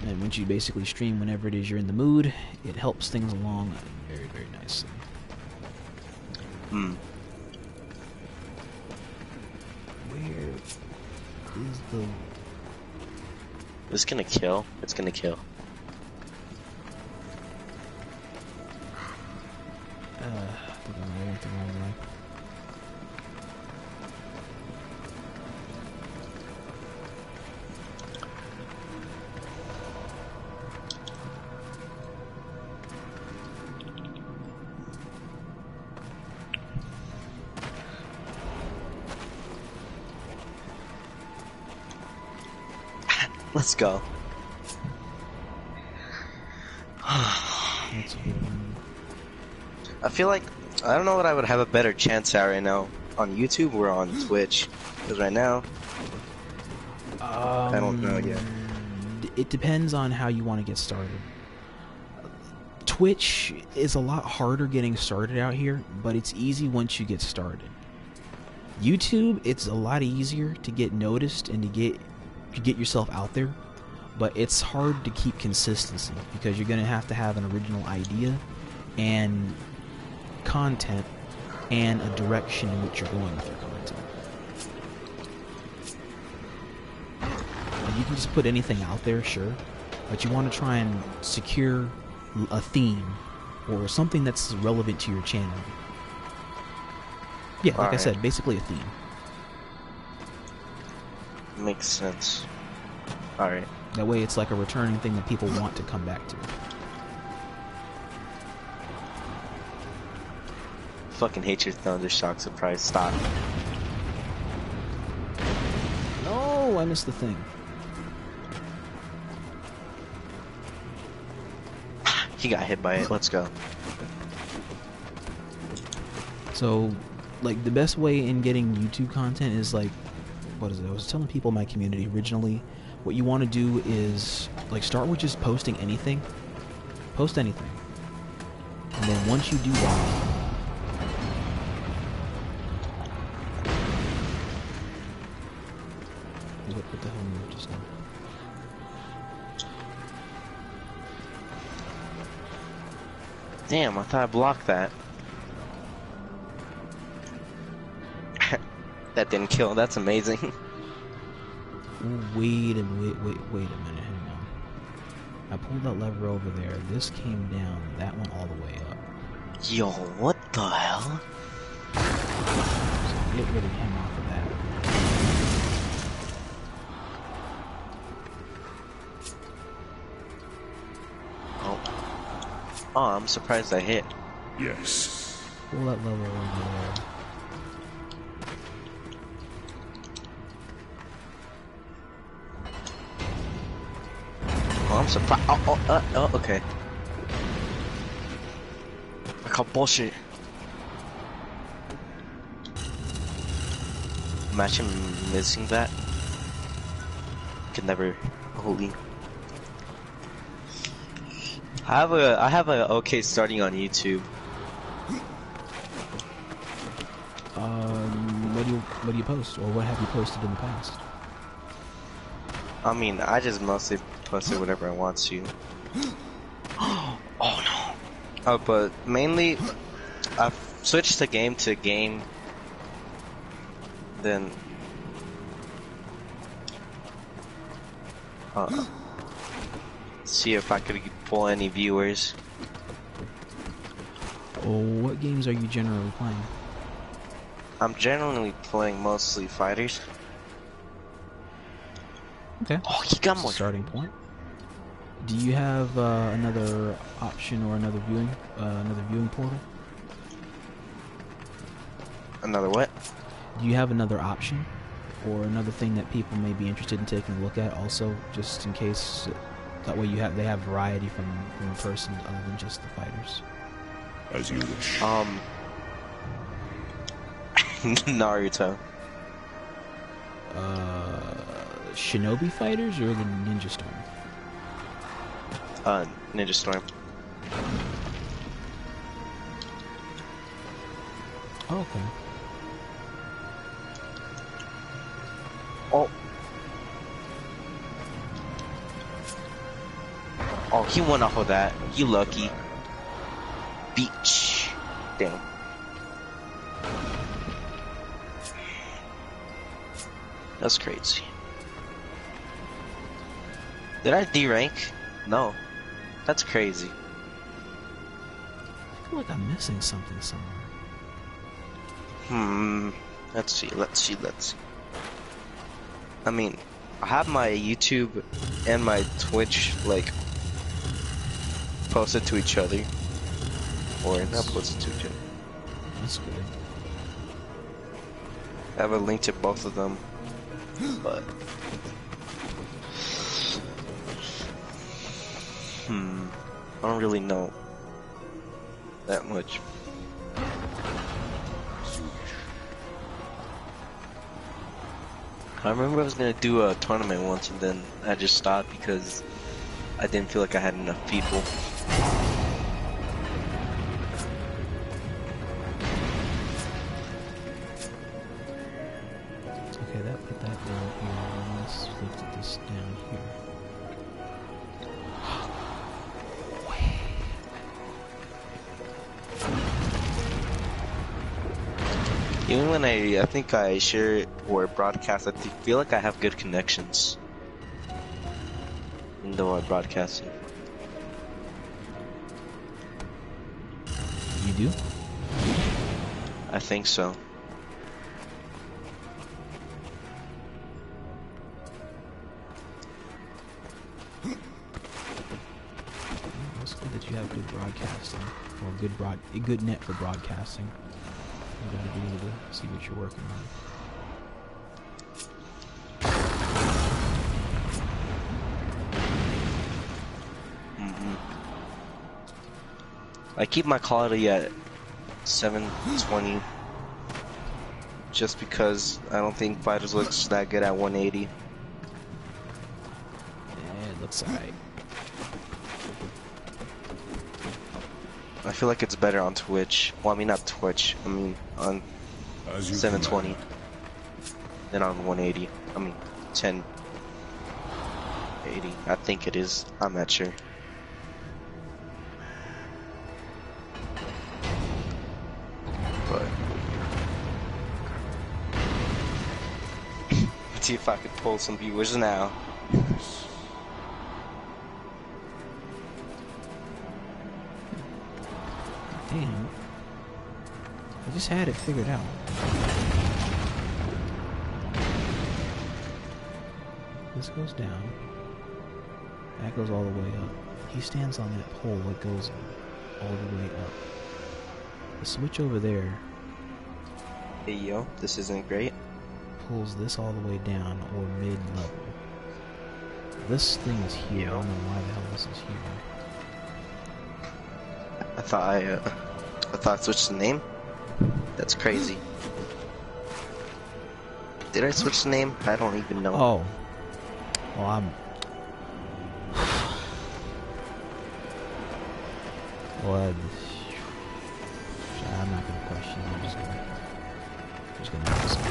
Speaker 1: And once you basically stream whenever it is you're in the mood, it helps things along very, very nicely.
Speaker 4: Hmm.
Speaker 1: Where is the...
Speaker 4: It's gonna kill. It's gonna kill.
Speaker 1: I think I'm waiting the wrong way.
Speaker 4: Let's go. I feel like I don't know what I would have a better chance at right now, on YouTube or on Twitch. Because right now, I don't know yet.
Speaker 1: It depends on how you want to get started. Twitch is a lot harder getting started out here, but it's easy once you get started. YouTube, it's a lot easier to get noticed and to get yourself out there, but it's hard to keep consistency because you're going to have an original idea and content and a direction in which you're going with your content. And you can just put anything out there, sure, but you want to try and secure a theme or something that's relevant to your channel. Yeah, like I said, basically a theme.
Speaker 4: Makes sense. Alright.
Speaker 1: That way it's like a returning thing that people want to come back to.
Speaker 4: Fucking hate your Thunder Shock surprise. Stop.
Speaker 1: No, I missed the thing.
Speaker 4: He got hit by it. Let's go.
Speaker 1: So, like the best way in getting YouTube content is like, what is it? I was telling people in my community originally, what you want to do is like start with just posting anything. Post anything. And then once you do that, what the hell moved just now?
Speaker 4: Damn, I thought I blocked that. That didn't kill. That's amazing.
Speaker 1: Wait a minute, hang on. I pulled that lever over there. This came down. That went all the way up.
Speaker 4: Yo, what the hell?
Speaker 1: So get rid of him off of that.
Speaker 4: Oh, I'm surprised I hit.
Speaker 6: Yes.
Speaker 1: Pull that lever over there.
Speaker 4: Oh, I'm surprised. Okay. I call bullshit. Imagine missing that. Could never. Holy. I have a okay starting on YouTube.
Speaker 1: What do you post, or what have you posted in the past?
Speaker 4: I mean, I just mostly posted whatever I want to. Oh no! Oh, but mainly, I've switched the game to game. Then, see if I could pull any viewers.
Speaker 1: Well, what games are you generally playing?
Speaker 4: I'm generally playing mostly fighters.
Speaker 1: Okay.
Speaker 4: Oh, he got more.
Speaker 1: Starting point. Do you have another option or another viewing portal?
Speaker 4: Another what?
Speaker 1: Do you have another option or another thing that people may be interested in taking a look at? Also, just in case that way they have variety from a person other than just the fighters.
Speaker 6: As you wish.
Speaker 4: Naruto.
Speaker 1: Shinobi fighters or the Ninja Storm?
Speaker 4: Ninja Storm.
Speaker 1: Oh, okay.
Speaker 4: Oh, he went off of that. You lucky. Beach. Damn. That's crazy. Did I D-rank? No. That's crazy.
Speaker 1: I feel like I'm missing something somewhere.
Speaker 4: Let's see. I mean, I have my YouTube and my Twitch, like, posted to each other. Or not posted to each other.
Speaker 1: That's good.
Speaker 4: I have a link to both of them. But I don't really know that much. I remember I was gonna do a tournament once and then I just stopped because I didn't feel like I had enough people.
Speaker 1: Okay, that put that down here. Let's lift this down here.
Speaker 4: Even when I think I share or broadcast, I feel like I have good connections. Even though I broadcast it.
Speaker 1: You do?
Speaker 4: I think so.
Speaker 1: It's good that you have good broadcasting, or a good net for broadcasting. I'm going to be able to see what you're working on.
Speaker 4: I keep my quality at 720 just because I don't think Fighters looks that good at 180.
Speaker 1: Yeah, it looks alright.
Speaker 4: I feel like it's better on Twitch. Well, I mean not Twitch. I mean on 720 than on 180. I mean 1080. I think it is. I'm not sure. But let's see if I could pull some viewers now.
Speaker 1: Damn. I just had it figured out. This goes down. That goes all the way up. He stands on that pole, it goes all the way up. The switch over there
Speaker 4: Hey yo, this isn't great.
Speaker 1: pulls this all the way down, or mid-level. This thing is here. I don't know why the hell this is here.
Speaker 4: I thought I switched the name. That's crazy. Did I switch the name? I don't even know.
Speaker 1: Oh. Well, I'm... Well, I'm not gonna question it. I'm just gonna make this up.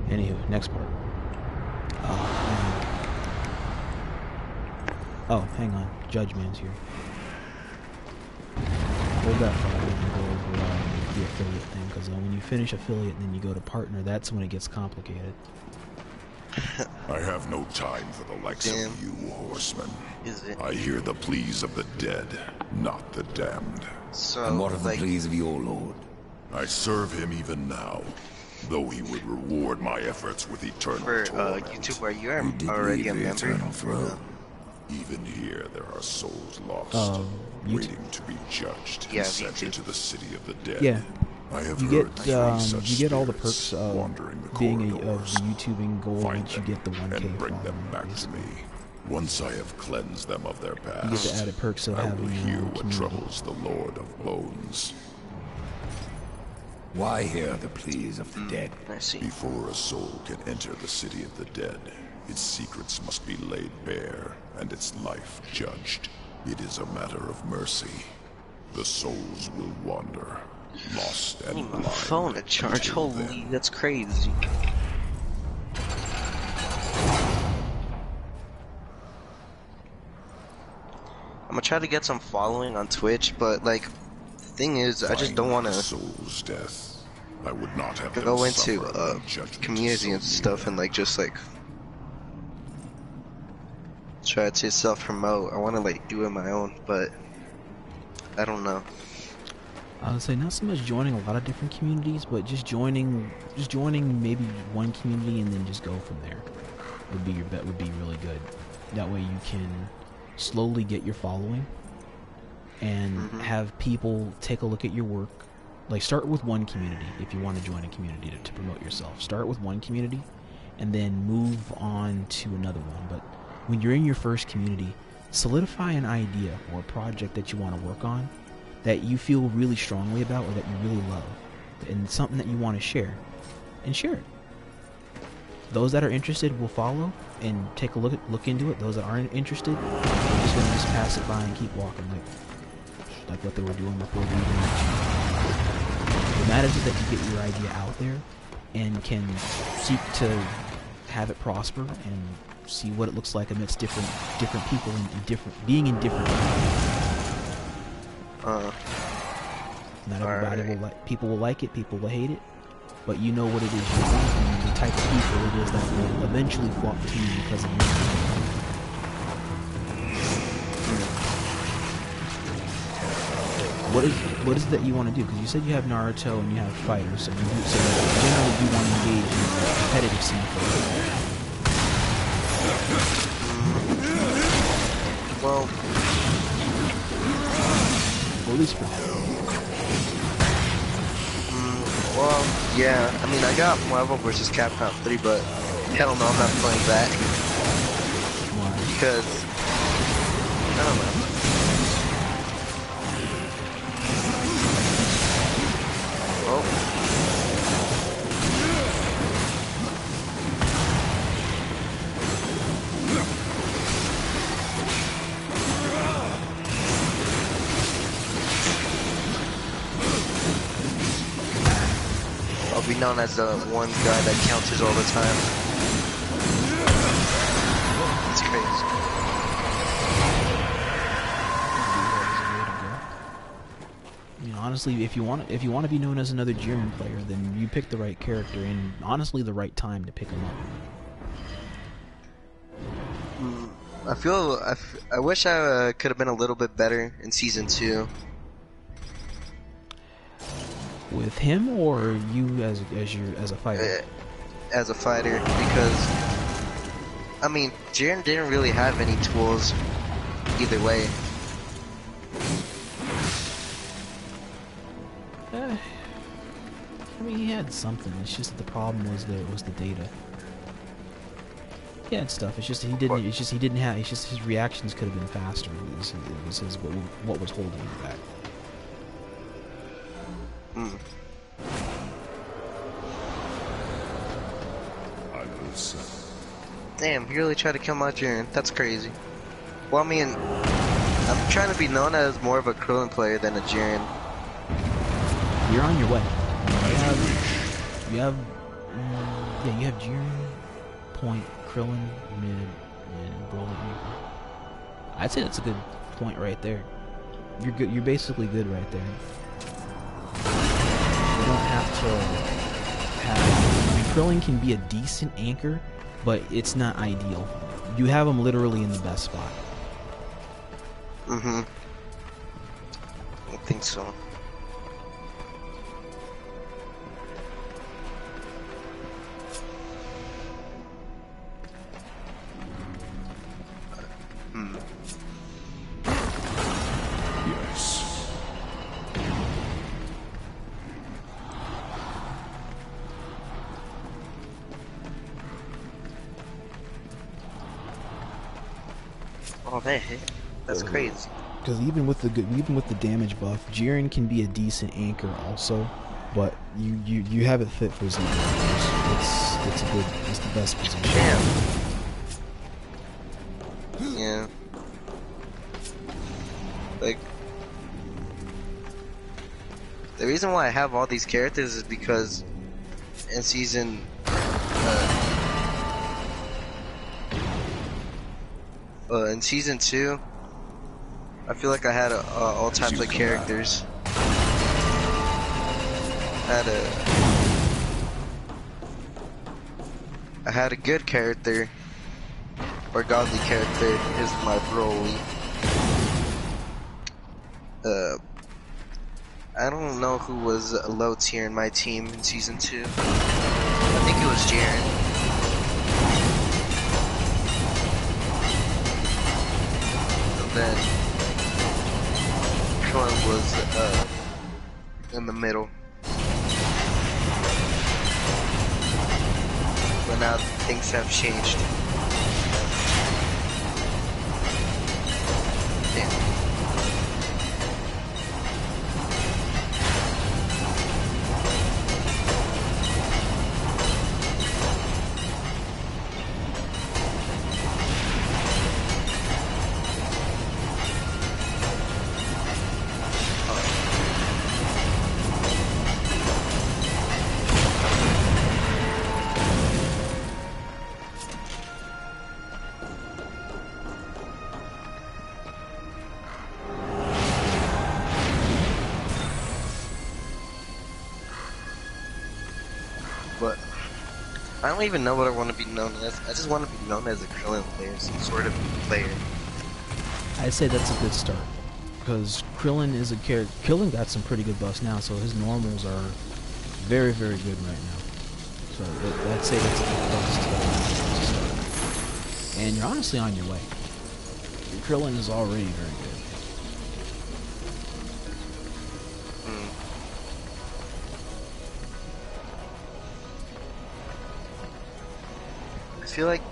Speaker 1: Anywho, next part. Oh, hang on. Judge Man's here. Hold that thought and go over the affiliate thing, because when you finish affiliate and then you go to partner, that's when it gets complicated.
Speaker 6: I have no time for the likes
Speaker 4: Damn.
Speaker 6: of you, horsemen.
Speaker 4: Is it?
Speaker 6: I hear the pleas of the dead, not the damned.
Speaker 4: So,
Speaker 5: And what are the
Speaker 4: like,
Speaker 5: pleas of your lord?
Speaker 6: I serve him even now, though he would reward my efforts with eternal
Speaker 4: for
Speaker 6: torment.
Speaker 4: YouTube, are you
Speaker 5: You did
Speaker 4: already
Speaker 5: leave
Speaker 4: a
Speaker 5: the
Speaker 4: member?
Speaker 5: eternal throne.
Speaker 6: Even here, there are souls lost,
Speaker 1: YouTube.
Speaker 6: waiting to be judged
Speaker 4: Yeah,
Speaker 6: and sent
Speaker 4: YouTube.
Speaker 6: into the city of the dead.
Speaker 1: Yeah.
Speaker 6: I have
Speaker 1: You
Speaker 6: heard
Speaker 1: get
Speaker 6: three such
Speaker 1: you get all the
Speaker 6: spirits
Speaker 1: perks of
Speaker 6: wandering the
Speaker 1: being of
Speaker 6: corridors.
Speaker 1: the YouTubing goal
Speaker 6: Find
Speaker 1: once you
Speaker 6: them
Speaker 1: get the 1K
Speaker 6: and bring them
Speaker 1: following,
Speaker 6: back
Speaker 1: basically.
Speaker 6: to me. Once I have cleansed them of their past,
Speaker 1: You get the added perks of
Speaker 6: I will
Speaker 1: having your
Speaker 6: hear
Speaker 1: own
Speaker 6: what
Speaker 1: community.
Speaker 6: troubles the Lord of Bones.
Speaker 5: Why hear the pleas of the dead?
Speaker 4: I see.
Speaker 6: Before a soul can enter the city of the dead, its secrets must be laid bare and its life judged. It is a matter of mercy. The souls will wander, lost
Speaker 4: I need
Speaker 6: and
Speaker 4: my
Speaker 6: blind.
Speaker 4: phone to charge.
Speaker 6: until
Speaker 4: Holy,
Speaker 6: then.
Speaker 4: that's crazy. I'm gonna try to get some following on Twitch, but like, the thing is, I just don't want
Speaker 6: The
Speaker 4: to
Speaker 6: soul's death. I would not have them
Speaker 4: go into
Speaker 6: suffer when judgment
Speaker 4: community
Speaker 6: is
Speaker 4: and
Speaker 6: so
Speaker 4: stuff
Speaker 6: near.
Speaker 4: and like just like try to self-promote. I want to like do it my own, but I don't know.
Speaker 1: I would say not so much joining a lot of different communities, but just joining maybe one community and then just go from there. Would be your bet. Would be really good. That way you can slowly get your following and have people take a look at your work. Like, start with one community if you want to join a community to promote yourself. Start with one community and then move on to another one. But when you're in your first community, solidify an idea or a project that you want to work on that you feel really strongly about or that you really love, and something that you want to share, and share it. Those that are interested will follow and take a look into it. Those that aren't interested, they're just gonna just pass it by and keep walking, like what they were doing before they even reached. What matters is that you get your idea out there and can seek to have it prosper and see what it looks like amidst different people and being in different. Not everybody will like. People will like it. People will hate it. But you know what it is you want and the type of people it is that will eventually flock to you because of you. What is it that you want to do? Because you said you have Naruto and you have fighters, so you generally do want to engage in the competitive scene for it.
Speaker 4: Well,
Speaker 1: Or at least for now.
Speaker 4: well, yeah. I mean, I got Marvel vs. Capcom 3, but hell no, I'm not playing that
Speaker 1: Why?
Speaker 4: because I don't know. known as the one guy that counters all the time. It's crazy.
Speaker 1: You know, honestly, if you want to be known as another Jiren player, then you pick the right character, and honestly, the right time to pick him up.
Speaker 4: I wish I could have been a little bit better in season 2.
Speaker 1: With him or you as a fighter?
Speaker 4: As a fighter, because I mean, Jiren didn't really have any tools either way.
Speaker 1: I mean, he had something. It's just that the problem was the data. He had stuff. It's just he didn't. It's just he didn't have. It's just his reactions could have been faster. It was his what was holding him back.
Speaker 4: Damn, he really tried to kill my Jiren. That's crazy. Well, I mean, I'm trying to be known as more of a Krillin player than a Jiren.
Speaker 1: You're on your way. You have Jiren, Point, Krillin, Mid, and Broly. I'd say that's a good point right there. You're good. You're basically good right there. You don't have to have. I mean, Krillin can be a decent anchor, but it's not ideal. You have him literally in the best spot.
Speaker 4: I think so.
Speaker 6: Yes.
Speaker 4: Oh, that hit. That's crazy.
Speaker 1: Because even with the damage buff, Jiren can be a decent anchor also, but you have it fit for Z. It's the best position.
Speaker 4: Damn. Yeah. Like, the reason why I have all these characters is because in season in season 2, I feel like I had all types of characters. I had a good character, or godly character, is my Broly. I don't know who was a low tier in my team in season 2. I think it was Jiren. And then Krillin was in the middle. But now things have changed. Damn. But I don't even know what I want to be known as. I just want to be known as a Krillin player, some sort of player.
Speaker 1: I'd say that's a good start, because Krillin is a character. Krillin got some pretty good buffs now, so his normals are very, very good right now. So I'd say that's a good place to start. And you're honestly on your way. Krillin is already very good.
Speaker 4: I feel like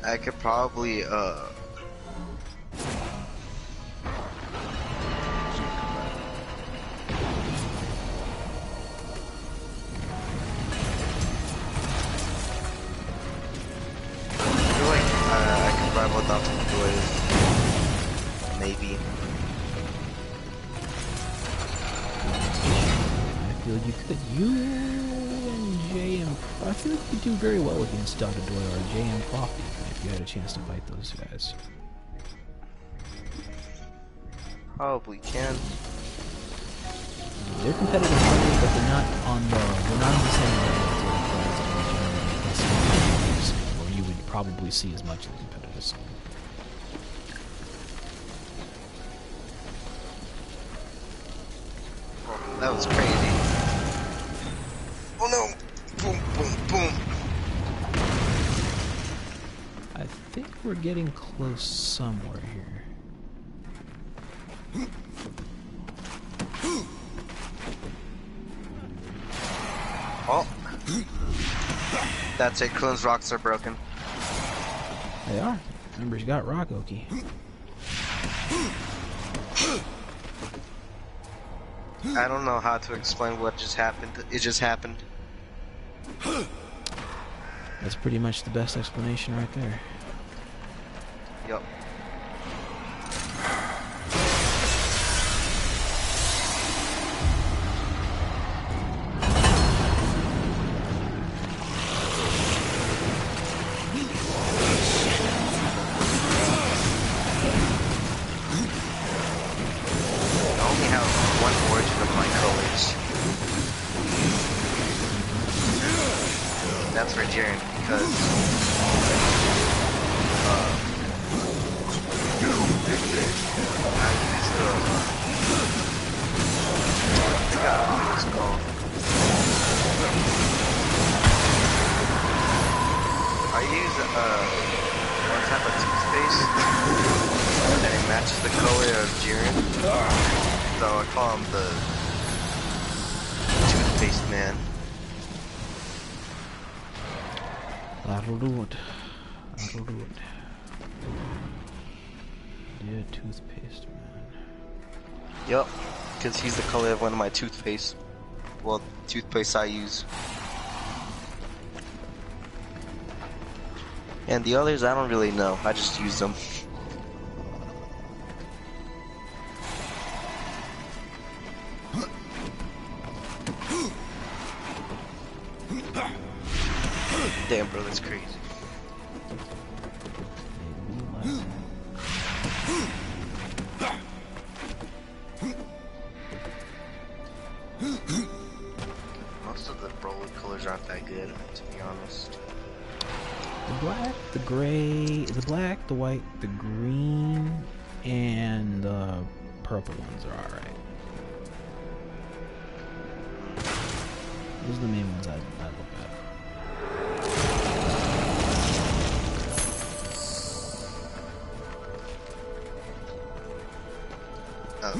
Speaker 4: I could probably rival Dr. Maybe.
Speaker 1: I feel you could. You and JM. I feel like you do very well against Dr. Doyle or JM Coffee if you had a chance to fight those guys.
Speaker 4: Probably can.
Speaker 1: They're competitive players, but they're not on the same level as the players where you would probably see as much of the competitive scene.
Speaker 4: Oh, that was crazy. Oh no! Boom, boom, boom.
Speaker 1: I think we're getting close somewhere here.
Speaker 4: Oh. That's it, Kloon's rocks are broken.
Speaker 1: They are. Remember, he's got Rock Oki.
Speaker 4: I don't know how to explain what just happened. It just happened.
Speaker 1: That's pretty much the best explanation right there.
Speaker 4: Yup. That's for Jiren, because I use one type of toothpaste that it matches the color of Jiren, so I call him the toothpaste man.
Speaker 1: That'll do it. That'll do it. Yeah, toothpaste, man.
Speaker 4: Yup, because he's the color of one of my toothpaste. Well, toothpaste I use. And the others, I don't really know. I just use them. Damn, bro, that's crazy. Most of the roller colors aren't that good, to be honest.
Speaker 1: The black, the gray, the black, the white, the green, and the purple ones are alright. Those are the main ones I look at.
Speaker 4: Oh.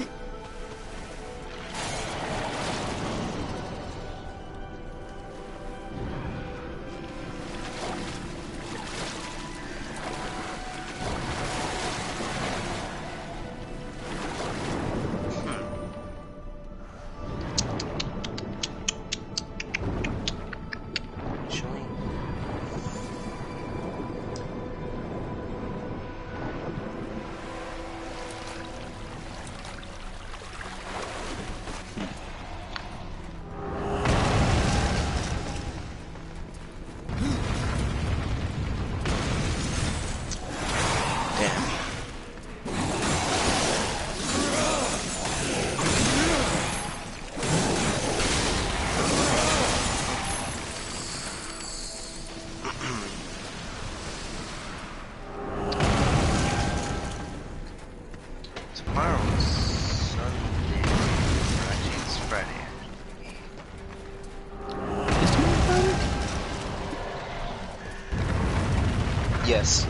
Speaker 4: Yes.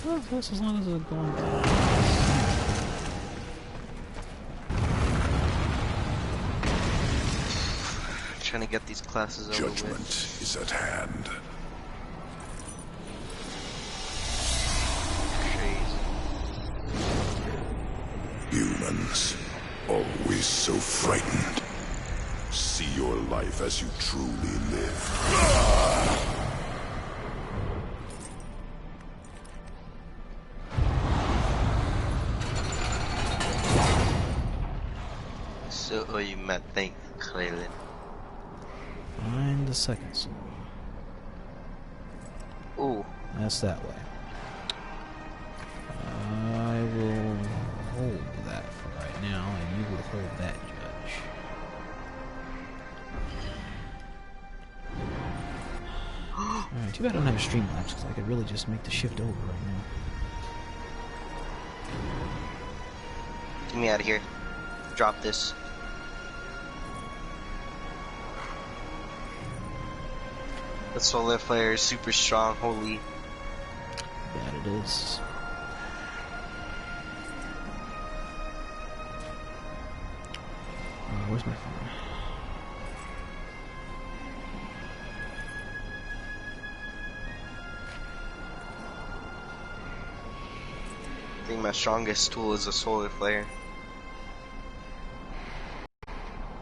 Speaker 1: Well, that's as long as it's going back.
Speaker 4: Trying to get these classes over with.
Speaker 6: Judgment is at hand.
Speaker 4: Crazy.
Speaker 6: Humans, always so frightened. See your life as you truly live.
Speaker 4: Oh, you meant thanks, Krillin.
Speaker 1: Find the second soul.
Speaker 4: Ooh.
Speaker 1: That's that way. I will hold that for right now, and you will hold that, Judge. Alright, too bad I don't have a Streamlabs, because I could really just make the shift over right now.
Speaker 4: Get me out of here. Drop this. The solar flare is super strong, holy.
Speaker 1: That it is. Where's my phone?
Speaker 4: I think my strongest tool is a solar flare.